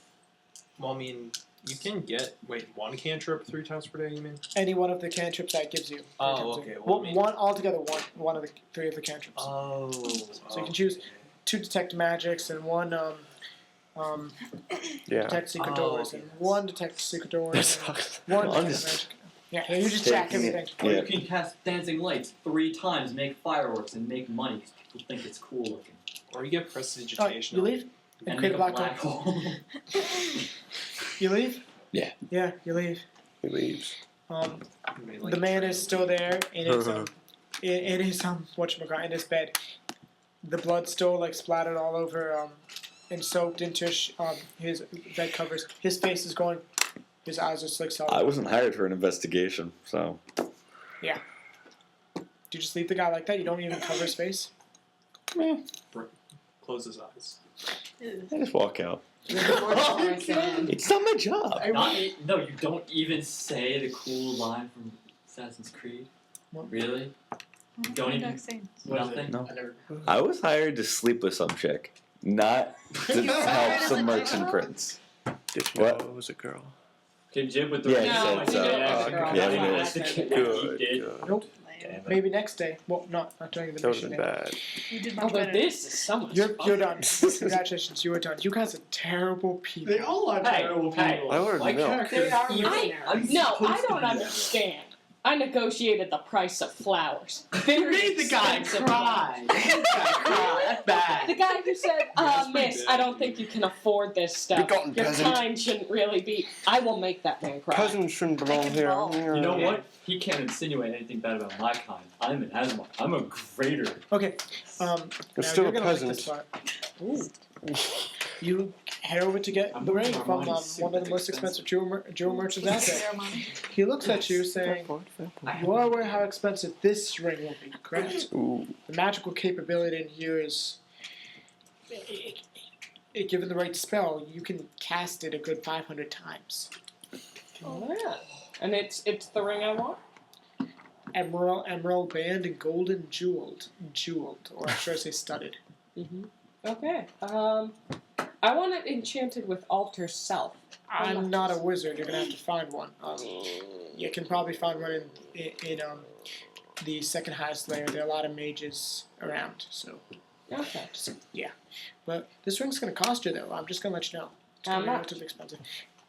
Well, I mean, you can get one cantrip 3 times per day. You mean? Any one of the cantrips that gives you. Oh, okay. Well, Well, I mean- one altogether. One of the 3 of the cantrips. Oh. So you can choose 2 detect magics and 1 Yeah. detect secret Oh, doors okay. and 1 detect secret doors That and sucks. 1 I'm detect just magic. Yeah, you just check taking it. everything. Or Yeah. you can cast dancing lights 3 times, make fireworks, and make money because people think it's cool looking. Or you get Oh, prestidigitation. you leave? And And create make a a black hole. hole. You leave? Yeah. Yeah, you leave. He leaves. The man is still there in his in his whatchamacallit, in his bed. The blood still like splattered all over and soaked into his bed covers. His face is going. His eyes are like solid. I wasn't hired for an investigation, so. Do you just leave the guy like that? You don't even cover his face? Close his eyes. I just walk out. Okay. It's not my job. No, you don't even say the cool line from Assassin's Creed. What? Really? Don't even. Nothing. No. I never. I was hired to sleep with some chick, not to help some merchant prince. Did you What? know it was a girl? Okay, Jib with the Yeah, ring. he No, said so. we knew it was Oh, a girl. yeah, we That's knew why I it. asked her. Good. He did. Good. Nope. Damn it. Maybe next day. Well, not during the That mission. wasn't bad. You did Oh, much but better. this is so much You're fun. done. Congratulations, you are done. You guys are terrible people. They all are Hey, terrible hey. people. I ordered My milk. character They are is evil. mercenaries. No, I supposed to don't be that way. understand. I negotiated the price of flowers. You Very made the guy expensive cry. You made the guy cry. That's bad. The guy who said, that's pretty miss, bad. I don't think you can afford this stuff. Begotten Your peasant. kind shouldn't really be. I will make that man cry. Cousins shouldn't belong here. You know what? He can't insinuate anything bad about my kind. I'm an Asmar. I'm a greater. Okay. You're now still you're a gonna like this peasant. part. Ooh. You head over to get the ring from one of the most expensive jewel merchants out there. He looks at you saying, "You are aware how expensive this ring will be, correct? Ooh. The magical capability in here is, given the right spell, you can cast it a good 500 times. Oh, yeah. And it's the ring I want? Emerald band and golden jeweled, or should I say studded? Mm-hmm. Okay. I want it enchanted with alter self. I'm not a wizard. You're gonna have to find one. You can probably find one in the second highest layer. There are a lot of mages around, so Okay. yeah. But this ring's gonna cost you though. I'm just gonna let you know. It's How gonna be much? relatively expensive.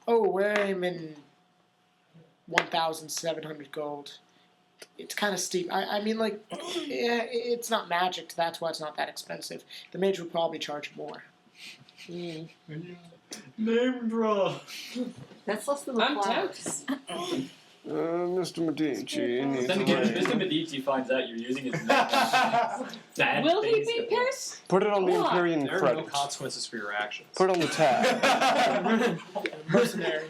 Oh, we're aiming 1,700 gold. It's kind of steep. I mean, like, yeah, it's not magic. That's why it's not that expensive. The mage would probably charge more. Mm. Name drop. That's less than the I'm flowers. Mr. Medici needs Then a again, if ring. Mr. Medici finds out you're using his name, bad Will he things be could happen. pissed? Put it on the Why? Empyrean There are no credits. consequences for your actions. Put it on the tab. Mercenary.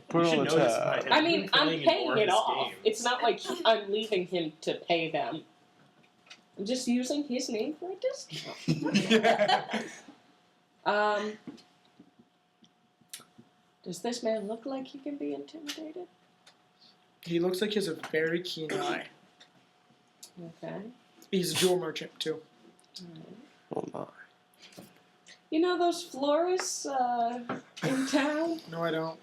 Put You it on should the know this, tab. Mike. I You've mean, been I'm playing in paying more of it his off. games. It's not like I'm leaving him to pay them. I'm just using his name for a discount. Does this man look like he can be intimidated? He looks like he has a very keen eye. Okay. He's a jewel merchant too. Oh my. You know those florists in town? No, I don't.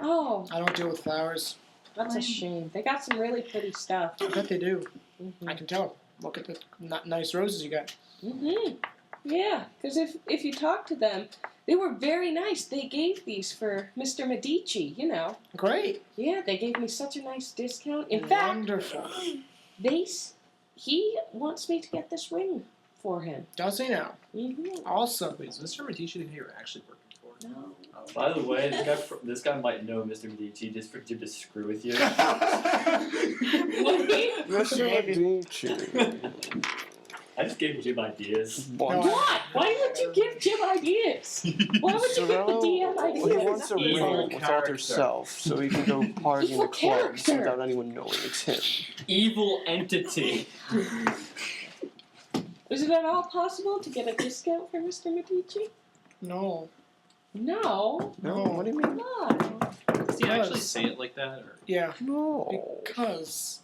Oh, I don't deal with flowers. that's a shame. They got some really pretty stuff. I bet they do. Mm-hmm. I can tell. Look at the nice roses you got. Mm-hmm. Yeah, because if you talk to them, they were very nice. They gave these for Mr. Medici, you know. Great. Yeah, they gave me such a nice discount. In fact, Wonderful. he wants me to get this ring for him. Does he now? Mm-hmm. Awesome. Wait, is Mr. Medici the guy you're actually working for? No. By the way, this guy might know Mr. Medici just for Jim to screw with you. Mr. Medici. I just gave Jim ideas. What? What? Why would you give Jim ideas? Why would you give the DM Well, he ideas? wants a Evil ring with character. alter self, so he can go party in Evil the clubs character. without anyone knowing it's him. Evil entity. Is it at all possible to get a discount for Mr. Medici? No. No. No, what do you mean? Why? Does he actually Yes. say it like that? Or? Yeah. No. Because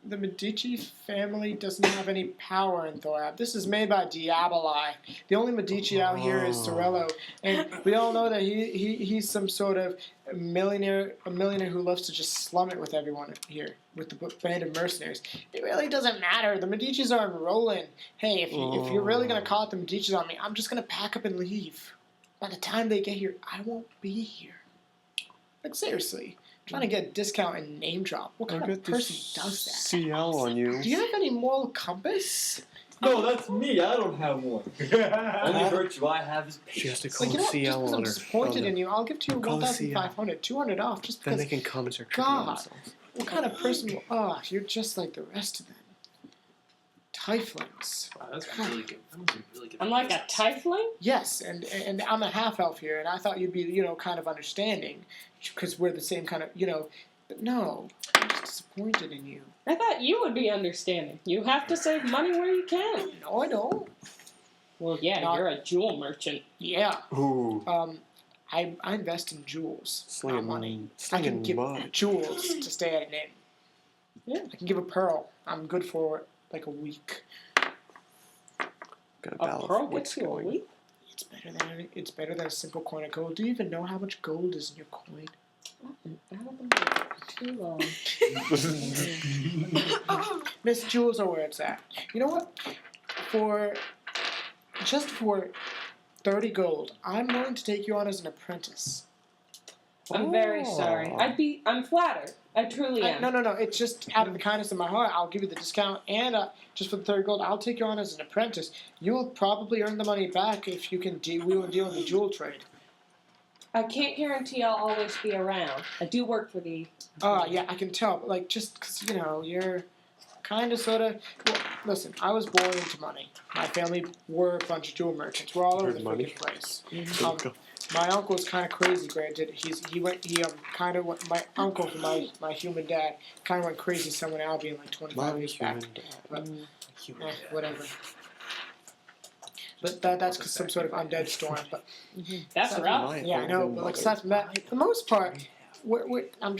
the Medici family doesn't have any power in Thorab. This is made by Diaboli. The only Medici out here is Sorello, and we all know that he's some sort of millionaire who loves to just slum it with everyone here, with the band of mercenaries. It really doesn't matter. The Medicis are rolling. Hey, if you're really gonna call it the Medicis on me, I'm just gonna pack up and leave. By the time they get here, I won't be here. Like seriously. Trying to get a discount and name drop. What kind of person does that? CL on you. Do you have any moral compass? No, that's me. I don't have one. Only virtue I have is She has patience. to call Like, you know, just CL because on I'm her. disappointed in you, I'll give to you Call the 1,500, 200 off, just Then because. they can come and start tripping on God. themselves. What kind of person? You're just like the rest of them. Tieflings. Wow, that's really good. That must be really good. I'm like a tiefling? Yes, and I'm a half elf here, and I thought you'd be, kind of understanding, because we're the same kind of, But no, I'm just disappointed in you. I thought you would be understanding. You have to save money where you can. No, I don't. Well, yeah, Not- you're a jewel merchant. Yeah. Ooh. I invest in jewels, not Slinging money. I slinging can give mud. jewels to stay at an inn. Yeah. I can give a pearl. I'm good for like a week. Got A battle pearl for what's gets you a going. week? It's better than a simple coin of gold. Do you even know how much gold is in your coin? I've been out of the market for too long. Miss, jewels are where it's at. You know what? For 30 gold, I'm willing to take you on as an apprentice. I'm very sorry. I'm flattered. I truly am. No. It's just out of the kindness of my heart. I'll give you the discount, and just for the 30 gold, I'll take you on as an apprentice. You'll probably earn the money back if you can wheel and deal in the jewel trade. I can't guarantee I'll always be around. I do work for the... Yeah, I can tell. But like, just because, you're kind of, sort of... Well, listen, I was born into money. My family were a bunch of jewel merchants. We're all over the Money. freaking place. Mm-hmm. My uncle's kind of crazy, granted. My uncle for my human dad kind of went crazy somewhere in Albion like 25 years back. But, whatever. But that's cause some sort of undead storm. But That's rough. yeah, I know. But like aside from that, for the most part, I'm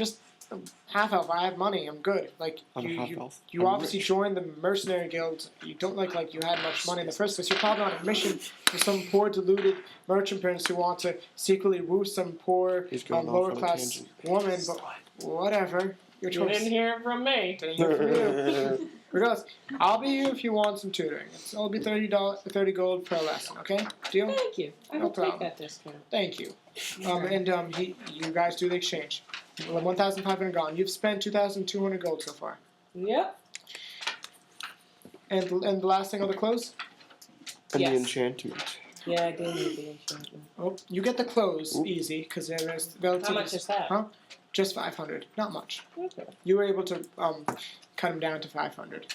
half elf. I have money. I'm good. Like I'm you, half you, elf. you I'm obviously rich. joined the mercenary guild. You don't look like you had much money in the first place. You're probably on a mission for some poor, deluded merchant prince who want to secretly woo some poor, He's going off lower on a class tangent. woman. But whatever. Your You choice. didn't hear it from me. Didn't hear from you. Regardless, I'll be you if you want some tutoring. It'll be $30 gold per lesson. Okay? Deal? Thank you. I No will take problem. that discount. Thank you. You guys do the exchange. 1,500 gone. You've spent 2,200 gold so far. Yep. And the last thing on the clothes? And Yes. the enchantment. Yeah, I do need the enchantment. Oh, you get the clothes Ooh. easy because there is relatively. How much is that? Huh? Just 500. Not much. Okay. You were able to cut them down to 500.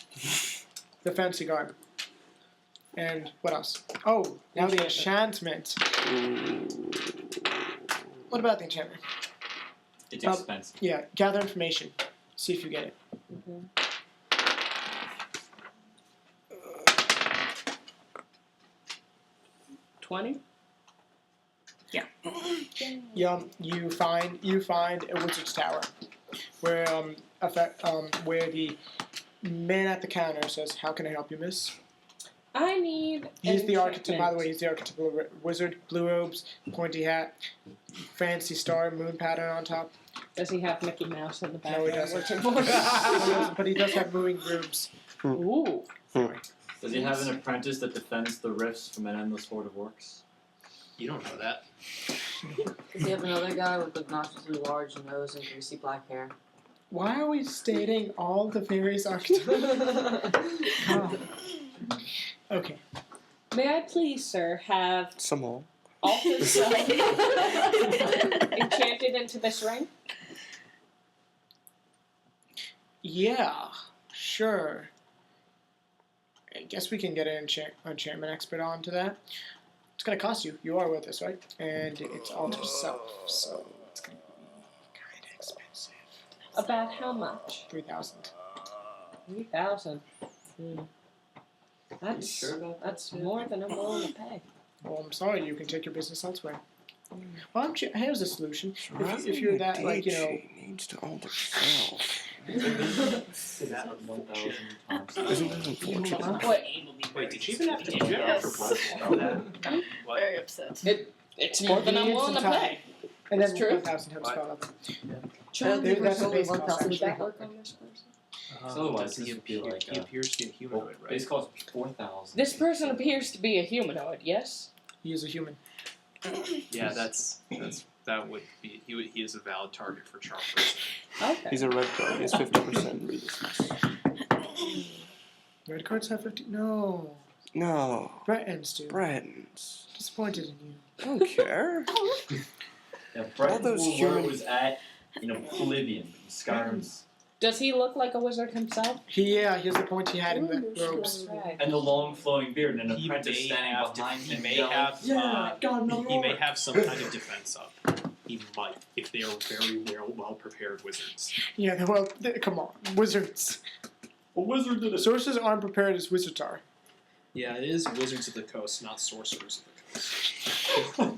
The fancy garb. And what else? Oh, now the enchantment. What about the enchantment? It's expensive. Yeah, gather information. See if you get it. Mm-hmm. 20? Yeah, you find a wizard's tower, where where the man at the counter says, "How can I help you, miss?" I need. He's the enchantment. archetype. By the way, he's the archetypal wizard. Blue robes, pointy hat, fancy star, moon pattern on top. Does he have Mickey Mouse in the No, he background? doesn't. Working for him? But he does have moving grooves. Ooh. Does he have an apprentice that defends the rifts from an endless horde of orcs? You don't know that. Does he have another guy with obnoxiously large nose and greasy black hair? Why are we stating all the various archetypes? Okay. May I please, sir, have Some all. Alpha's son enchanted into this ring? Yeah, sure. I guess we can get an enchantment expert onto that. It's gonna cost you. You are with us, right? And it's all to self, so it's gonna be kind of expensive. About how much? 3,000. 3,000. That's sure about that, that's Sid? more than I'm willing to pay. Well, I'm sorry. You can take your business elsewhere. Why don't you? Here's a solution. If Surrounding you're the that, like, you know, DJ needs to own herself. Is that 1,000 times? Isn't that unfortunate? Wait, did you even have to do that for blood? What? Very upset. It's more than I'm Convenience willing to and time. pay. And then It's true. 1,000 times 12. Child There- that's labor the base solely cost, 1,000. Would that work on this person? So otherwise Does he this would be appear, like, he appears to be a Well, humanoid, right? base cost 4,000. This person appears to be a humanoid, yes? He is a human. Yeah, that would be he is a valid target for charm person. Okay. He's a red card. He has 50% resistance. Red cards have 50. No. No. Bretons do. Bretons. Disappointed in you. I don't care. Yeah, Breton's those where human- it was at, Oblivion, Skyrim's. Does he look like a wizard himself? He has the pointy hat and the robes. Right. And the long flowing beard and an He apprentice may standing have behind he him. may yelling, have "Yeah, he may have some kind of defense up. He might, if they are very well prepared wizards. Yeah, well, come on. Wizards. A wizard did it. Sorcerers aren't prepared as wizards are. Yeah, it is Wizards of the Coast, not Sorcerers of the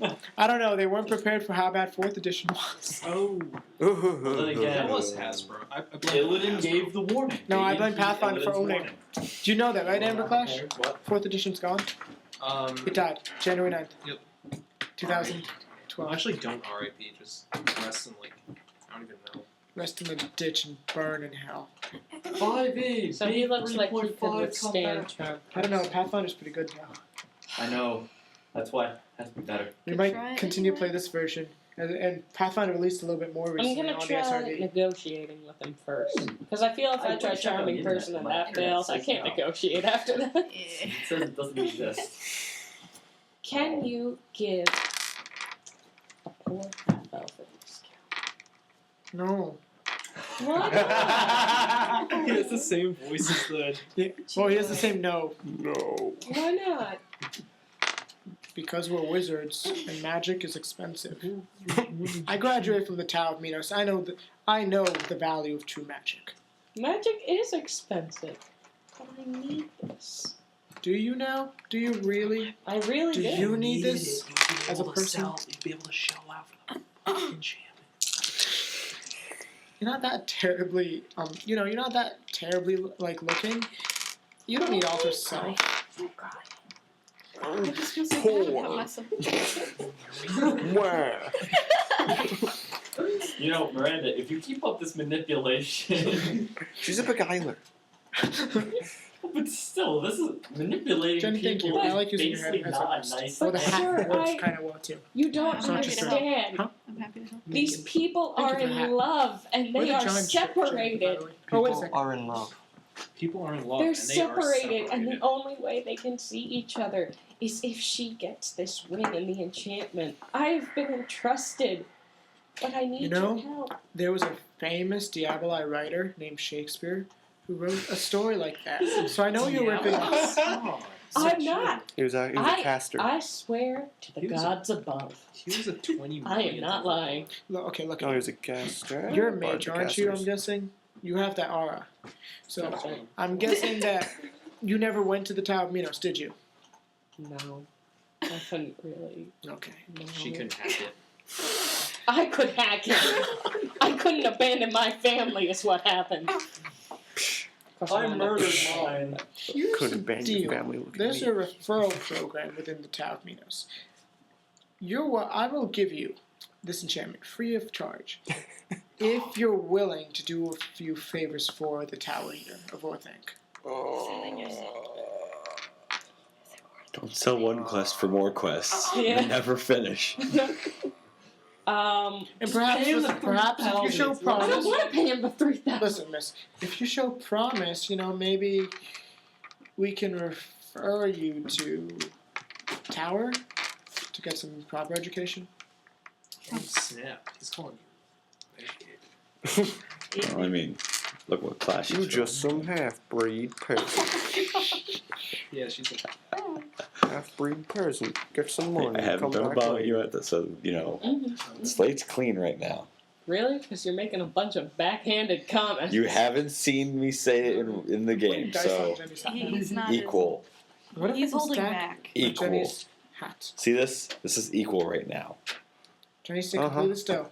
Coast. I don't know. They weren't prepared for how bad 4th edition was. Oh, Then again, that was Hasbro. I blame Illidan Hasbro. gave the warning. No, They I blame didn't heed Pathfinder for Illidan's owning. warning. Do you know that, right, Amber Clash? What? 4th edition's gone. It died. January 9th. Yep. 2012. Actually, don't RIP. Just rest in like I don't even know. Rest in the ditch and burn in hell. 5e. So he looks like he could 3.5 withstand charm. I don't know. Pathfinder's pretty good now. I know. That's why it has to be better. We Could might try it continue to anyway. play this version. And Pathfinder released a little bit more I'm recently gonna on the try SRD. negotiating with him first. Because I feel if I try charming person and that fails, I can't negotiate after that. It says it doesn't exist. Can you give a poor half-elf a discount? No. Why not? He has the same voice as the. Yeah. Well, he has the same no. No. Why not? Because we're wizards and magic is expensive. I graduated from the Tower of Minos. I know the value of true magic. Magic is expensive. But I need this. Do you now? Do you really? I really Do do. you need this as a person? You'd be able to shell out enchantment. you're not that terribly, you're not that terribly like looking. You don't need all this self. Oh God. I just feel so bad about myself. Where? You know, Miranda, if you keep up this manipulation, She's a beguiler. but still, this is manipulating Jenny, thank people. you. I is like using your basically head as a not host. nice. Well, the thing. hat Sure, works I- kind of well too. You don't I'm happy to help. understand. Huh? I'm happy to help. These people Thank are you for the hat. in love and We're they the are giant ship, Jenny, by separated. the way. Oh, wait a People second. are in love. People are in love They're and they are separated, and the separated. only way they can see each other is if she gets this ring and the enchantment. I've been entrusted, but I need You know, your help. There was a famous Diaboli writer named Shakespeare who wrote a story like that. So I know you're ripping off. Oh, I'm not. He was a caster. I swear to the He was a- gods above. he was a 20 I am not lying. Look, okay, look. No, he was a caster. You're a Or mage, the aren't you? I'm casters. guessing. You have that aura. So That's right. I'm guessing that you never went to the Tower of Minos, did you? No, I couldn't really. Okay. No. She couldn't hack it. I could hack it. I couldn't abandon my family. Is what happened. I murdered mine. Here's Could the abandon deal. family. Look at There's me. a referral program within the Tower of Minos. I will give you this enchantment free of charge if you're willing to do a few favors for the Tower Eater of Orthanc. Don't sell one quest for more quests. Yeah. You never finish. And perhaps, Pay him the perhaps if you show 3,000. I don't promise, want to pay him the 3,000. listen, miss, if you show promise, maybe we can refer you to Tower to get some proper education. Oh, snap. He's calling you. Educated. Well, I mean, look what class You she's just some half-breed person. Yeah, she's a Half-breed person. Get some money. I haven't come done back about later. you at this, so Mhm. slate's clean right now. Really? Because you're making a bunch of backhanded comments. You haven't seen me say it in the game, Dice so on Jenny's hat. He's not. equal. What if He's I can holding stack back. Equal. Jenny's hat? See this? This is equal right now. Jenny's stick Uh-huh. completely still.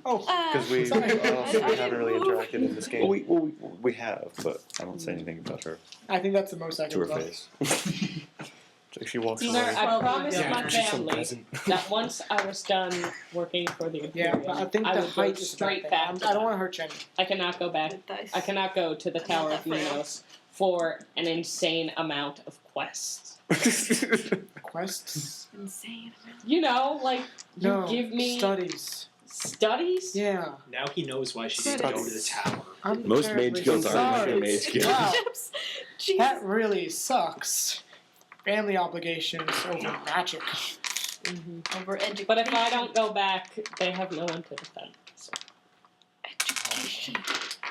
Oh, Because we haven't really interacted in this game. We have, but I don't say anything about her I think that's the most I to can her love. face. It's like she walks Sir, away. I promised Yeah, my She's some family peasant. that once I was done working for the Yeah, Imperium, but I think the would go height is straight that back. thing. to I don't them. want to hurt Jenny. I cannot go back. The dice. I cannot go to the I'm Tower not of that frail. Minos for an insane amount of quests. Quests? Insane. You know, like you No. give me Studies. studies. Yeah. Now he knows why she needs to go to the tower. I'm Most terribly mage guilds aren't like sorry. a mage guild. Wow. Jeez. That really sucks. Family obligations over magic. Over education. But if I don't go back, they have no one to defend. So. Education.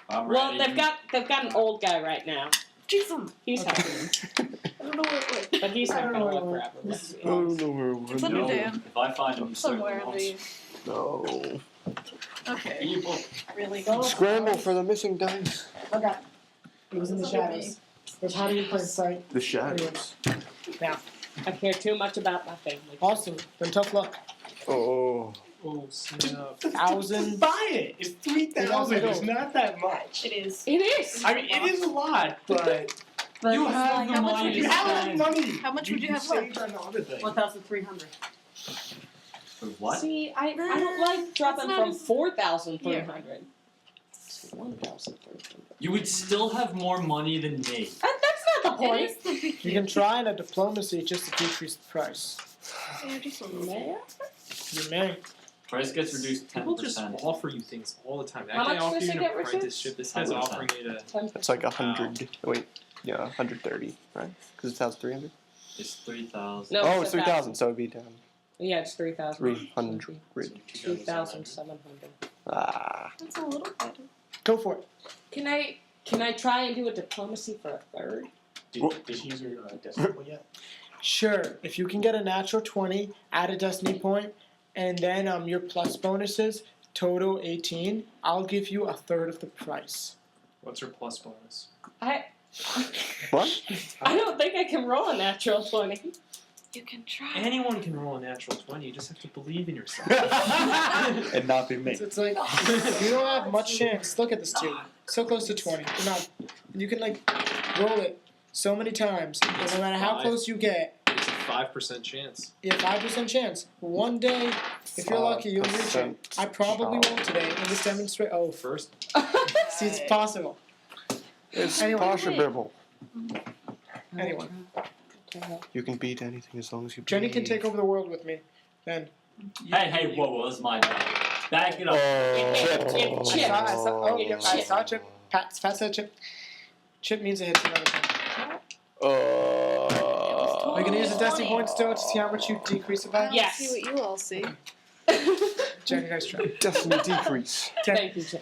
I'm Well, ready. they've got an old guy right now. Jesus. He's Okay. helping, I don't know where it went. but he's I not don't going to know live where- forever. let's be I don't honest. know where it It's went. under No, Dan. if I find him, Somewhere under you. No. Okay. Evil. Really. Scramble for the missing dice. Okay. It was in the It's under shadows. But how do you play sight? The shadows. I care too much about my family. Awesome. Then tough luck. Oh. Oh, snap. 1,000. Buy it. It's 3,000. It's not that much. It is. It is. I mean, it is a lot, but But you it's have like, the how much money. would You you have have? the money. How much would you have saved on the other thing. 1,300. What? See, I don't like dropping not from as- 4,300 to 1,300. You would still have more money than me. That's not the It point. is the big You can try in a diplomacy just to decrease the price. Yeah, just a little. Man. You may. Price gets reduced 10%. People just offer you things all the time. That How guy much offered does you it an get reduced? apprenticeship. This guy's 10%. offering you to. That's like 100. Wait. Yeah, 130, right? Because it sounds 300. It's 3,000. No, Oh, it's it's 3,000, so it'd be down. Yeah, it's 3,000. 300. 2,700. Ah. That's a little better. Go for it. Can I try and do a diplomacy for a third? Did she use her destiny yet? Sure. If you can get a natural 20, add a destiny point, and then your plus bonuses, total 18, I'll give you a third of the price. What's her plus bonus? I What? don't think I can roll a natural 20. You can try. Anyone can roll a natural 20. You just have to believe in yourself. And not be me. It's like you don't have much chance. Look at this too. So close to 20. You're not. You can like roll it so many times, and no matter how close you get, It's a 5% chance. you have 5% chance. One day, if you're lucky, you'll reach it. I probably won't today in this demonstration. Oh, First, see, it's possible. It's Anyway. possible. Anyone. You can beat anything as long as you Jenny believe. can take over the world with me. Then. Hey, whoa, this is my job. Back it up. Chip. I saw Chip. Pat said Chip. Chip means it hits another time. Are you gonna use the destiny points still to see how much you decrease it by? Yes. See what you all see. Jenny, nice try. Destiny decrease. Thank you, Jim.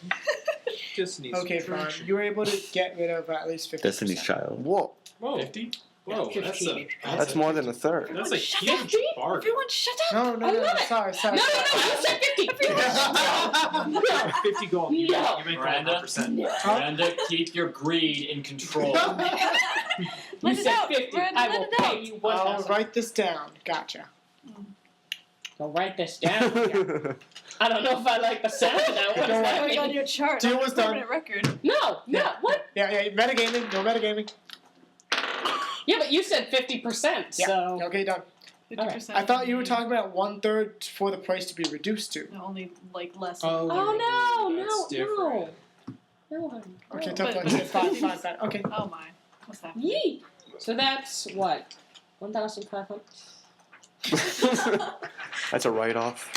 just needs Okay, fine. You were able to get rid of at least 50%. Destiny's Child. Whoa, Whoa. 50? Whoa, that's more than a third. That's a Shut huge bargain. Everyone shut up! No, I love it. sorry. No, you said 50. 50 gold. You No. make Miranda. 100%. Miranda, keep your greed in control. You Let it said out, 50. Brandon, I let will it pay out. you I'll 1,000. write this down. Gotcha. I'll write this down. I don't know if I like the sound of that. What does Don't that Going on mean? your chart. Deal on was a done. permanent record. No, what? Yeah, metagaming. No metagaming. Yeah, but you said 50%, Yeah. so... Okay, done. 50%. I thought you were talking about 1/3 for the price to be reduced to. No, only like less. Oh, Oh, That's no. different. Okay, Oh. tough But- luck. Fine. Okay. Oh my. What's that? Yeet. So that's what? 1,500? That's a write-off.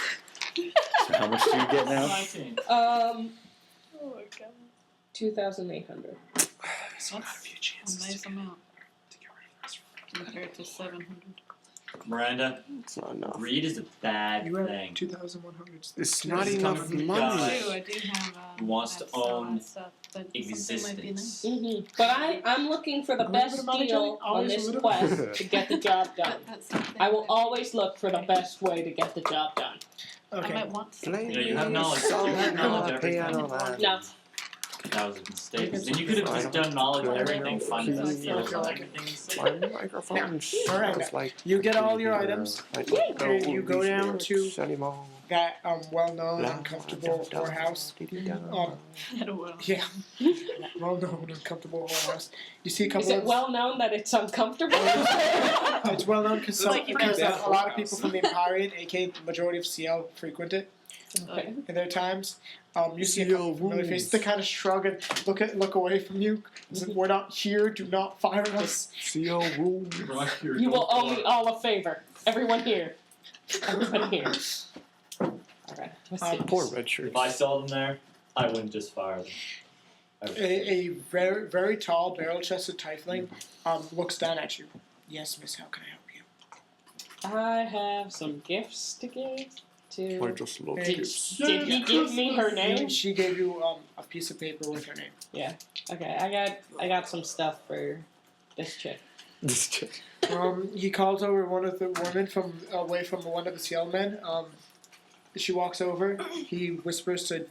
So how much do you get now? 19. Oh my god. 2,800. So a few A chances nice amount to get rid of this. compared to 700. Miranda, It's not enough. greed is a bad You have thing. 2,100. It's not This is enough coming from a money. guy I do have who wants to that style own stuff, but something might be nice. existence. But I'm looking for the A little best bit of money, deal Jenny? on Always a this little quest to get the job done. That's something I will that- always look for the best way to get the job done. I Okay. might want something. You know, you have knowledge. You have knowledge of everything. No. That was a mistake. Then you could have just done knowledge of everything, finding the steals on everything. My microphone sounds like You get all your items. And you go down to anymore. that well-known, uncomfortable whorehouse. I don't know. Yeah. Well-known, uncomfortable whorehouse. You see a couple Is it of... well known that it's uncomfortable? It's well-known because It's like because bad a lot of whorehouse. people from the Empyrean, aka the majority of CL, frequent it Okay. in their times. You see a couple of familiar faces. They kind of shrug and look away from you. As if, we're not here. Do not fire us. CO room. You will owe me all a favor. Everyone here. Everybody here. Alright, let's see. Poor red shirt. If I saw them there, I wouldn't just fire them. I would A very very tall, barrel-chested tiefling looks down at you. Yes, miss. How can I help you? I have some gifts to give I to... just love Hey, this. Did he give me her name? She gave you a piece of paper with her name. Okay, I got some stuff for this chick. This chick. He calls over one of the women from away from one of the CL men. She walks over. He whispers to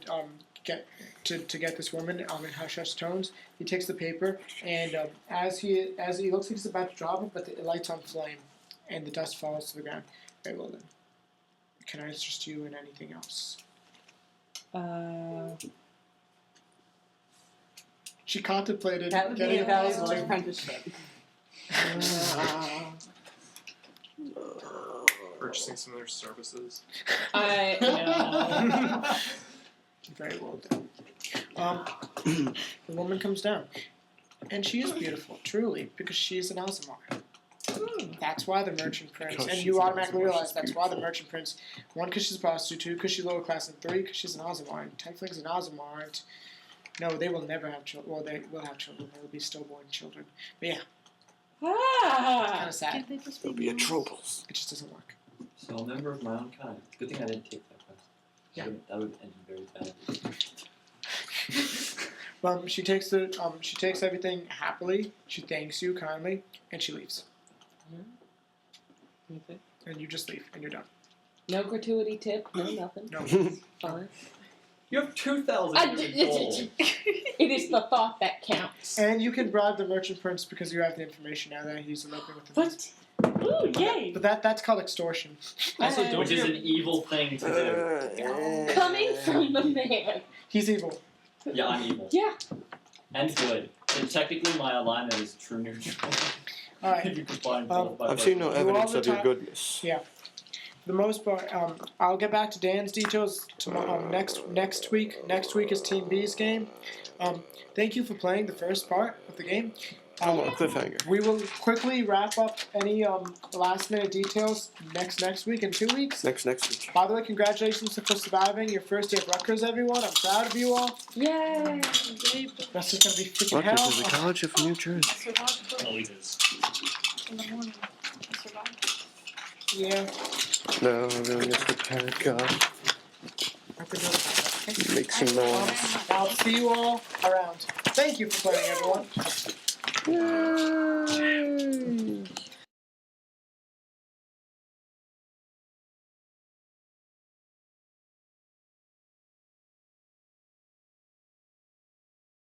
get this woman in hush tones. He takes the paper and as he looks like he's about to drop it, but it lights on flame, and the dust falls to the ground. Very well then. Can I assist you in anything else? She contemplated That would be getting a valuable to- apprenticeship. Purchasing some of their services. I know. Very well done. The woman comes down, and she is beautiful, truly, because she is an Aasimar. That's why the merchant prince, Because and she's you an automatically Aasimar, realize she's that's why the merchant prince. 1, because she's a prostitute. 2, because she's lower class, and 3, because she's an Aasimar. And Tieflings and Aasimar aren't. No, they will never have children. Well, they will have children. They will be stillborn children. But yeah, kind Ah! of sad. Can't they just There'll be be a nice? troubles. It just doesn't work. So a member of my own kind. Good thing I didn't take that quest. Yeah. That would have ended very bad. She takes everything happily. She thanks you kindly, and she leaves. Okay. And you just leave, and you're done. No gratuity tip, no nothing. No. Fine. You have 2,000 I- gold. It is the thought that counts. And you can bribe the merchant prince because you have the information now that he's eloping with the What? Ooh, yay! But that's called extortion. Also, which is an evil thing to do. Coming from the man. He's evil. Yeah, I'm evil. Yeah. And good. And technically, my alignment is true neutral. All right. If you combine both by I've seen no all evidence the of your time- goodness. Yeah. For the most part, I'll get back to Dan's details tomorrow. Next week. Next week is Team B's game. Thank you for playing the first part of the game. Come on, cliffhanger. We will quickly wrap up any last minute details next week in 2 weeks. Next week. By the way, congratulations for surviving your first day of Rutgers, everyone. I'm proud of you all. Yay! That's just gonna be freaking Rutgers hell. is a college of New Jersey. I survived At least it's in the morning. I survived. Yeah. No, really, it's the panic. I have to do it. Okay. Make some noise. I'll see you all around. Thank you for playing, everyone. Yay!